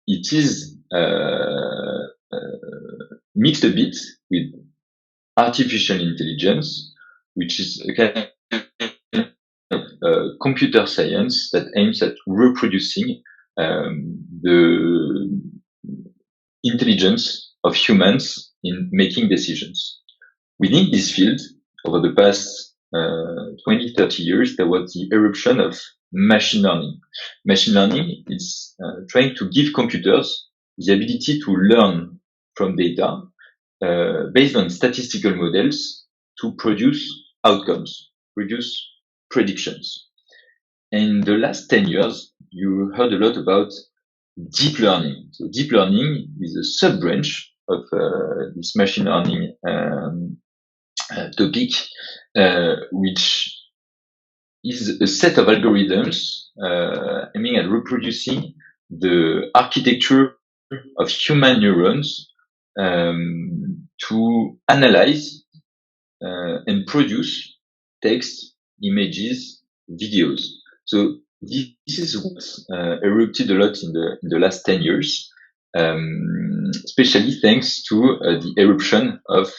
it is mixed a bit with artificial intelligence, which is a kind of computer science that aims at reproducing the intelligence of humans in making decisions. Within this field, over the past 20, 30 years, there was the eruption of machine learning. Machine learning is trying to give computers the ability to learn from data based on statistical models to produce outcomes, produce predictions. In the last 10 years, you heard a lot about deep learning. So deep learning is a sub-branch of this machine learning topic, which is a set of algorithms aiming at reproducing the architecture of human neurons to analyze and produce text, images, videos. So this is what erupted a lot in the last 10 years, especially thanks to the eruption of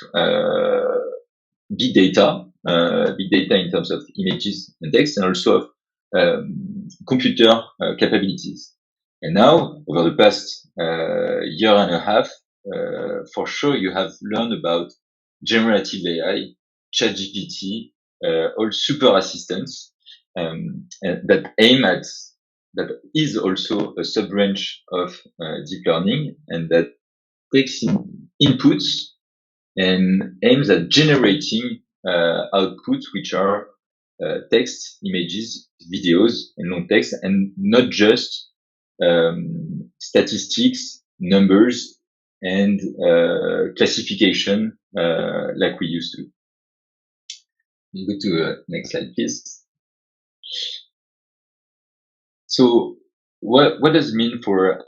big data in terms of images and text, and also of computer capabilities. And now, over the past year and a half, for sure, you have learned about generative AI, ChatGPT, all super assistants that aim at, that is also a sub-branch of deep learning, and that takes in inputs and aims at generating outputs, which are text, images, videos, and long text, and not just statistics, numbers, and classification like we used to. You go to next slide, please. So what does it mean for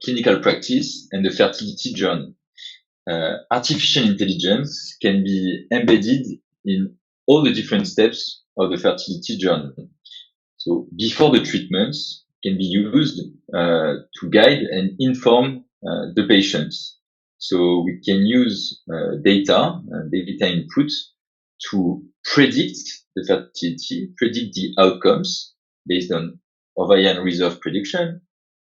clinical practice and the fertility journey? Artificial intelligence can be embedded in all the different steps of the fertility journey. So before the treatments can be used to guide and inform the patients. So we can use data input to predict the fertility, predict the outcomes based on ovarian reserve prediction,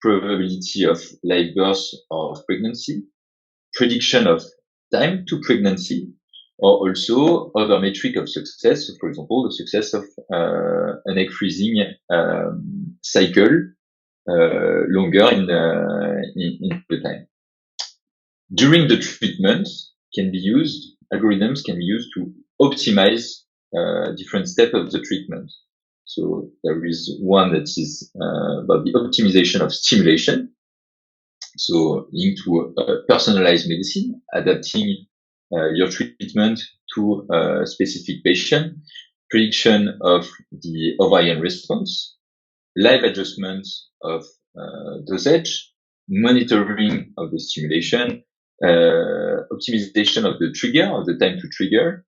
probability of live birth or pregnancy, prediction of time to pregnancy, or also other metric of success. So for example, the success of an egg freezing cycle longer in the time. During the treatment, algorithms can be used to optimize different steps of the treatment. So there is one that is about the optimization of stimulation. So linked to personalized medicine, adapting your treatment to a specific patient, prediction of the ovarian response, live adjustment of dosage, monitoring of the stimulation, optimization of the trigger, of the time to trigger,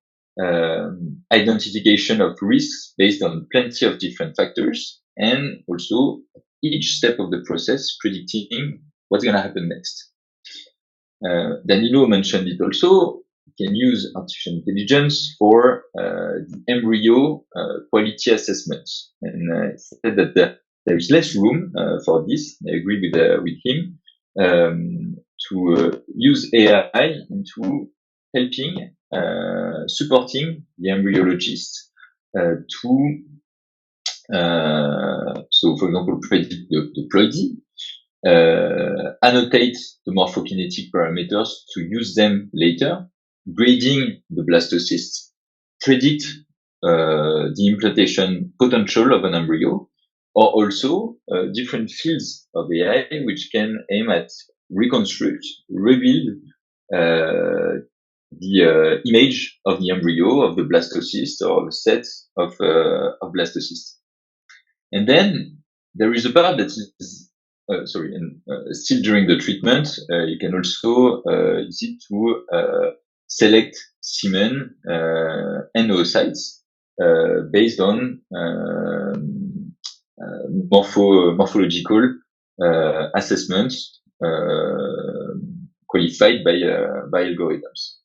identification of risks based on plenty of different factors, and also each step of the process predicting what's going to happen next. Danilo mentioned it also. You can use artificial intelligence for the embryo quality assessment, and he said that there is less room for this. I agree with him to use AI into helping supporting the embryologist to so, for example, predict the ploidy, annotate the morphokinetic parameters to use them later, grading the blastocysts, predict the implantation potential of an embryo, or also different fields of AI which can aim at reconstruct, rebuild the image of the embryo, of the blastocyst, or a set of blastocysts. And then there is a part that is still during the treatment, you can also use it to select semen and oocytes based on morphological assessments qualified by algorithms.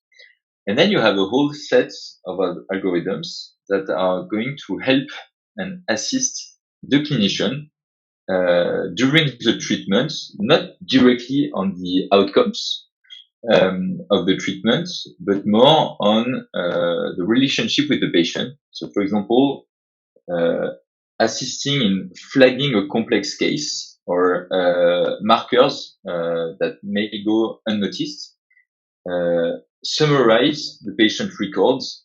And then you have a whole set of algorithms that are going to help and assist the clinician during the treatment, not directly on the outcomes of the treatment, but more on the relationship with the patient. So, for example, assisting in flagging a complex case or markers that may go unnoticed, summarize the patient records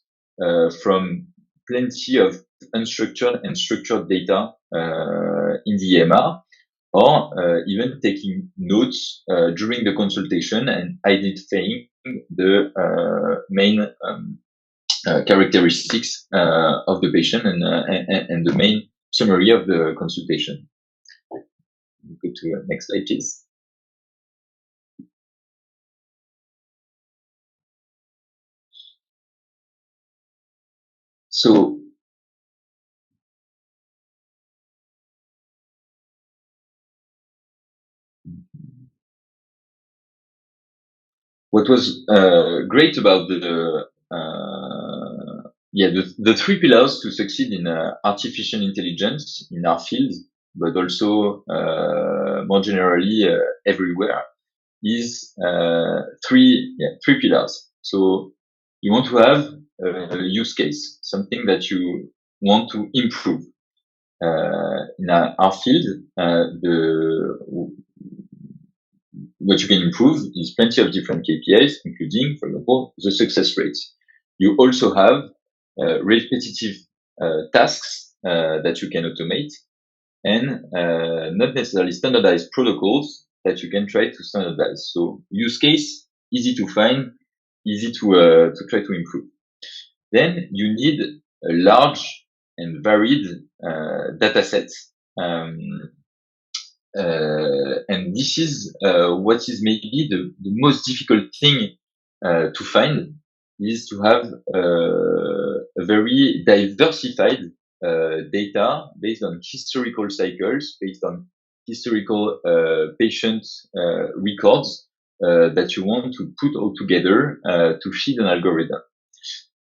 from plenty of unstructured and structured data in the EMR, or even taking notes during the consultation and identifying the main characteristics of the patient and the main summary of the consultation. Go to the next slide, please. So what was great about the three pillars to succeed in artificial intelligence in our field, but also more generally everywhere, is three pillars. So you want to have a use case, something that you want to improve. In our field, what you can improve is plenty of different KPIs, including, for example, the success rates. You also have repetitive tasks that you can automate, and not necessarily standardized protocols that you can try to standardize. So use case, easy to find, easy to try to improve. Then you need a large and varied data set. And this is what is maybe the most difficult thing to find, is to have a very diversified data based on historical cycles, based on historical patient records that you want to put all together to feed an algorithm.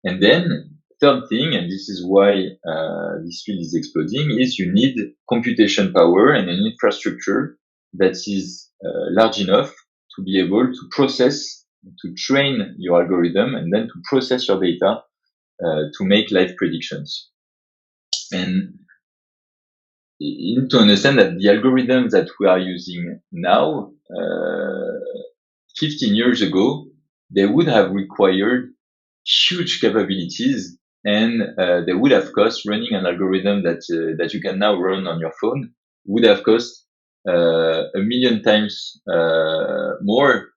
And then third thing, and this is why this field is exploding, is you need computation power and an infrastructure that is large enough to be able to process, to train your algorithm, and then to process your data to make live predictions. And you need to understand that the algorithms that we are using now, 15 years ago, they would have required huge capabilities, and they would have cost, running an algorithm that you can now run on your phone would have cost 1 million times more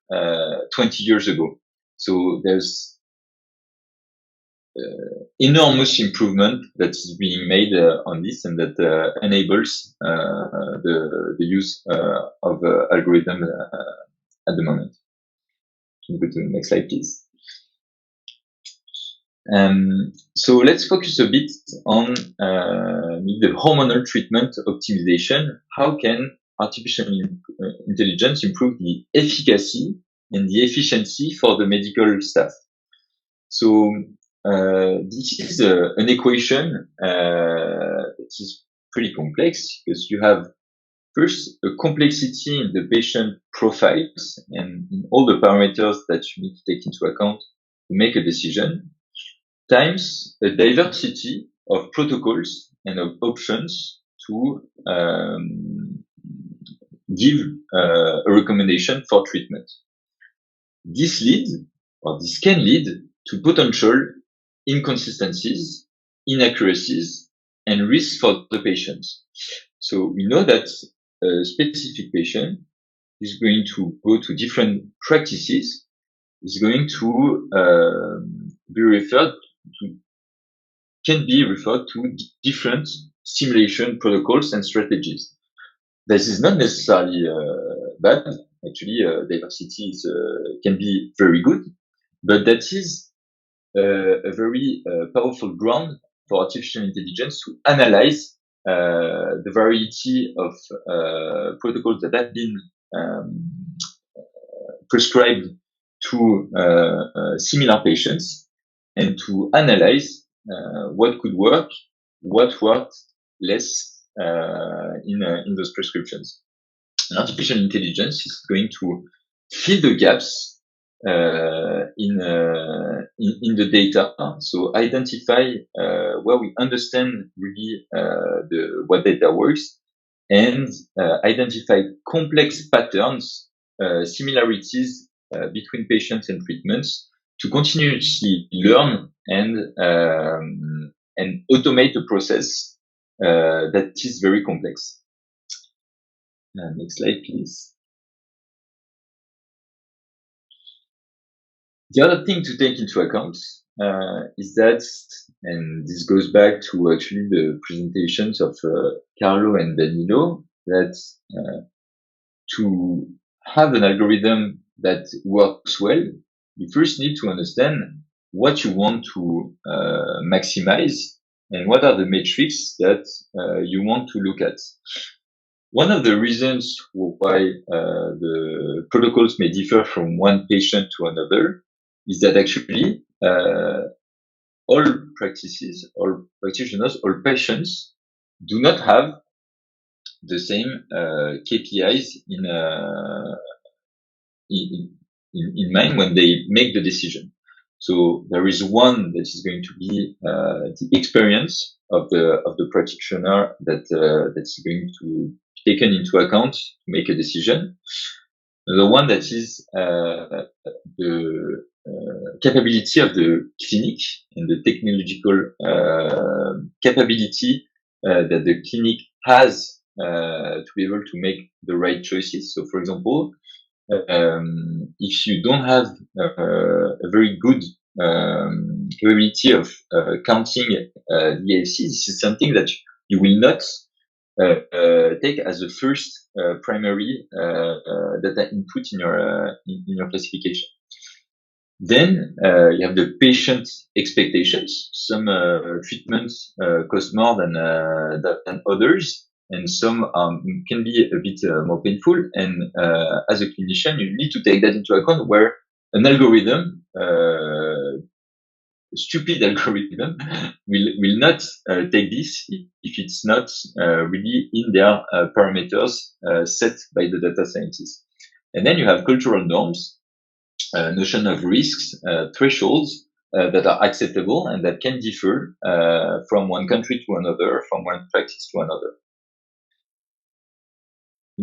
20 years ago. So there's enormous improvement that is being made on this, and that enables the use of algorithm at the moment. Can you go to the next slide, please? So let's focus a bit on the hormonal treatment optimization. How can artificial intelligence improve the efficacy and the efficiency for the medical staff? So this is an equation that is pretty complex, because you have first a complexity in the patient profiles and in all the parameters that you need to take into account to make a decision, times a diversity of protocols and of options to give a recommendation for treatment. This can lead to potential inconsistencies, inaccuracies, and risks for the patient. So we know that a specific patient is going to go to different practices, is going to can be referred to different simulation protocols and strategies. This is not necessarily bad. Actually, diversity can be very good, but that is a very powerful ground for artificial intelligence to analyze the variety of protocols that have been prescribed to similar patients, and to analyze what could work, what worked less in those prescriptions. And artificial intelligence is going to fill the gaps in the data. So identify where we understand really what data works, and identify complex patterns, similarities between patients and treatments, to continuously learn and automate a process that is very complex. Next slide, please. The other thing to take into account is that, and this goes back to actually the presentations of Carlo and Danilo, that to have an algorithm that works well, you first need to understand what you want to maximize, and what are the metrics that you want to look at. One of the reasons why the protocols may differ from one patient to another is that actually all practices, all practitioners, all patients do not have the same KPIs in mind when they make the decision. So there is one that is going to be the experience of the practitioner that's going to be taken into account to make a decision. The one that is the capability of the clinic and the technological capability that the clinic has to be able to make the right choices. So, for example, if you don't have a very good capability of counting the ALC, this is something that you will not take as a first primary data input in your classification. Then you have the patient expectations. Some treatments cost more than others, and some can be a bit more painful. And as a clinician, you need to take that into account, where an algorithm, stupid algorithm, will not take this if it's not really in their parameters set by the data scientists. And then you have cultural norms, notion of risks, thresholds that are acceptable and that can differ from one country to another, from one practice to another.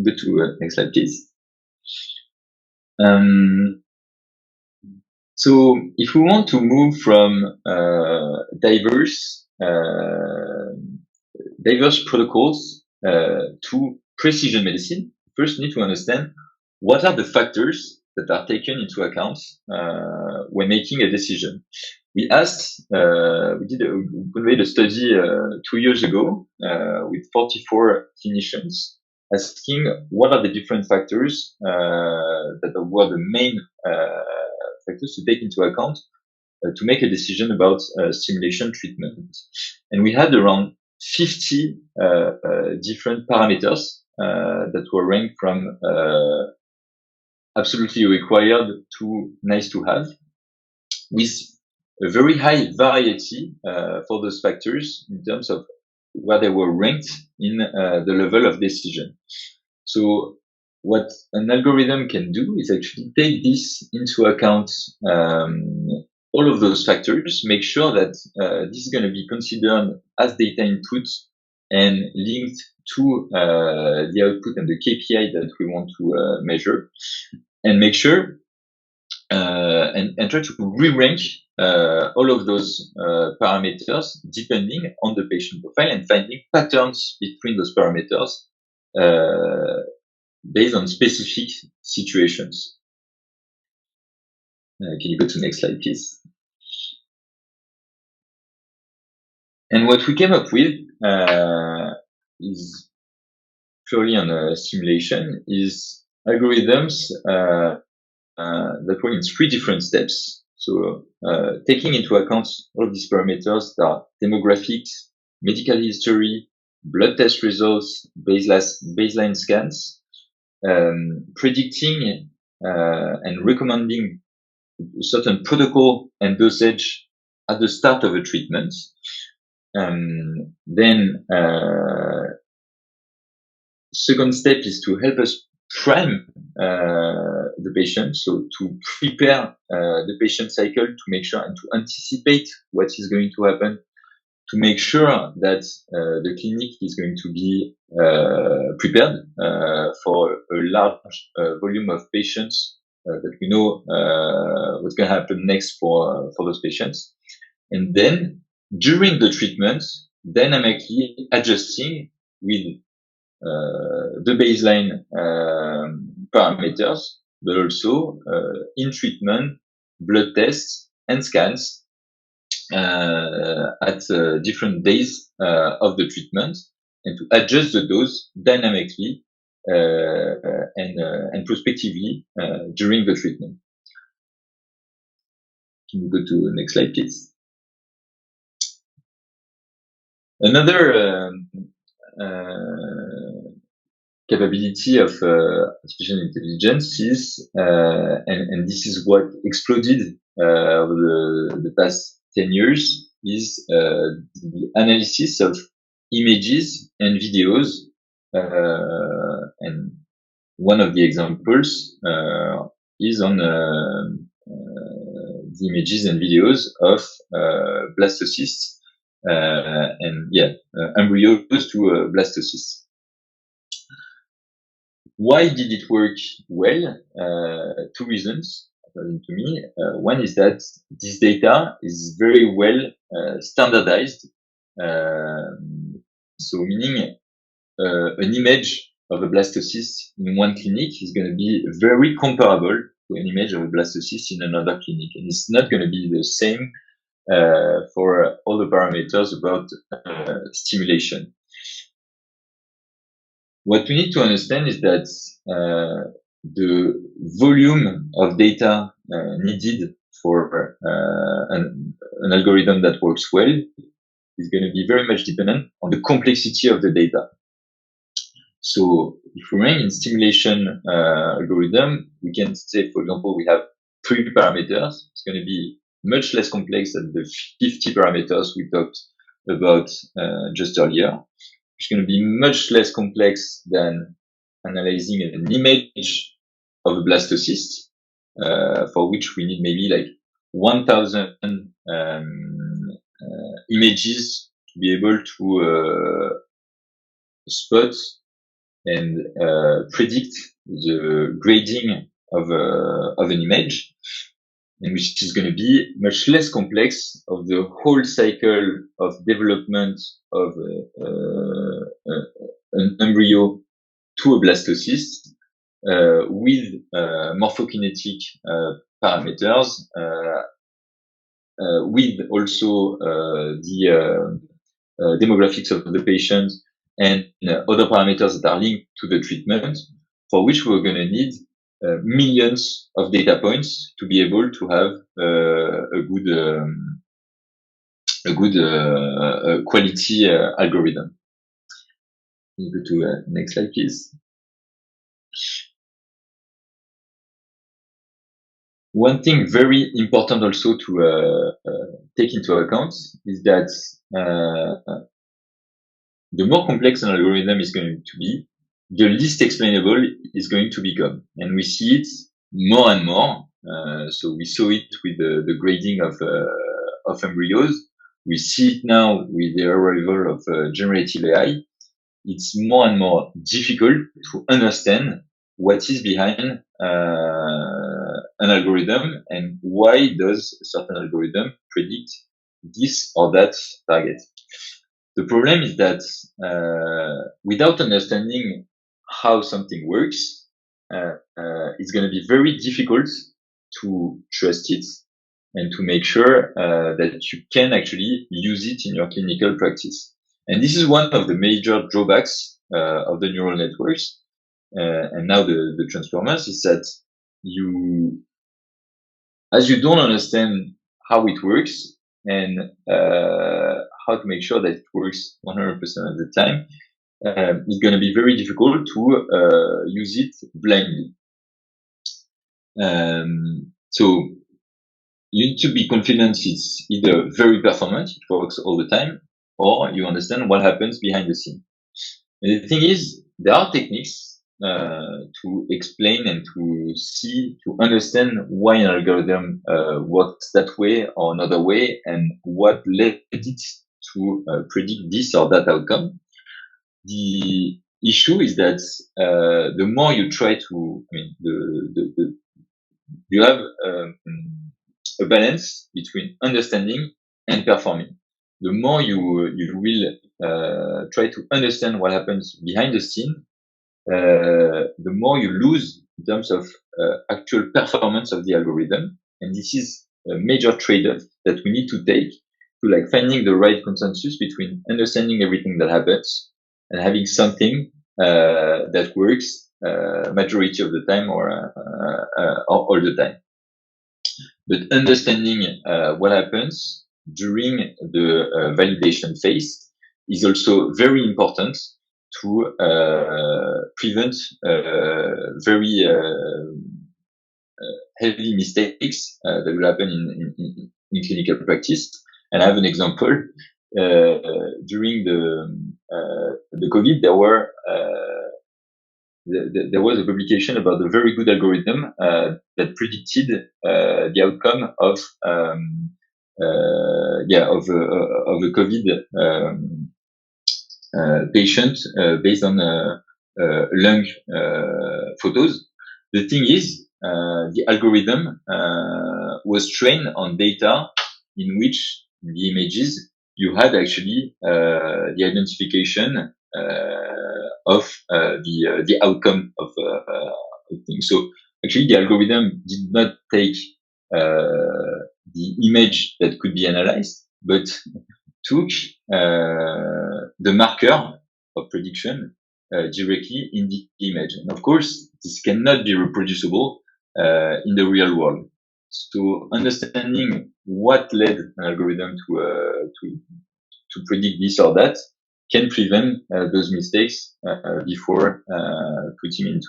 Go to next slide, please. So if we want to move from diverse protocols to precision medicine, first we need to understand what are the factors that are taken into account when making a decision. We asked, we conducted a study 2 years ago with 44 clinicians, asking what are the different factors that were the main factors to take into account to make a decision about stimulation treatment. And we had around 50 different parameters that were ranked from absolutely required to nice to have, with a very high variety for those factors in terms of where they were ranked in the level of decision. So what an algorithm can do is actually take this into account, all of those factors, make sure that this is going to be considered as data input and linked to the output and the KPI that we want to measure, and make sure and try to re-rank all of those parameters depending on the patient profile and finding patterns between those parameters based on specific situations. Can you go to the next slide, please? And what we came up with is purely on a simulation, is algorithms that were in 3 different steps. So taking into account all of these parameters that are demographics, medical history, blood test results, baseline scans, predicting and recommending a certain protocol and dosage at the start of a treatment. Then second step is to help us prime the patient, so to prepare the patient cycle to make sure and to anticipate what is going to happen, to make sure that the clinic is going to be prepared for a large volume of patients that we know what's going to happen next for those patients. And then during the treatment, dynamically adjusting with the baseline parameters, but also in treatment, blood tests and scans at different days of the treatment, and to adjust the dose dynamically and prospectively during the treatment. Can you go to the next slide, please? Another capability of artificial intelligence is, and this is what exploded over the past 10 years, is the analysis of images and videos. And one of the examples is on the images and videos of blastocysts and embryos to blastocysts. Why did it work well? 2 reasons, according to me. One is that this data is very well standardized. So meaning an image of a blastocyst in one clinic is going to be very comparable to an image of a blastocyst in another clinic. And it's not going to be the same for all the parameters about stimulation. What we need to understand is that the volume of data needed for an algorithm that works well is going to be very much dependent on the complexity of the data. So if we run in stimulation algorithm, we can say, for example, we have 3 parameters. It's going to be much less complex than the 50 parameters we talked about just earlier. It's going to be much less complex than analyzing an image of a blastocyst, for which we need maybe like 1,000 images to be able to spot and predict the grading of an image, and which is going to be much less complex of the whole cycle of development of an embryo to a blastocyst, with morphokinetic parameters, with also the demographics of the patient and other parameters that are linked to the treatment, for which we're going to need millions of data points to be able to have a good quality algorithm. You go to next slide, please. One thing very important also to take into account is that the more complex an algorithm is going to be, the least explainable is going to become. And we see it more and more. So we saw it with the grading of embryos. We see it now with the arrival of generative AI. It's more and more difficult to understand what is behind an algorithm and why does a certain algorithm predict this or that target. The problem is that without understanding how something works, it's going to be very difficult to trust it and to make sure that you can actually use it in your clinical practice. And this is one of the major drawbacks of the neural networks and now the transformers is that as you don't understand how it works and how to make sure that it works 100% of the time, it's going to be very difficult to use it blindly. So you need to be confident it's either very performant, it works all the time, or you understand what happens behind the scene. And the thing is, there are techniques to explain and to understand why an algorithm works that way or another way, and what led it to predict this or that outcome. The issue is that the more you try to, you have a balance between understanding and performing. The more you will try to understand what happens behind the scene, the more you lose in terms of actual performance of the algorithm. And this is a major trade-off that we need to take to finding the right consensus between understanding everything that happens and having something that works majority of the time or all the time. But understanding what happens during the validation phase is also very important to prevent very heavy mistakes that will happen in clinical practice. And I have an example. During the COVID, there was a publication about a very good algorithm that predicted the outcome of a COVID patient based on lung photos. The thing is, the algorithm was trained on data in which the images you had actually the identification of the outcome of things. So actually, the algorithm did not take the image that could be analyzed, but took the marker of prediction directly in the image. And of course, this cannot be reproducible in the real world. So understanding what led an algorithm to predict this or that can prevent those mistakes before putting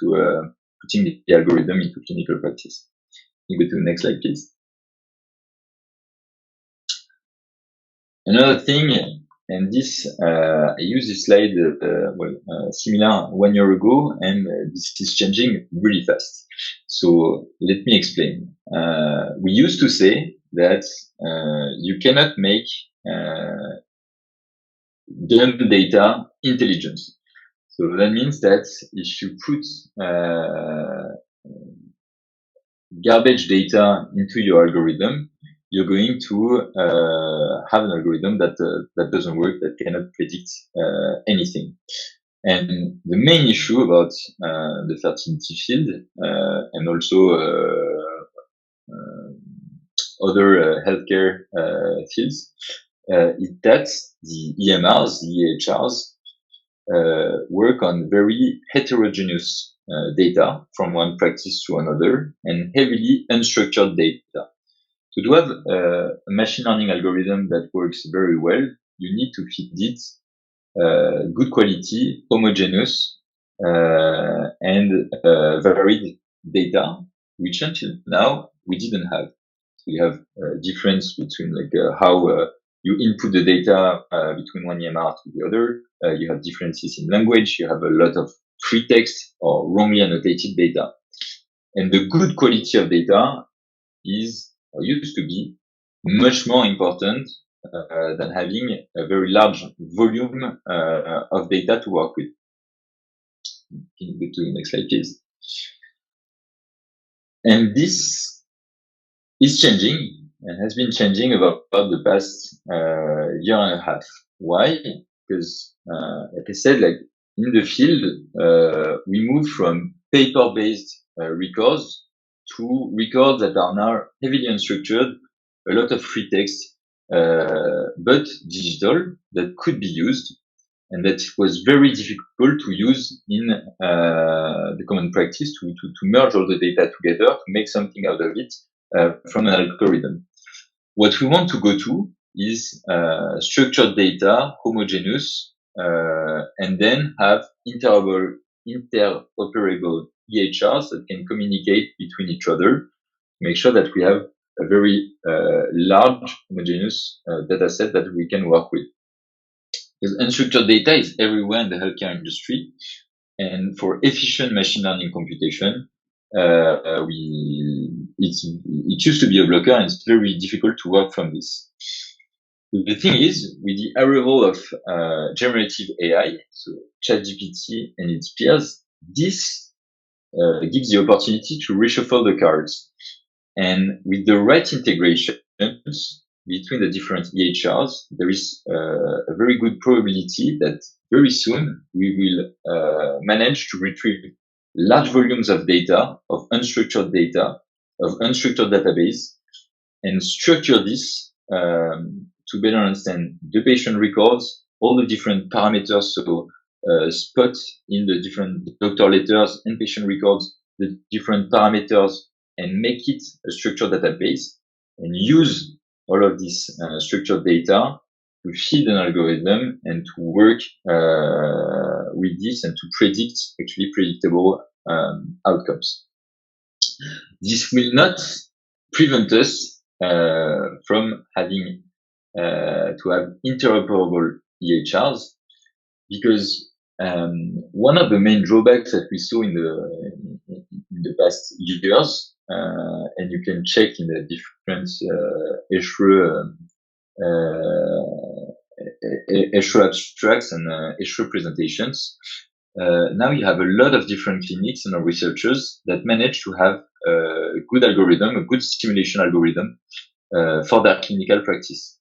the algorithm into clinical practice. You go to the next slide, please. Another thing, and this I used this slide similar 1 year ago, and this is changing really fast. So let me explain. We used to say that you cannot make dumb data intelligence. So that means that if you put garbage data into your algorithm, you're going to have an algorithm that doesn't work, that cannot predict anything. And the main issue about the fertility field and also other healthcare fields is that the EMRs, the EHRs, work on very heterogeneous data from one practice to another and heavily unstructured data. So to have a machine learning algorithm that works very well, you need to feed it good quality, homogeneous, and varied data, which until now we didn't have. So you have a difference between how you input the data between one EMR to the other. You have differences in language. You have a lot of free text or wrongly annotated data. And the good quality of data is, or used to be, much more important than having a very large volume of data to work with. Can you go to the next slide, please? And this is changing and has been changing about the past year and a half. Why? Because, like I said, like in the field, we moved from paper-based records to records that are now heavily unstructured, a lot of free text, but digital, that could be used, and that was very difficult to use in the common practice to merge all the data together to make something out of it from an algorithm. What we want to go to is structured data, homogeneous, and then have interoperable EHRs that can communicate between each other, make sure that we have a very large homogeneous data set that we can work with. Because unstructured data is everywhere in the healthcare industry, and for efficient machine learning computation, it used to be a blocker, and it's very difficult to work from this. The thing is, with the arrival of generative AI, so ChatGPT and its peers, this gives the opportunity to reshuffle the cards. And with the right integrations between the different EHRs, there is a very good probability that very soon we will manage to retrieve large volumes of data, of unstructured database, and structure this to better understand the patient records, all the different parameters, so spot in the different doctor letters and patient records, the different parameters, and make it a structured database, and use all of this structured data to feed an algorithm and to work with this and to predict actually predictable outcomes. This will not prevent us from having to have interoperable EHRs, because one of the main drawbacks that we saw in the past years, and you can check in the different EHRE abstracts and EHRE presentations, now you have a lot of different clinics and researchers that manage to have a good algorithm, a good simulation algorithm for their clinical practice.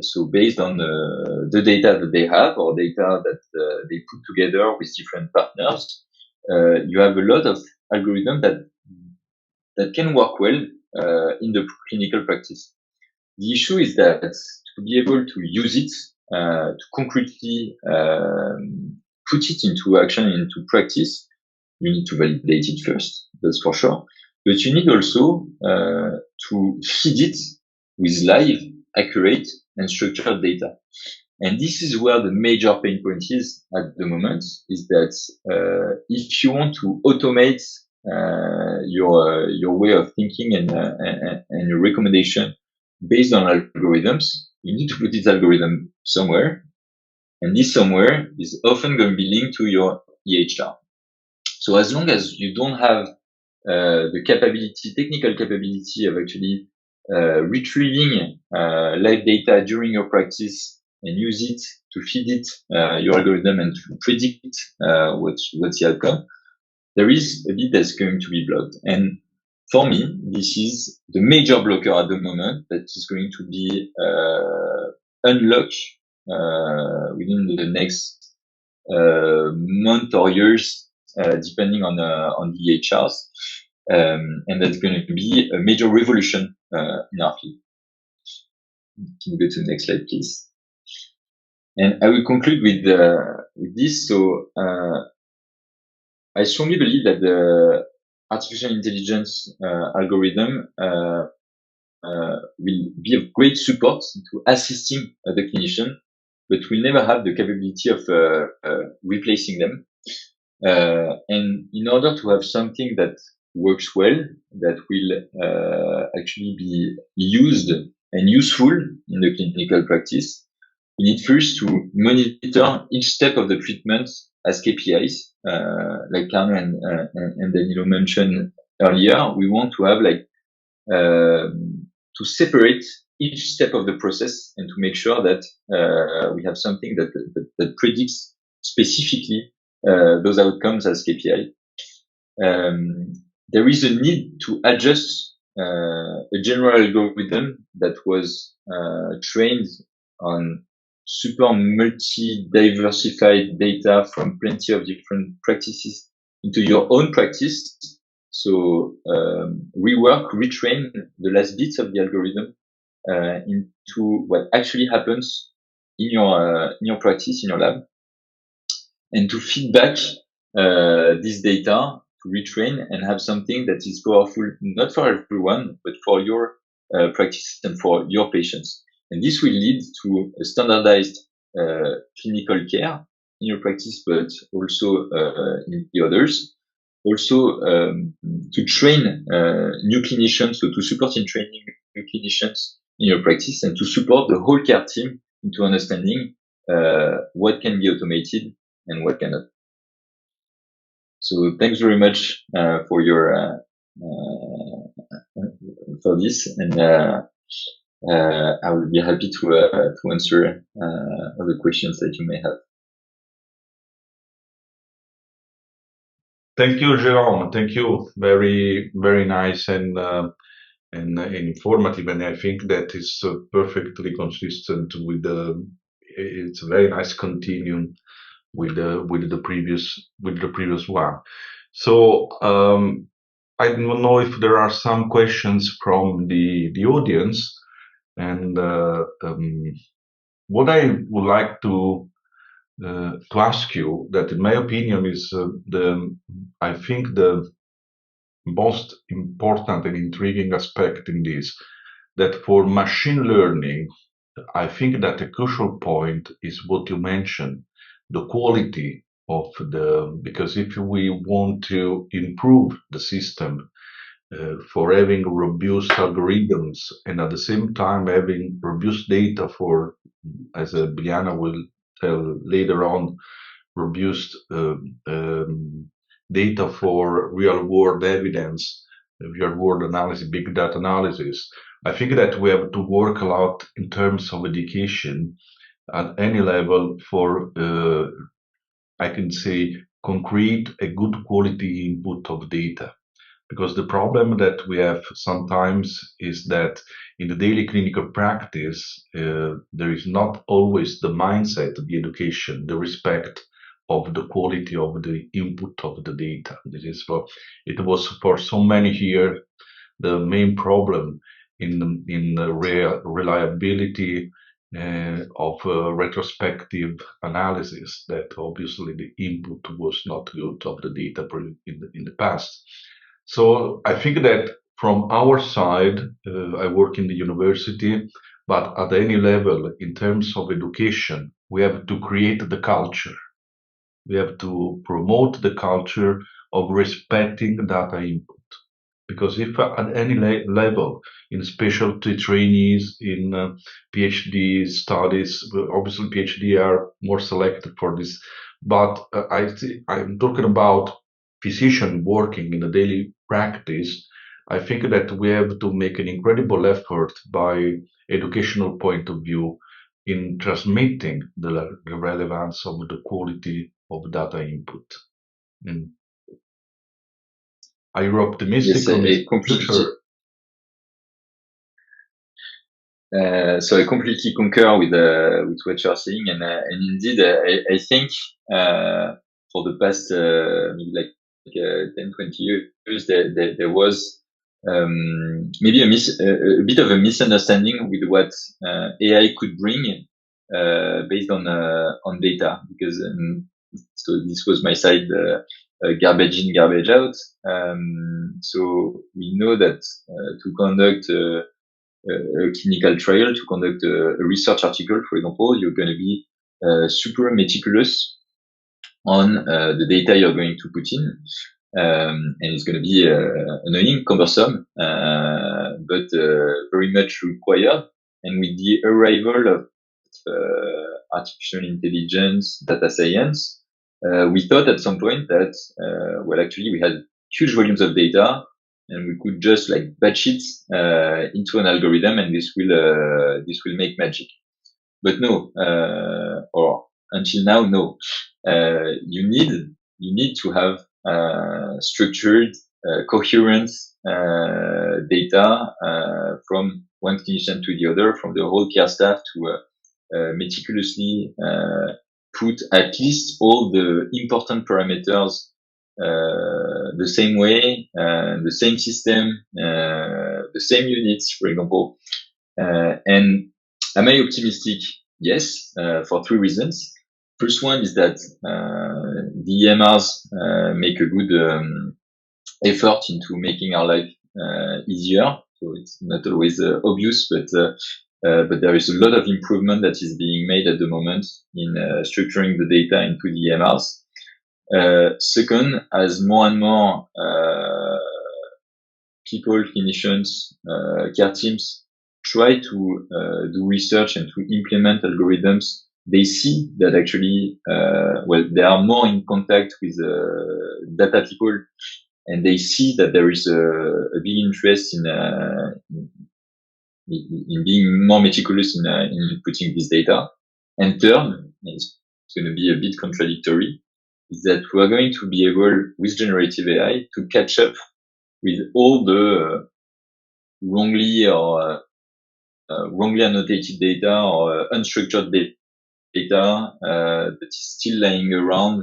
So based on the data that they have or data that they put together with different partners, you have a lot of algorithms that can work well in the clinical practice. The issue is that to be able to use it, to concretely put it into action, into practice, you need to validate it first, that's for sure. But you need also to feed it with live, accurate, and structured data. And this is where the major pain point is at the moment, is that if you want to automate your way of thinking and your recommendation based on algorithms, you need to put this algorithm somewhere, and this somewhere is often going to be linked to your EHR. So as long as you don't have the technical capability of actually retrieving live data during your practice and use it to feed it your algorithm and to predict what's the outcome, there is a bit that's going to be blocked. And for me, this is the major blocker at the moment that is going to be unlocked within the next months or years, depending on the EHRs. And that's going to be a major revolution in our field. Can you go to the next slide, please? And I will conclude with this. So I strongly believe that the artificial intelligence algorithm will be of great support to assisting the clinician, but will never have the capability of replacing them. And in order to have something that works well, that will actually be used and useful in the clinical practice, we need first to monitor each step of the treatment as KPIs, like Carlo and Danilo mentioned earlier. We want to have to separate each step of the process and to make sure that we have something that predicts specifically those outcomes as KPI. There is a need to adjust a general algorithm that was trained on super multi-diversified data from plenty of different practices into your own practice. So rework, retrain the last bits of the algorithm into what actually happens in your practice, in your lab, and to feedback this data, to retrain and have something that is powerful not for everyone, but for your practice and for your patients. And this will lead to a standardized clinical care in your practice, but also in the others. Also, to train new clinicians, so to support in training new clinicians in your practice, and to support the whole care team into understanding what can be automated and what cannot. So thanks very much for your for this, and I will be happy to answer other questions that you may have. Thank you, Jérôme. Thank you. Very, very nice and informative. And I think that is perfectly consistent with it's a very nice continuum with the previous one. So I don't know if there are some questions from the audience, and what I would like to ask you, that in my opinion is I think the most important and intriguing aspect in this, that for machine learning, I think that a crucial point is what you mentioned, the quality of because if we want to improve the system for having robust algorithms and at the same time having robust data for, as Biana will tell later on, robust data for real world evidence, real world analysis, big data analysis. I think that we have to work a lot in terms of education at any level for, I can say, concrete, a good quality input of data. Because the problem that we have sometimes is that in the daily clinical practice, there is not always the mindset, the education, the respect of the quality of the input of the data. This is it was for so many here the main problem in the reliability of retrospective analysis, that obviously the input was not good of the data in the past. So I think that from our side, I work in the university, but at any level, in terms of education, we have to create the culture. We have to promote the culture of respecting data input. Because if at any level, in specialty trainees, in PhD studies, obviously PhD are more selected for this, but I'm talking about physician working in a daily practice. I think that we have to make an incredible effort by educational point of view in transmitting the relevance of the quality of data input. Mm. Are you optimistic Yes, on I the completely. future? So I completely concur with what you're saying, and indeed, I think for the past maybe like 10, 20 years, there was maybe a bit of a misunderstanding with what AI could bring based on data, because so this was my side, garbage in, garbage out. So we know that to conduct a clinical trial, to conduct a research article, for example, you're going to be super meticulous on the data you're going to put in. And it's going to be annoying, cumbersome, but very much required. And with the arrival of artificial intelligence, data science, we thought at some point that, well, actually we had huge volumes of data, and we could just like batch it into an algorithm, and this will make magic. But no, or until now, no. You need to have structured, coherent data from one clinician to the other, from the whole care staff to meticulously put at least all the important parameters the same way, the same system, the same units, for example. And am I optimistic? Yes, for three reasons. First one is that the EMRs make a good effort into making our life easier. So it's not always obvious, but there is a lot of improvement that is being made at the moment in structuring the data into the EMRs. Second, as more and more people, clinicians, care teams try to do research and to implement algorithms, they see that actually, well, they are more in contact with data people, and they see that there is a big interest in being more meticulous in putting this data. And third, it's going to be a bit contradictory, is that we're going to be able, with generative AI, to catch up with all the wrongly annotated data or unstructured data that is still lying around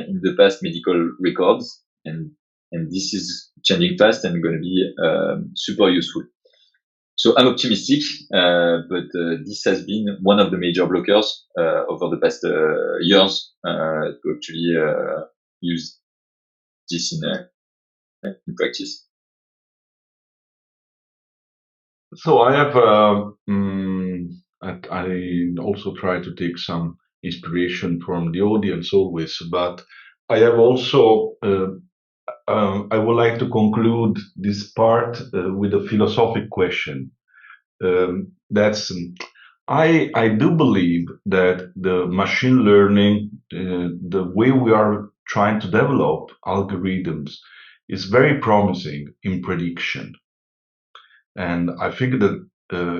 in the past medical records, and this is changing fast and going to be super useful. So I'm optimistic, but this has been one of the major blockers over the past years to actually use this in practice. So I have, I also try to take some inspiration from the audience always, but I have also, I would like to conclude this part with a philosophic question. I do believe that the machine learning, the way we are trying to develop algorithms, is very promising in prediction. And I think that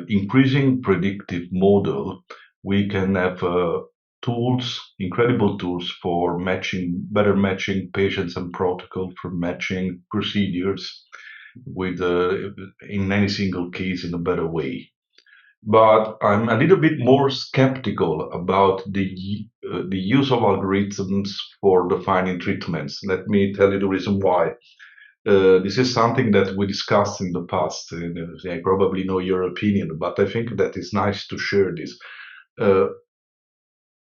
increasing predictive model, we can have tools, incredible tools for better matching patients and protocol, for matching procedures with in any single case in a better way. But I'm a little bit more skeptical about the use of algorithms for defining treatments. Let me tell you the reason why. This is something that we discussed in the past, and I probably know your opinion, but I think that it's nice to share this.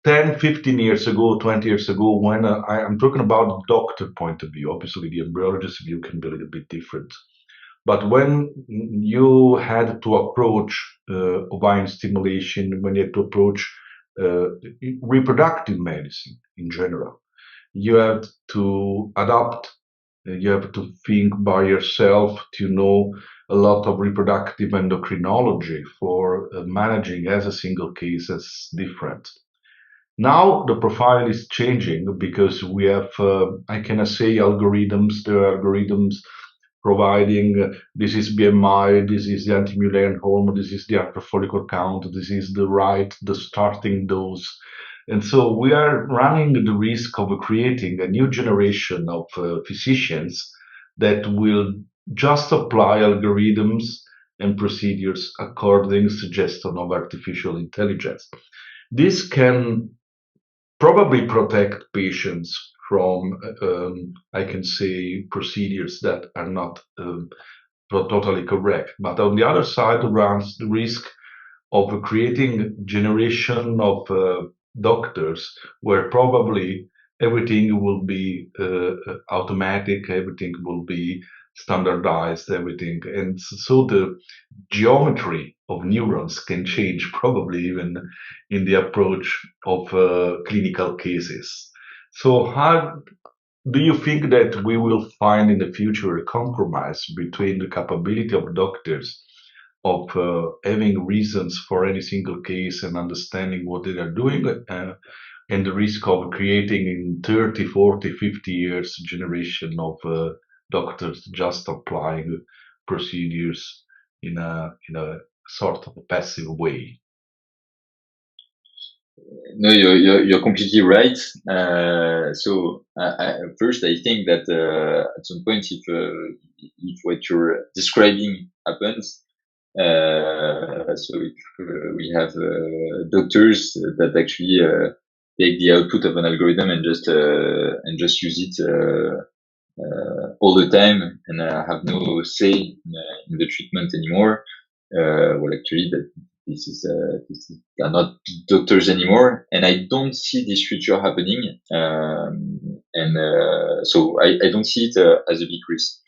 10, 15 years ago, 20 years ago, when I'm talking about the doctor point of view, obviously the embryologist view can be a little bit different. But when you had to approach ovarian stimulation, when you had to approach reproductive medicine in general, you have to adapt. You have to think by yourself to know a lot of reproductive endocrinology for managing as a single case as different. Now the profile is changing because we have, I cannot say algorithms, there are algorithms providing this is BMI, this is the anti-Mullerian hormone, this is the follicle count, this is the starting dose. And so we are running the risk of creating a new generation of physicians that will just apply algorithms and procedures according suggestion of artificial intelligence. This can probably protect patients from, I can say, procedures that are not totally correct. But on the other side runs the risk of creating generation of doctors where probably everything will be automatic, everything will be standardized, everything. And so the geometry of neurons can change probably even in the approach of clinical cases. So how do you think that we will find in the future a compromise between the capability of doctors of having reasons for any single case and understanding what they are doing and the risk of creating in 30, 40, 50 years generation of doctors just applying procedures in a sort of passive way? No, you're completely right. First, I think that at some point, if what you're describing happens, if we have doctors that actually take the output of an algorithm and just use it all the time and have no say in the treatment anymore. Well, actually, they're not doctors anymore, and I don't see this future happening. I don't see it as a big risk.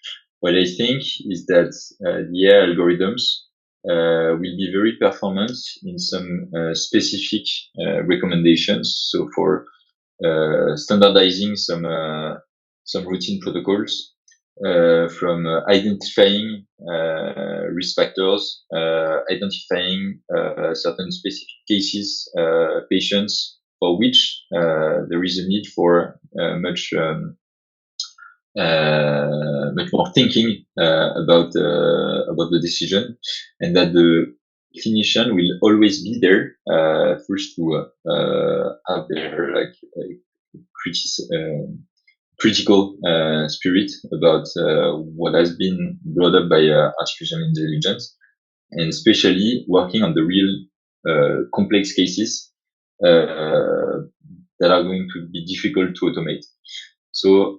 What I think is that the AI algorithms will be very performant in some specific recommendations. So for standardizing some routine protocols, from identifying risk factors, identifying certain specific cases, patients for which there is a need for much more thinking about the decision, and that the clinician will always be there first to have their critical spirit about what has been brought up by artificial intelligence, and especially working on the real complex cases that are going to be difficult to automate. So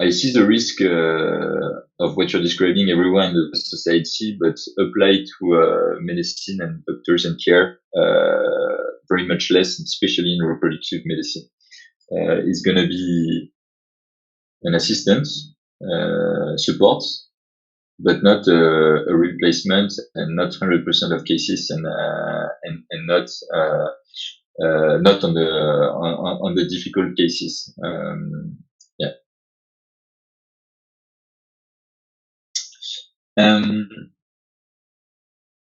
I see the risk of what you're describing everywhere in the society, but applied to medicine and doctors and care very much less, especially in reproductive medicine. It's going to be an assistance, support, but not a replacement, and not 100% of cases, and not on the difficult cases. Yeah.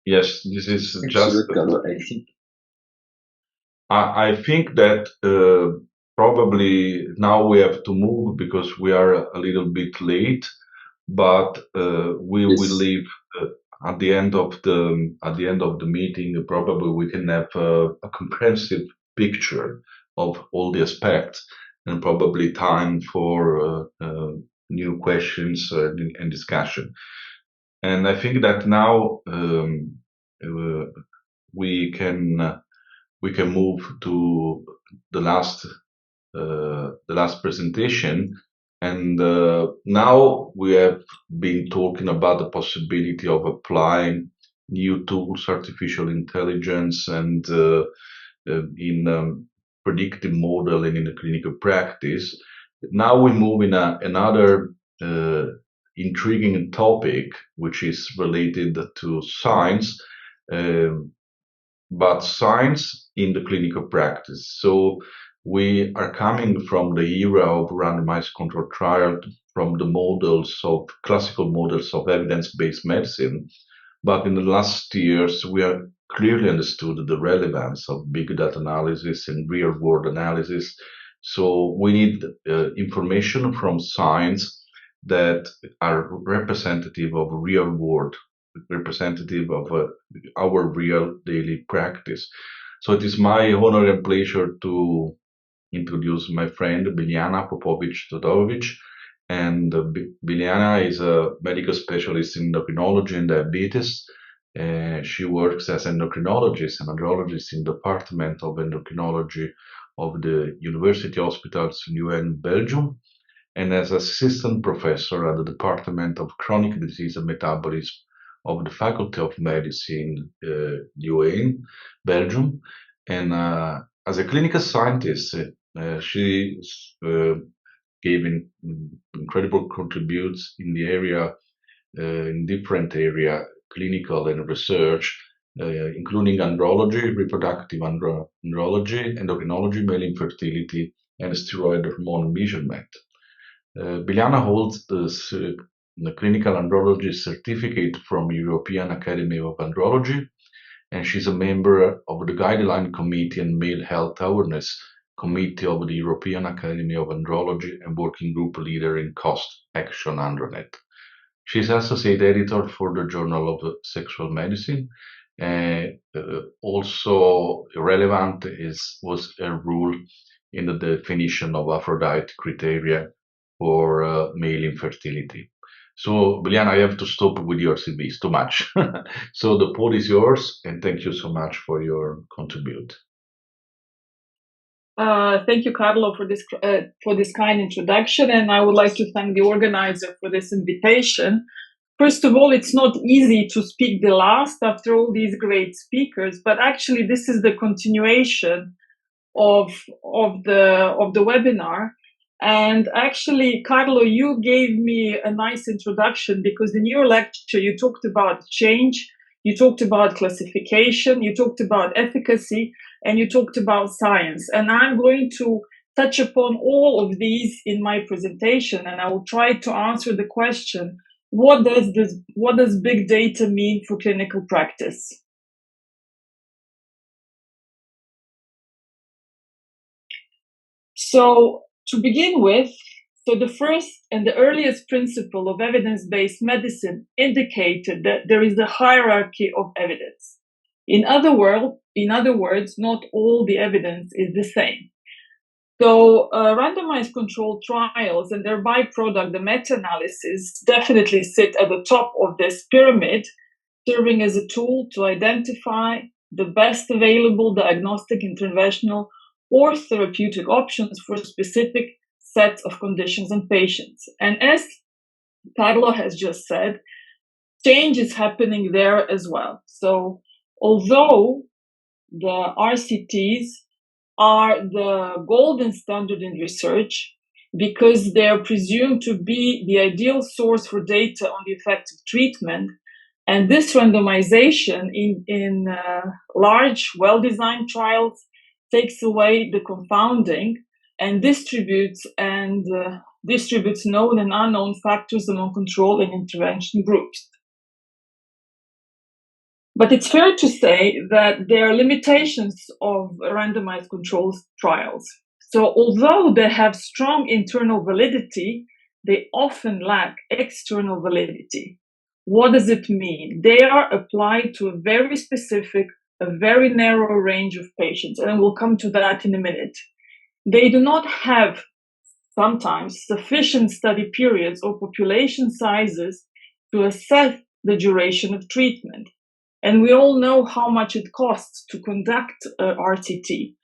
Yes, this is just. I think that probably now we have to move because we are a little bit late, but we will leave at the end of the meeting. Probably we can have a comprehensive picture of all the aspects, and probably time for new questions and discussion. And I think that now we can move to the last presentation. And now we have been talking about the possibility of applying new tools, artificial intelligence, and in predictive modeling in the clinical practice. Now we move in another intriguing topic, which is related to science, but science in the clinical practice. So we are coming from the era of randomized controlled trial, from the classical models of evidence-based medicine. But in the last years, we have clearly understood the relevance of big data analysis and real-world analysis. So we need information from science that are representative of real world, representative of our real daily practice. So it is my honor and pleasure to introduce my friend Biljana Popovic-Todorovic. And Biljana is a medical specialist in endocrinology and diabetes. She works as endocrinologist and andrologist in the Department of Endocrinology of the University Hospitals in UN, Belgium, and as assistant professor at the Department of Chronic Disease and Metabolism of the Faculty of Medicine, UN, Belgium. And as a clinical scientist, she gave incredible contributes in the area, in different area, clinical and research, including andrology, reproductive andrology, endocrinology, male infertility, and steroid hormone measurement. Biljana holds the clinical andrology certificate from European Academy of Andrology, and she's a member of the Guideline Committee and Male Health Awareness Committee of the European Academy of Andrology and working group leader in Cost Action Andronet. She's associate editor for the Journal of Sexual Medicine. Also relevant was a rule in the definition of Aphrodite criteria for male infertility. So, Biljana, I have to stop with your CV. It's too much. So the pod is yours, and thank you so much for your contribute. Thank you, Carlo, for this kind introduction, and I would like to thank the organizer for this invitation. First of all, it's not easy to speak the last after all these great speakers, but actually this is the continuation of the webinar. And actually, Carlo, you gave me a nice introduction because in your lecture you talked about change, you talked about classification, you talked about efficacy, and you talked about science. And I'm going to touch upon all of these in my presentation, and I will try to answer the question, what does big data mean for clinical practice? So to begin with, so the first and the earliest principle of evidence-based medicine indicated that there is a hierarchy of evidence. In other words, not all the evidence is the same. So randomized controlled trials and their byproduct, the meta-analysis, definitely sit at the top of this pyramid, serving as a tool to identify the best available diagnostic, interventional, or therapeutic options for specific sets of conditions and patients. And as Carlo has just said, change is happening there as well. So although the RCTs are the golden standard in research because they're presumed to be the ideal source for data on the effects of treatment, and this randomization in large, well-designed trials takes away the confounding and distributes known and unknown factors among control and intervention groups. But it's fair to say that there are limitations of randomized controlled trials. So although they have strong internal validity, they often lack external validity. What does it mean? They are applied to a very specific, a very narrow range of patients, and we'll come to that in a minute. They do not have sometimes sufficient study periods or population sizes to assess the duration of treatment. And we all know how much it costs to conduct RCT.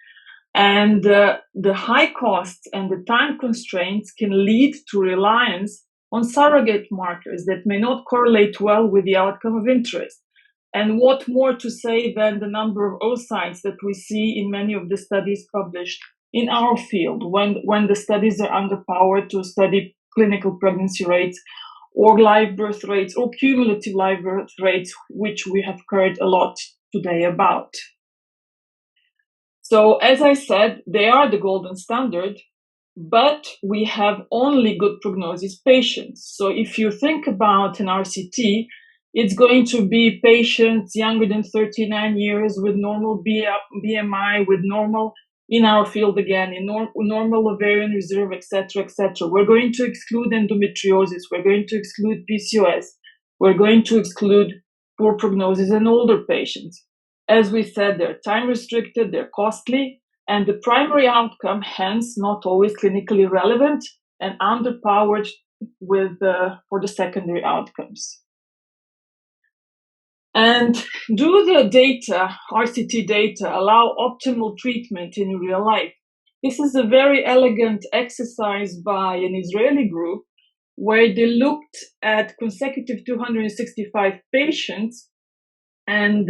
And the high costs and the time constraints can lead to reliance on surrogate markers that may not correlate well with the outcome of interest. And what more to say than the number of oocytes that we see in many of the studies published in our field when the studies are underpowered to study clinical pregnancy rates or live birth rates or cumulative live birth rates, which we have heard a lot today about. So as I said, they are the golden standard, but we have only good prognosis patients. So if you think about an RCT, it's going to be patients younger than 39 years with normal BMI, with normal, in our field again, in normal ovarian reserve, etc., etc. We're going to exclude endometriosis. We're going to exclude PCOS. We're going to exclude poor prognosis in older patients. As we said, they're time restricted, they're costly, and the primary outcome, hence not always clinically relevant and underpowered for the secondary outcomes. And do the data, RCT data, allow optimal treatment in real life? This is a very elegant exercise by an Israeli group where they looked at consecutive 265 patients and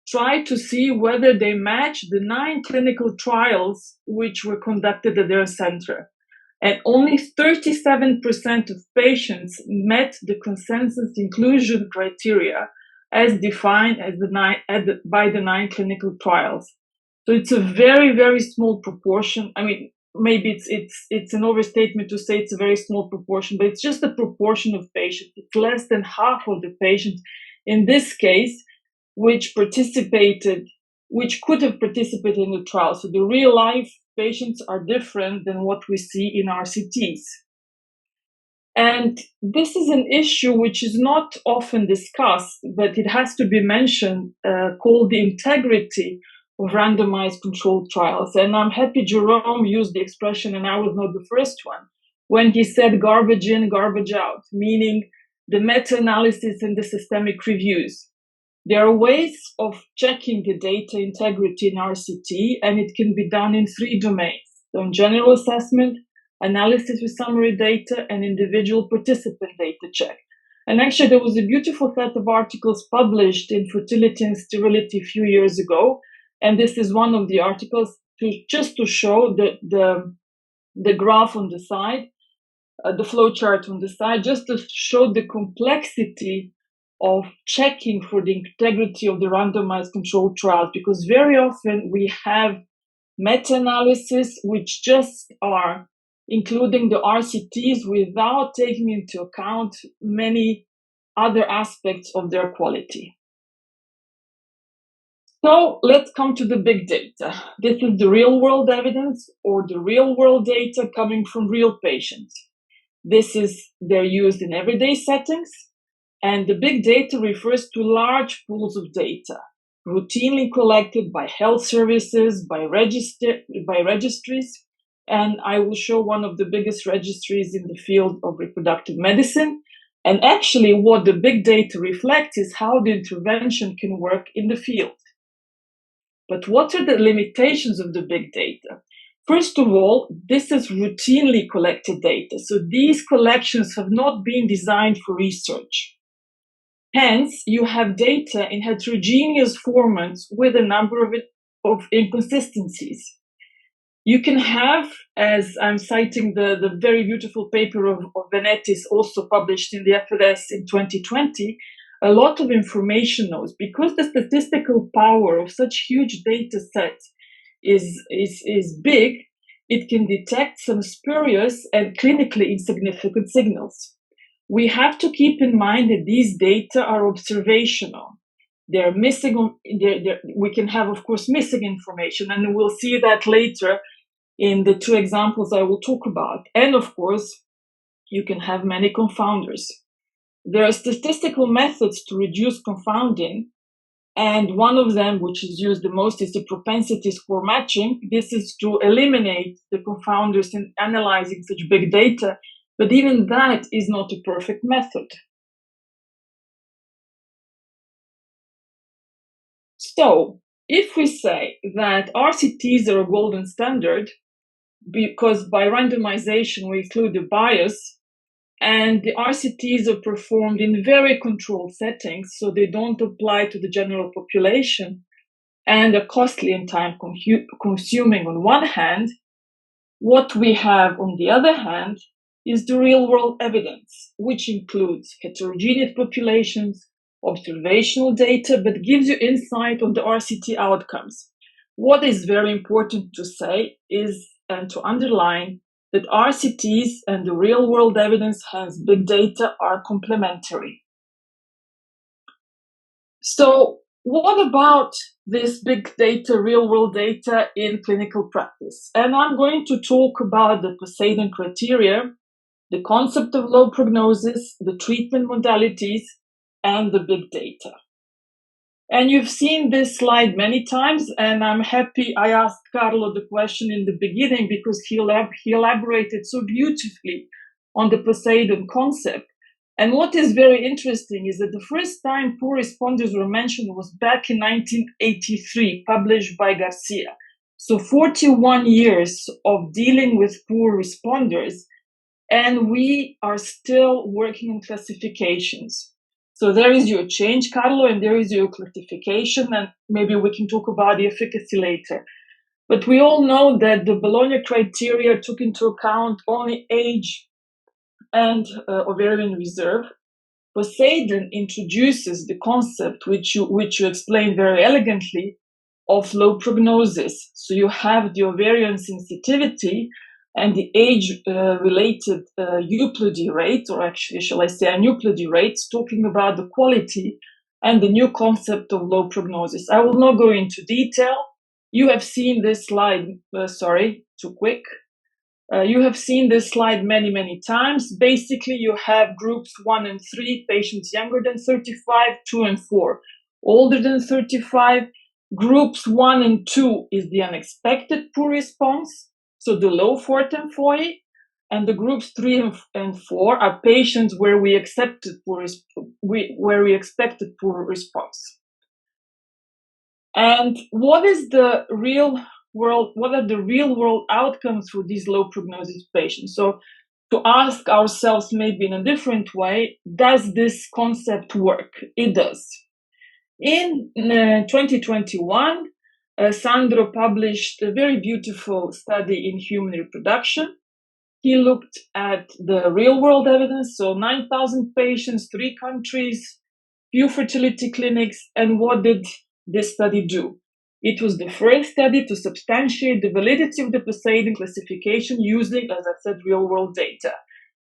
tried to see whether they matched the 9 clinical trials which were conducted at their center. And only 37% of patients met the consensus inclusion criteria as defined by the 9 clinical trials. So it's a very, very small proportion. I mean, maybe it's an overstatement to say it's a very small proportion, but it's just a proportion of patients. It's less than half of the patients in this case which could have participated in the trial. So the real life patients are different than what we see in RCTs. And this is an issue which is not often discussed, but it has to be mentioned, called the integrity of randomized controlled trials. And I'm happy Jerome used the expression, and I was not the first one, when he said garbage in, garbage out, meaning the meta-analysis and the systemic reviews. There are ways of checking the data integrity in RCT, and it can be done in 3 domains. So in general assessment, analysis with summary data, and individual participant data check. And actually, there was a beautiful set of articles published in Fertility and Sterility a few years ago. And this is one of the articles just to show the graph on the side, the flow chart on the side, just to show the complexity of checking for the integrity of the randomized controlled trials, because very often we have meta-analysis which just are including the RCTs without taking into account many other aspects of their quality. So let's come to the big data. This is the real world evidence or the real world data coming from real patients. They're used in everyday settings, and the big data refers to large pools of data, routinely collected by health services, by registries, and I will show one of the biggest registries in the field of reproductive medicine. And actually, what the big data reflects is how the intervention can work in the field. But what are the limitations of the big data? First of all, this is routinely collected data. So these collections have not been designed for research. Hence, you have data in heterogeneous formats with a number of inconsistencies. You can have, as I'm citing the very beautiful paper of Venettis, also published in the FLS in 2020, a lot of information nodes, because the statistical power of such huge data sets is big, it can detect some spurious and clinically insignificant signals. We have to keep in mind that these data are observational. They're missing, we can have, of course, missing information, and we'll see that later in the 2 examples I will talk about. And of course, you can have many confounders. There are statistical methods to reduce confounding, and one of them, which is used the most, is the propensity score matching. This is to eliminate the confounders in analyzing such big data, but even that is not a perfect method. So, if we say that RCTs are a golden standard, because by randomization we include the bias, and the RCTs are performed in very controlled settings, so they don't apply to the general population, and are costly and time consuming on one hand, what we have on the other hand is the real world evidence, which includes heterogeneous populations, observational data, but gives you insight on the RCT outcomes. What is very important to say is, and to underline, that RCTs and the real world evidence, hence big data, are complementary. So what about this big data, real world data in clinical practice? And I'm going to talk about the Poseidon criteria, the concept of low prognosis, the treatment modalities, and the big data. And you've seen this slide many times, and I'm happy I asked Carlo the question in the beginning because he elaborated so beautifully on the Poseidon concept. And what is very interesting is that the first time poor responders were mentioned was back in 1983, published by Garcia. So 41 years of dealing with poor responders, and we are still working on classifications. So there is your change, Carlo, and there is your classification, and maybe we can talk about the efficacy later. But we all know that the Bologna criteria took into account only age and ovarian reserve. Poseidon introduces the concept, which you explained very elegantly, of low prognosis. So you have the ovarian sensitivity and the age-related euploidy rate, or actually, shall I say, aneuploidy rates, talking about the quality and the new concept of low prognosis. I will not go into detail. You have seen this slide, too quick. You have seen this slide many, many times. Basically, you have groups 1 and 3, patients younger than 35, 2 and 4, older than 35. Groups 1 and 2 is the unexpected poor response, so the low Fortin foyer, and the groups 3 and 4 are patients where we expected poor response. And what is the real world? What are the real world outcomes for these low prognosis patients? So, to ask ourselves maybe in a different way, does this concept work? It does. In 2021, Sandro published a very beautiful study in human reproduction. He looked at the real-world evidence, so 9,000 patients, 3 countries, few fertility clinics, and what did this study do? It was the first study to substantiate the validity of the Poseidon classification using, as I said, real-world data.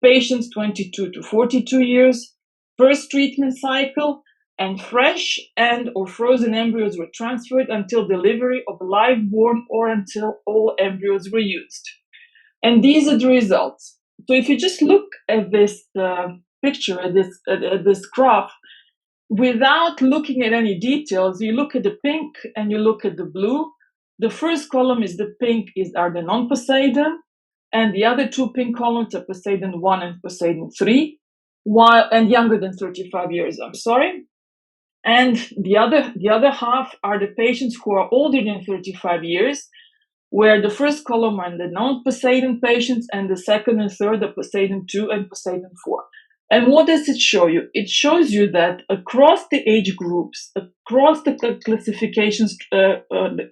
Patients 22 to 42 years, first treatment cycle, and fresh and or frozen embryos were transferred until delivery of a live-born or until all embryos were used. And these are the results. So if you just look at this picture, at this graph, without looking at any details, you look at the pink and you look at the blue. The first column is the pink are the non-Poseidon, and the other 2 pink columns are Poseidon 1 and Poseidon 3, and younger than 35 years, I'm sorry. And the other half are the patients who are older than 35 years, where the first column are the non-Poseidon patients, and the second and third are Poseidon 2 and Poseidon 4. And what does it show you? It shows you that across the age groups, across the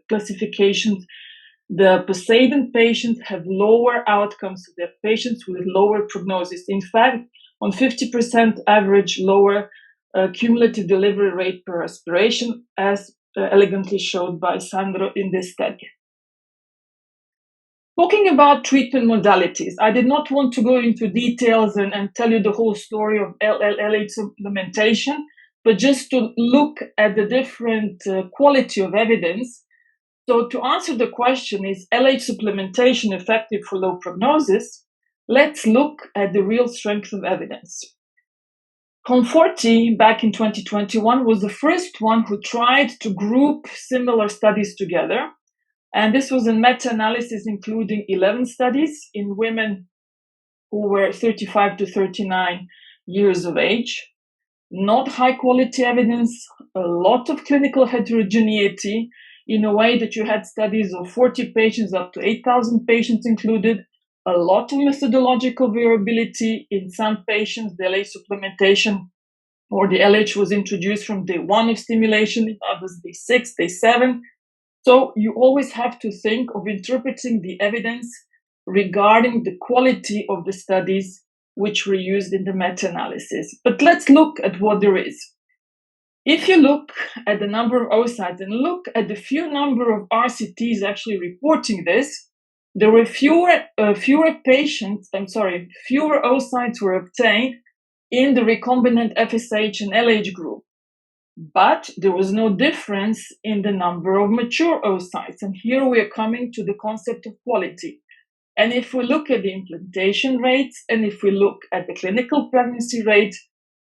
classifications, the Poseidon patients have lower outcomes. They're patients with lower prognosis. In fact, on 50% average lower cumulative delivery rate per aspiration, as elegantly showed by Sandro in this study. Talking about treatment modalities, I did not want to go into details and tell you the whole story of LH supplementation, but just to look at the different quality of evidence. So to answer the question, is LH supplementation effective for low prognosis? Let's look at the real strength of evidence. Conforti, back in 2021, was the first one who tried to group similar studies together. And this was a meta-analysis including 11 studies in women who were 35 to 39 years of age. Not high quality evidence, a lot of clinical heterogeneity in a way that you had studies of 40 patients up to 8,000 patients included, a lot of methodological variability. In some patients, the LH supplementation or the LH was introduced from day 1 of stimulation, in others day 6, day 7. So you always have to think of interpreting the evidence regarding the quality of the studies which were used in the meta-analysis. But let's look at what there is. If you look at the number of oocytes and look at the few number of RCTs actually reporting this, there were fewer oocytes were obtained in the recombinant FSH and LH group. But there was no difference in the number of mature oocytes. And here we are coming to the concept of quality. And if we look at the implantation rates, and if we look at the clinical pregnancy rate,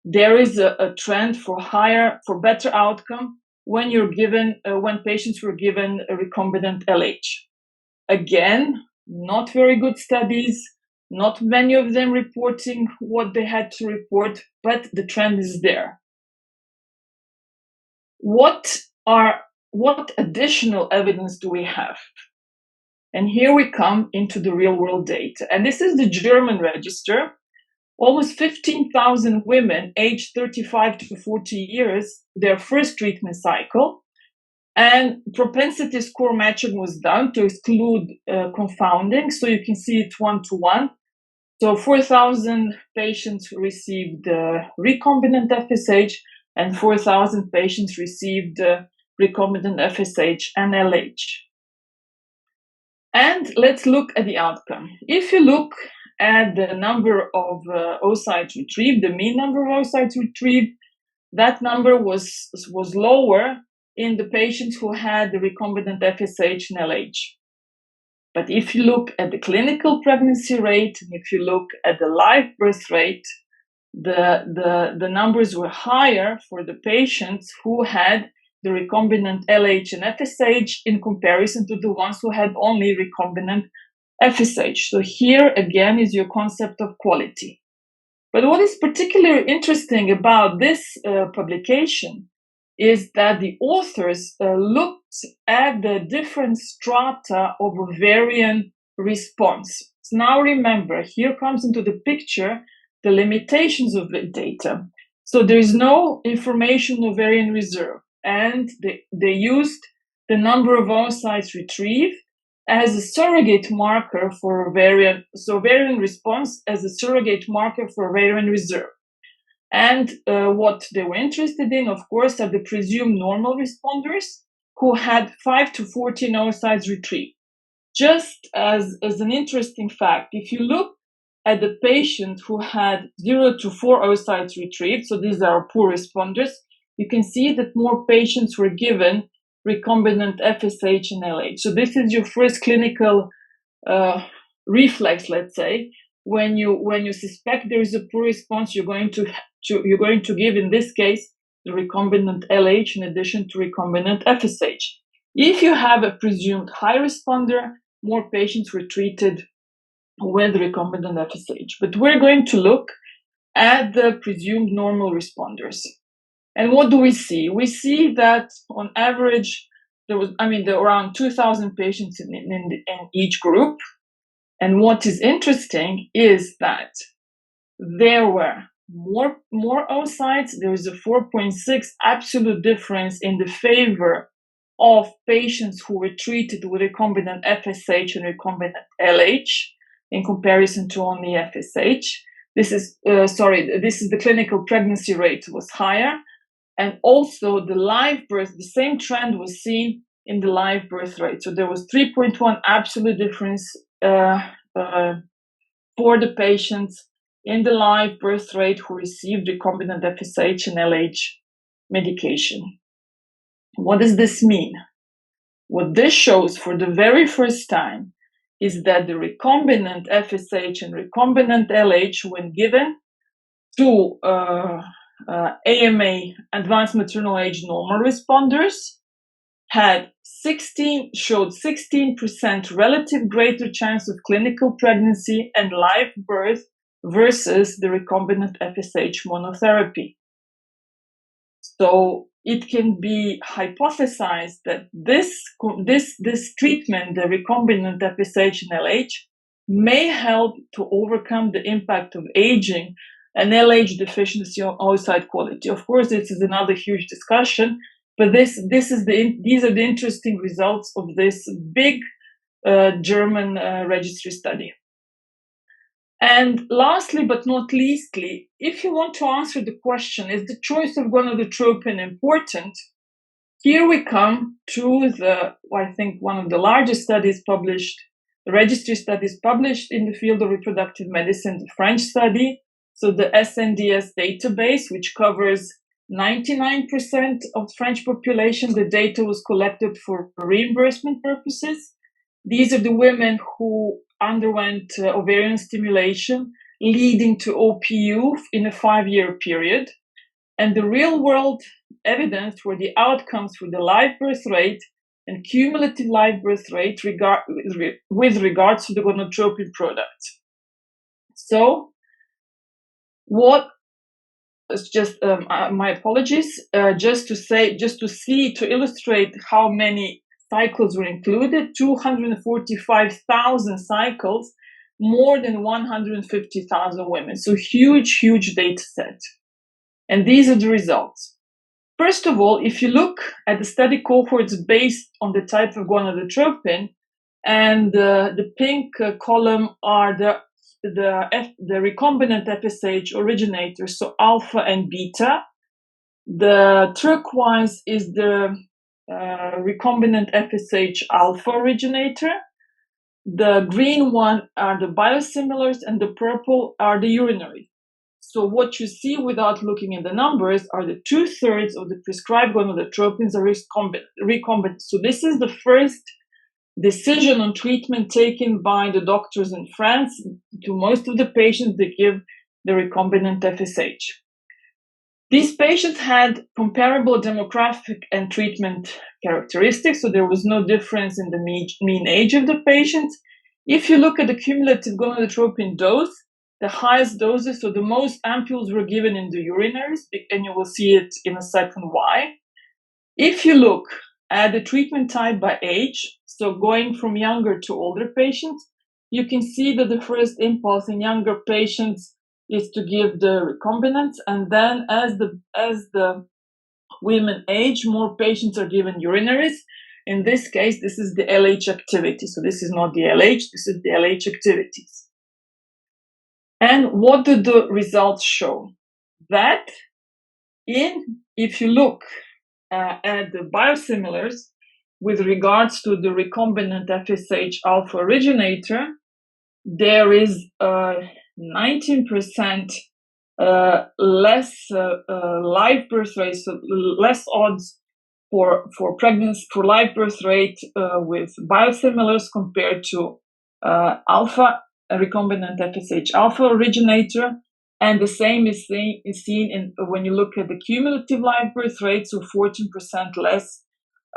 there is a trend for better outcome when when patients were given a recombinant LH. Again, not very good studies, Not many of them reporting what they had to report, but the trend is there. What additional evidence do we have? And here we come into the real world data. And this is the German register. Almost 15,000 women aged 35 to 40 years, their first treatment cycle. And propensity score matching was done to exclude confounding. So you can see it 1-to-1. So 4,000 patients received recombinant FSH and 4,000 patients received recombinant FSH and LH. And let's look at the outcome. If you look at the number of oocytes retrieved, the mean number of oocytes retrieved, that number was lower in the patients who had the recombinant FSH and LH. But if you look at the clinical pregnancy rate, and if you look at the live birth rate, the numbers were higher for the patients who had the recombinant LH and FSH in comparison to the ones who had only recombinant FSH. So here again is your concept of quality. But what is particularly interesting about this publication is that the authors looked at the different strata of ovarian response. So now remember, here comes into the picture the limitations of the data. So there is no information ovarian reserve, and they used the number of oocytes retrieved as a surrogate marker for ovarian, so ovarian response as a surrogate marker for ovarian reserve. And what they were interested in, of course, are the presumed normal responders who had 5 to 14 oocytes retrieved. Just as an interesting fact, if you look at the patient who had 0 to 4 oocytes retrieved, so these are poor responders, you can see that more patients were given recombinant FSH and LH. So this is your first clinical reflex, let's say. When you suspect there is a poor response, you're going to give, in this case, the recombinant LH in addition to recombinant FSH. If you have a presumed high responder, more patients were treated with recombinant FSH. But we're going to look at the presumed normal responders. And what do we see? We see that on average, there were around 2,000 patients in each group. And what is interesting is that there were more oocytes. There is a 4.6 absolute difference in the favor of patients who were treated with recombinant FSH and recombinant LH in comparison to only FSH. This is the clinical pregnancy rate was higher. And also the live birth, the same trend was seen in the live birth rate. So there was 3.1 absolute difference for the patients in the live birth rate who received recombinant FSH and LH medication. What does this mean? What this shows for the very first time is that the recombinant FSH and recombinant LH, when given to AMA, advanced maternal age normal responders, showed 16% relative greater chance of clinical pregnancy and live birth versus the recombinant FSH monotherapy. So it can be hypothesized that this treatment, the recombinant FSH and LH, may help to overcome the impact of aging and LH deficiency on oocyte quality. Of course, this is another huge discussion, but these are the interesting results of this big German registry study. And lastly, but not leastly, if you want to answer the question, is the choice of gonadotropin important? Here we come to I think one of the largest studies published, the registry studies published in the field of reproductive medicine, the French study. So the SNDS database, which covers 99% of the French population, the data was collected for reimbursement purposes. These are the women who underwent ovarian stimulation leading to OPU in a 5-year period. And the real world evidence were the outcomes for the live birth rate and cumulative live birth rate with regards to the gonadotropin product. So what is just, my apologies, just to illustrate how many cycles were included, 245,000 cycles, more than 150,000 women. So huge data set. And these are the results. First of all, if you look at the study cohorts based on the type of gonadotropin, and the pink column are the recombinant FSH originators, so alpha and beta. The turquoise is the recombinant FSH alpha originator. The green one are the biosimilars, and the purple are the urinary. So what you see without looking at the numbers are the 2/3 of the prescribed gonadotropins are recombinant. So this is the first decision on treatment taken by the doctors in France. To most of the patients, they give the recombinant FSH. These patients had comparable demographic and treatment characteristics, so there was no difference in the mean age of the patients. If you look at the cumulative gonadotropin dose, the highest doses, so the most ampules were given in the urinaries, and you will see it in a second why. If you look at the treatment type by age, so going from younger to older patients, you can see that the first impulse in younger patients is to give the recombinants, and then as the women age, more patients are given urinaries. In this case, this is the LH activity. So this is not the LH, this is the LH activities. And what do the results show? That if you look at the biosimilars with regards to the recombinant FSH alpha originator, there is 19% less live birth rate, so less odds for pregnancy, for live birth rate with biosimilars compared to alpha recombinant FSH alpha originator, and the same is seen when you look at the cumulative live birth rate, so 14% less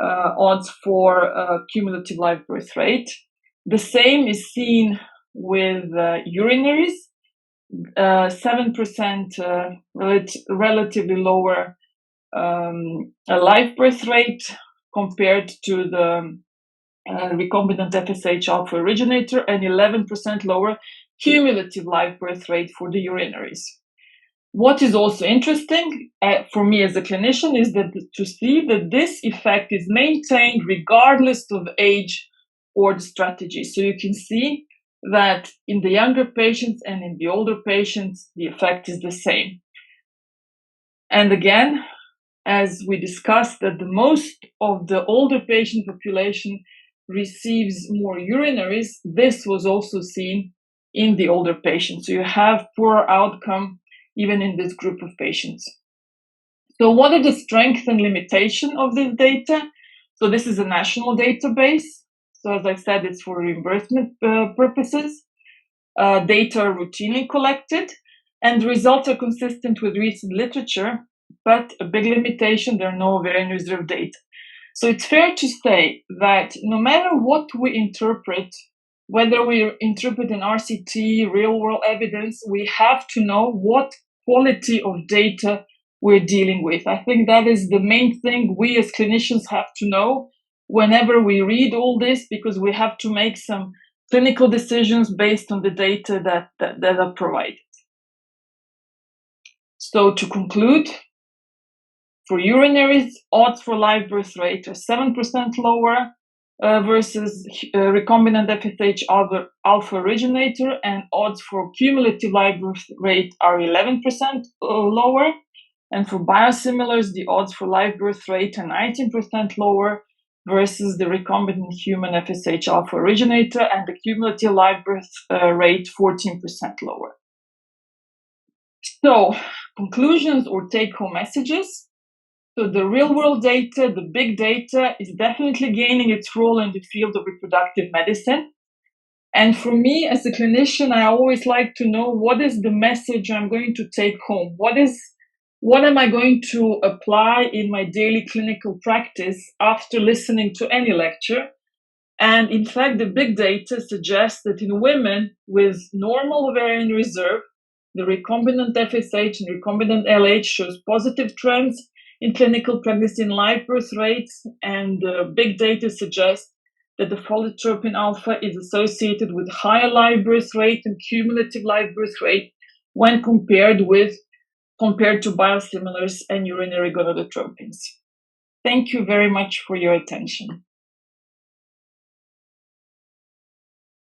odds for cumulative live birth rate. The same is seen with urinaries, 7% relatively lower live birth rate compared to the recombinant FSH alpha originator, and 11% lower cumulative live birth rate for the urinaries. What is also interesting for me as a clinician is that to see that this effect is maintained regardless of age or the strategy. So you can see that in the younger patients and in the older patients, the effect is the same. And again, as we discussed, that the most of the older patient population receives more urinaries, this was also seen in the older patients. So you have poor outcome even in this group of patients. So what are the strengths and limitation of this data? So this is a national database. So as I said, it's for reimbursement purposes. Data are routinely collected, and the results are consistent with recent literature, but a big limitation, there are no ovarian reserve data. So it's fair to say that no matter what we interpret, whether we interpret an RCT, real-world evidence, we have to know what quality of data we're dealing with. I think that is the main thing we as clinicians have to know whenever we read all this, because we have to make some clinical decisions based on the data that are provided. So to conclude, for urinaries, odds for live birth rate are 7% lower versus recombinant FSH alpha originator, and odds for cumulative live birth rate are 11% lower. And for biosimilars, the odds for live birth rate are 19% lower versus the recombinant human FSH alpha originator, and the cumulative live birth rate 14% lower. So, conclusions or take-home messages. So the real-world data, the big data, is definitely gaining its role in the field of reproductive medicine. And for me, as a clinician, I always like to know what is the message I'm going to take home. What am I going to apply in my daily clinical practice after listening to any lecture? And in fact, the big data suggests that in women with normal ovarian reserve, the recombinant FSH and recombinant LH shows positive trends in clinical pregnancy and live birth rates. And the big data suggests that the folate alpha is associated with higher live birth rate and cumulative live birth rate when compared to biosimilars and urinary gonadotropins. Thank you very much for your attention.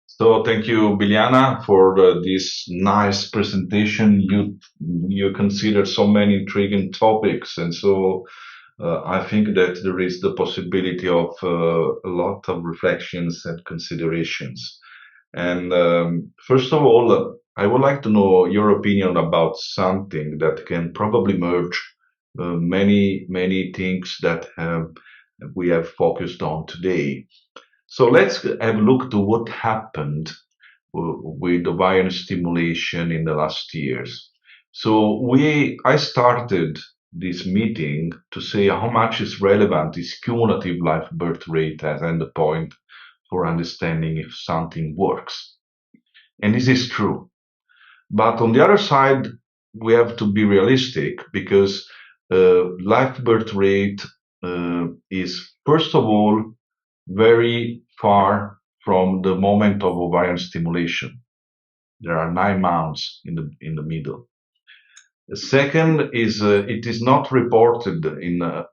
So thank you, Biljana, for this nice presentation. You consider so many intriguing topics, and so I think that there is the possibility of a lot of reflections and considerations. And first of all, I would like to know your opinion about something that can probably merge many things that we have focused on today. So let's have a look to what happened with ovarian stimulation in the last years. So I started this meeting to say how much is relevant is cumulative live birth rate as endpoint for understanding if something works. And this is true. But on the other side, we have to be realistic because live birth rate is, first of all, very far from the moment of ovarian stimulation. There are 9 months in the middle. The second is it is not reported in the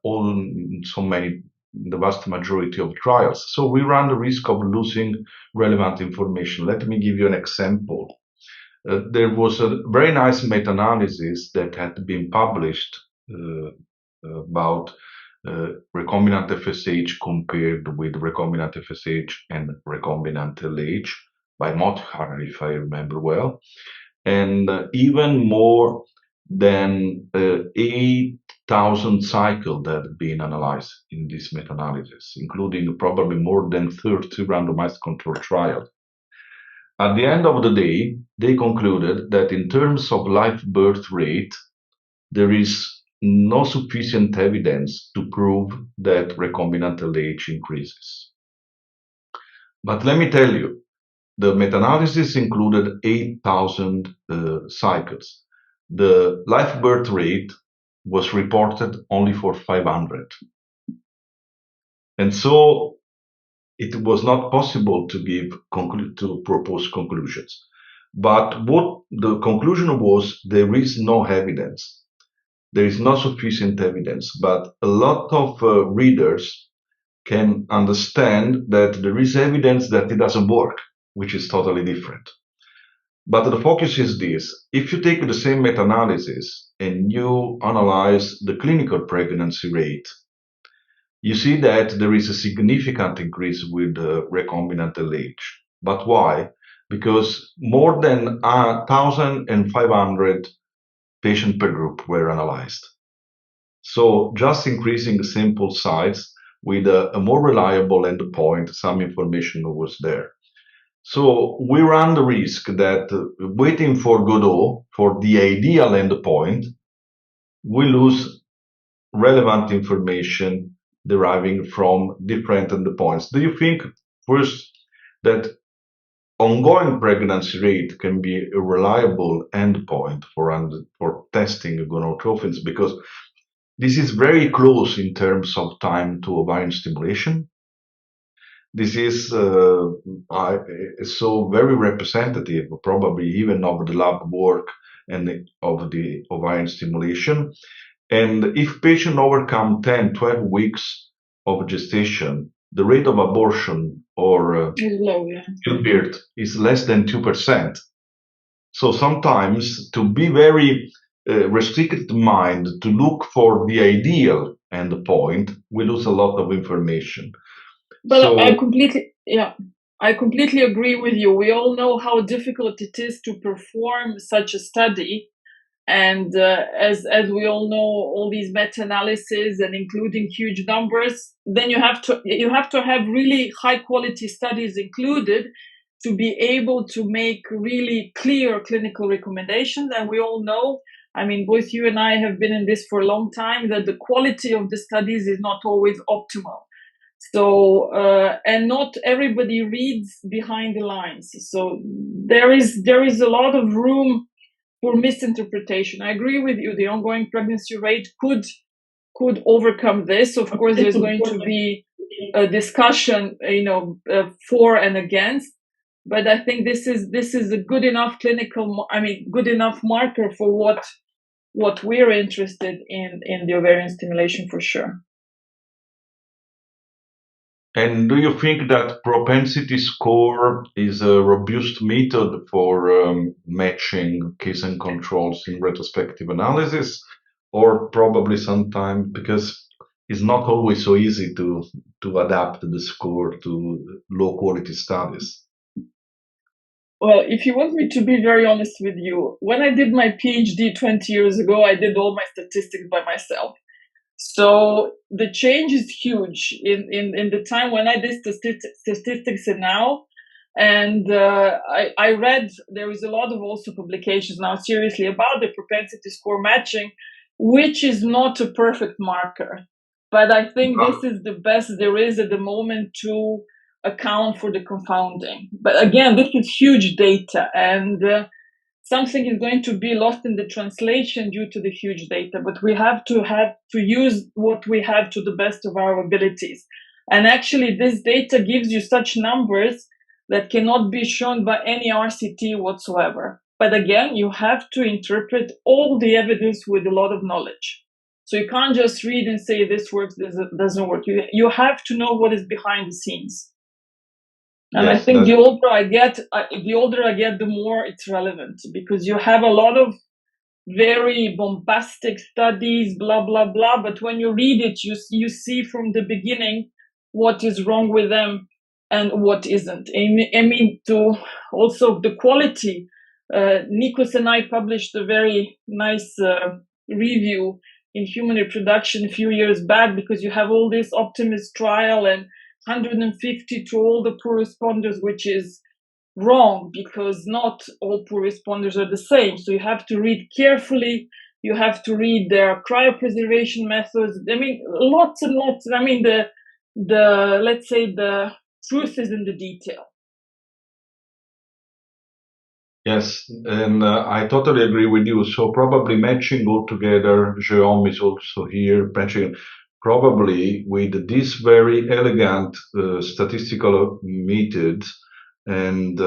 vast majority of trials. So we run the risk of losing relevant information. Let me give you an example. There was a very nice meta-analysis that had been published about recombinant FSH compared with recombinant FSH and recombinant LH by Mothar, if I remember well, and even more than 8,000 cycles that have been analyzed in this meta-analysis, including probably more than 30 randomized controlled trials. At the end of the day, they concluded that in terms of live birth rate, there is no sufficient evidence to prove that recombinant LH increases. But let me tell you, the meta-analysis included 8,000 cycles. The live birth rate was reported only for 500. And so it was not possible to propose conclusions. But what the conclusion was, there is no evidence. There is not sufficient evidence, but a lot of readers can understand that there is evidence that it doesn't work, which is totally different. But the focus is this. If you take the same meta-analysis and you analyze the clinical pregnancy rate, you see that there is a significant increase with recombinant LH. But why? Because more than 1,500 patients per group were analyzed. So just increasing the sample size with a more reliable endpoint, some information was there. So we run the risk that waiting for Godot, for the ideal endpoint, we lose relevant information deriving from different endpoints. Do you think, first, that ongoing pregnancy rate can be a reliable endpoint for testing gonadotropins? Because this is very close in terms of time to ovarian stimulation. This is so very representative, probably even of the lab work and of the ovarian stimulation. And if patients overcome 10, 12 weeks of gestation, the rate of abortion or childbirth is less than 2%. So sometimes to be very restricted mind to look for the ideal endpoint, we lose a lot of information. But so, I completely agree with you. We all know how difficult it is to perform such a study. And as we all know, all these meta-analyses and including huge numbers, then you have to have really high quality studies included to be able to make really clear clinical recommendations. And we all know, I mean, both you and I have been in this for a long time, that the quality of the studies is not always optimal. So, and not everybody reads behind the lines. So there is a lot of room for misinterpretation. I agree with you. The ongoing pregnancy rate could overcome this. Of course, there's going to be a discussion, for and against. But I think this is a good enough good enough marker for what we're interested in the ovarian stimulation for sure. And do you think that propensity score is a robust method for matching case and controls in retrospective analysis, or probably sometimes because it's not always so easy to adapt the score to low quality studies? Well, if you want me to be very honest with you, when I did my PhD 20 years ago, I did all my statistics by myself. So the change is huge in the time when I did statistics and now. And I read there is a lot of also publications now seriously about the propensity score matching, which is not a perfect marker. But I think this is the best there is at the moment to account for the confounding. But again, this is huge data, and something is going to be lost in the translation due to the huge data. But we have to use what we have to the best of our abilities. And actually, this data gives you such numbers that cannot be shown by any RCT whatsoever. But again, you have to interpret all the evidence with a lot of knowledge. So you can't just read and say this works, this doesn't work. You have to know what is behind the scenes. And yes, I think the older I get, the more it's relevant, because you have a lot of very bombastic studies, blah, blah, blah. But when you read it, you see from the beginning what is wrong with them and what isn't. I mean, to also the quality. Nikos and I published a very nice review in Human Reproduction a few years back, because you have all this Optimist trial and 150 to all the poor responders, which is wrong, because not all poor responders are the same. So you have to read carefully. You have to read their cryopreservation methods. I mean, lots and lots. I mean, let's say the truth is in the detail. Yes, and I totally agree with you. So probably matching all together, Jérôme is also here, matching probably with this very elegant statistical method and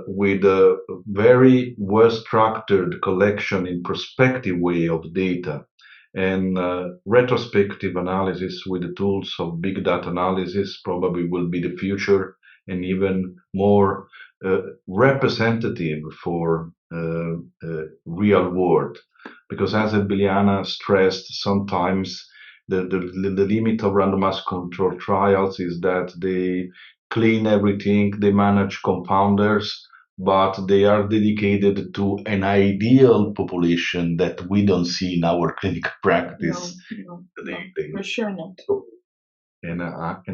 with a very well-structured collection in prospective way of data and retrospective analysis with the tools of big data analysis probably will be the future, and even more representative for real world. Because as Biliana stressed, sometimes the limit of randomized control trials is that they clean everything, they manage confounders, but they are dedicated to an ideal population that we don't see in our clinical practice. No, for sure not. And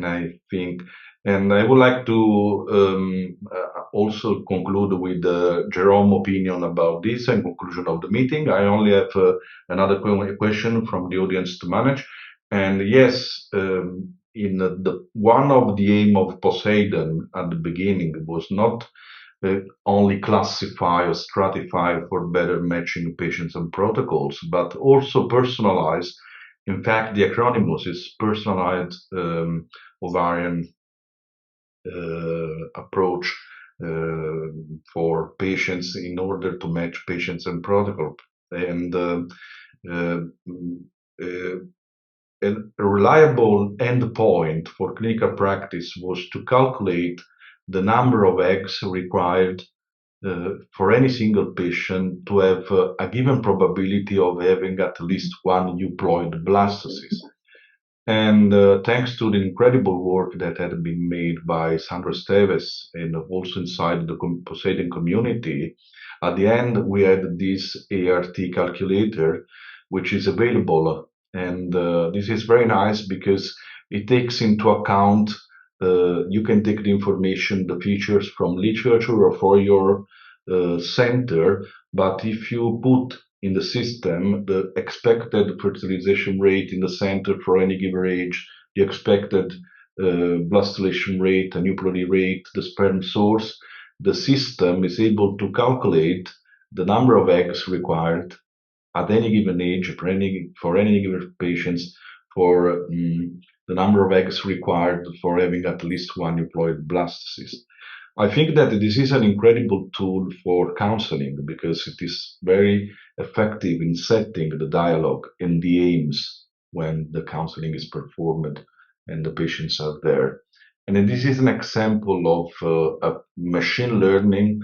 I think, and I would like to also conclude with Jerome's opinion about this and conclusion of the meeting. I only have another question from the audience to manage. And yes, in one of the aim of Poseidon at the beginning was not only classify or stratify for better matching patients and protocols, but also personalize. In fact, the acronym is personalized ovarian approach for patients in order to match patients and protocol. And a reliable endpoint for clinical practice was to calculate the number of eggs required for any single patient to have a given probability of having at least one euploid blastocyst. And thanks to the incredible work that had been made by Sandra Esteves and also inside the Poseidon community, at the end we had this ART calculator, which is available. And this is very nice because it takes into account, you can take the information, the features from literature or for your center, but if you put in the system the expected fertilization rate in the center for any given age, the expected blast deletion rate, aneuploidy rate, the sperm source, the system is able to calculate the number of eggs required at any given age for any given patients for the number of eggs required for having at least one euploid blastocyst. I think that this is an incredible tool for counseling because it is very effective in setting the dialogue and the aims when the counseling is performed and the patients are there. And then this is an example of a machine learning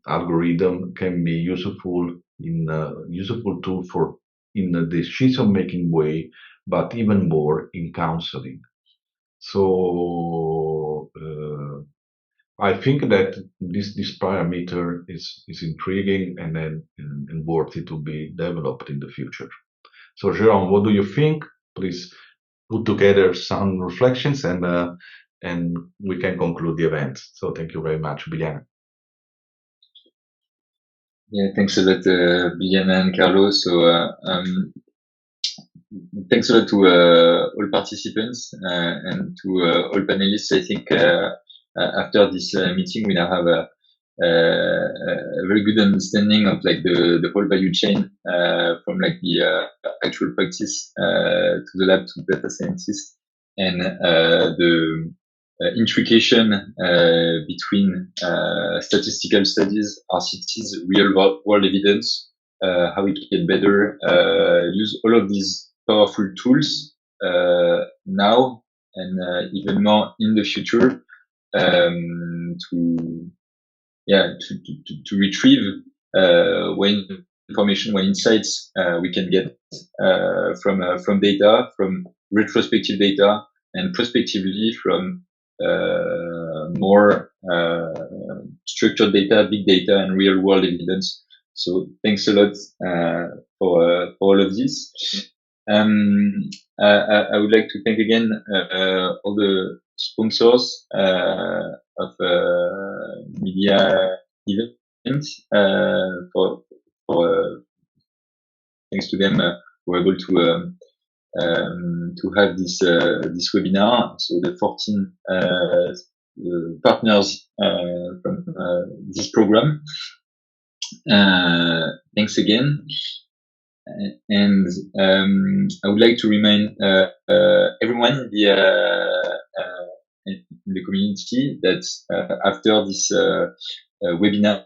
algorithm can be useful in useful tool for in a decision making way, but even more in counseling. So I think that this parameter is intriguing and worthy to be developed in the future. So Jerome, what do you think? Please put together some reflections and we can conclude the event. So thank you very much, Biljana. Yeah, thanks a lot, Biljana and Carlos. So thanks a lot to all participants and to all panelists. I think after this meeting, we now have a very good understanding of like the whole value chain from like the actual practice to the lab to data scientists and the intrication between statistical studies, RCTs, real world evidence, how we can better use all of these powerful tools now and even more in the future to retrieve when information, when insights we can get from data, from retrospective data, and prospectively from more structured data, big data, and real world evidence. So thanks a lot for all of this. I would like to thank again all the sponsors of media events for thanks to them we're able to have this this webinar. So the 14 partners from this program. Thanks again. And I would like to remind everyone in the community that after this webinar,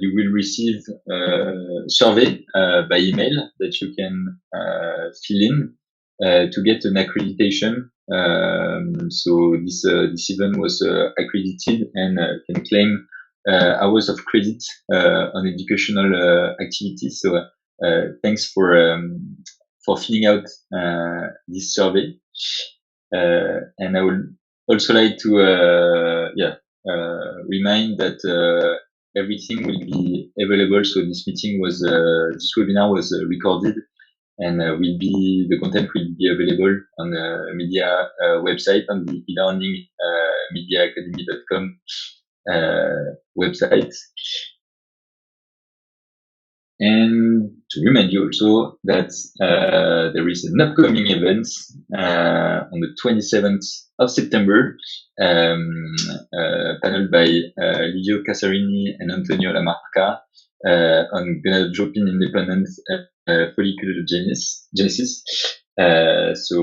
you will receive a survey by email that you can fill in to get an accreditation. So this event was accredited and can claim hours of credit on educational activities. So thanks for filling out this survey. And I would also like to remind that everything will be available. So this meeting was this webinar was recorded and the content will be available on the media website, on the e-learning mediaacademy.com website. And to remind you also that there is an upcoming event on the 27th of September, paneled by Livio Casarini and Antonio Lamarca on gonadotropin independent follicular genesis. So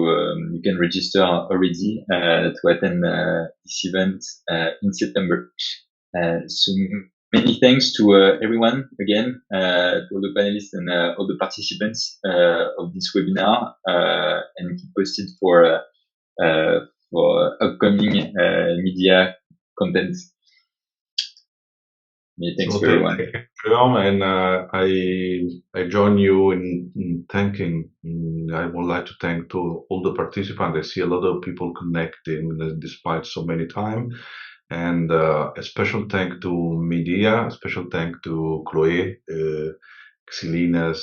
you can register already to attend this event in September. So many thanks to everyone again, to all the panelists and all the participants of this webinar, and keep posted for upcoming media content. Many thanks to everyone. Jerome, and I join you in thanking. I would like to thank to all the participants. I see a lot of people connecting despite so many time. And a special thank to media, a special thank to Chloe, Xilinas,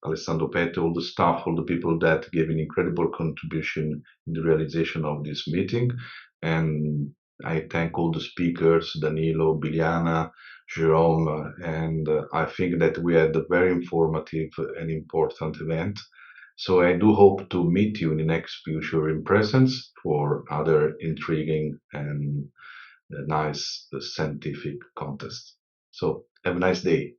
Alessandro Petto, all the staff, all the people that gave an incredible contribution in the realization of this meeting. And I thank all the speakers, Danilo, Biljana, Jerome, and I think that we had a very informative and important event. So I do hope to meet you in the next future in presence for other intriguing and nice scientific contests. So have a nice day.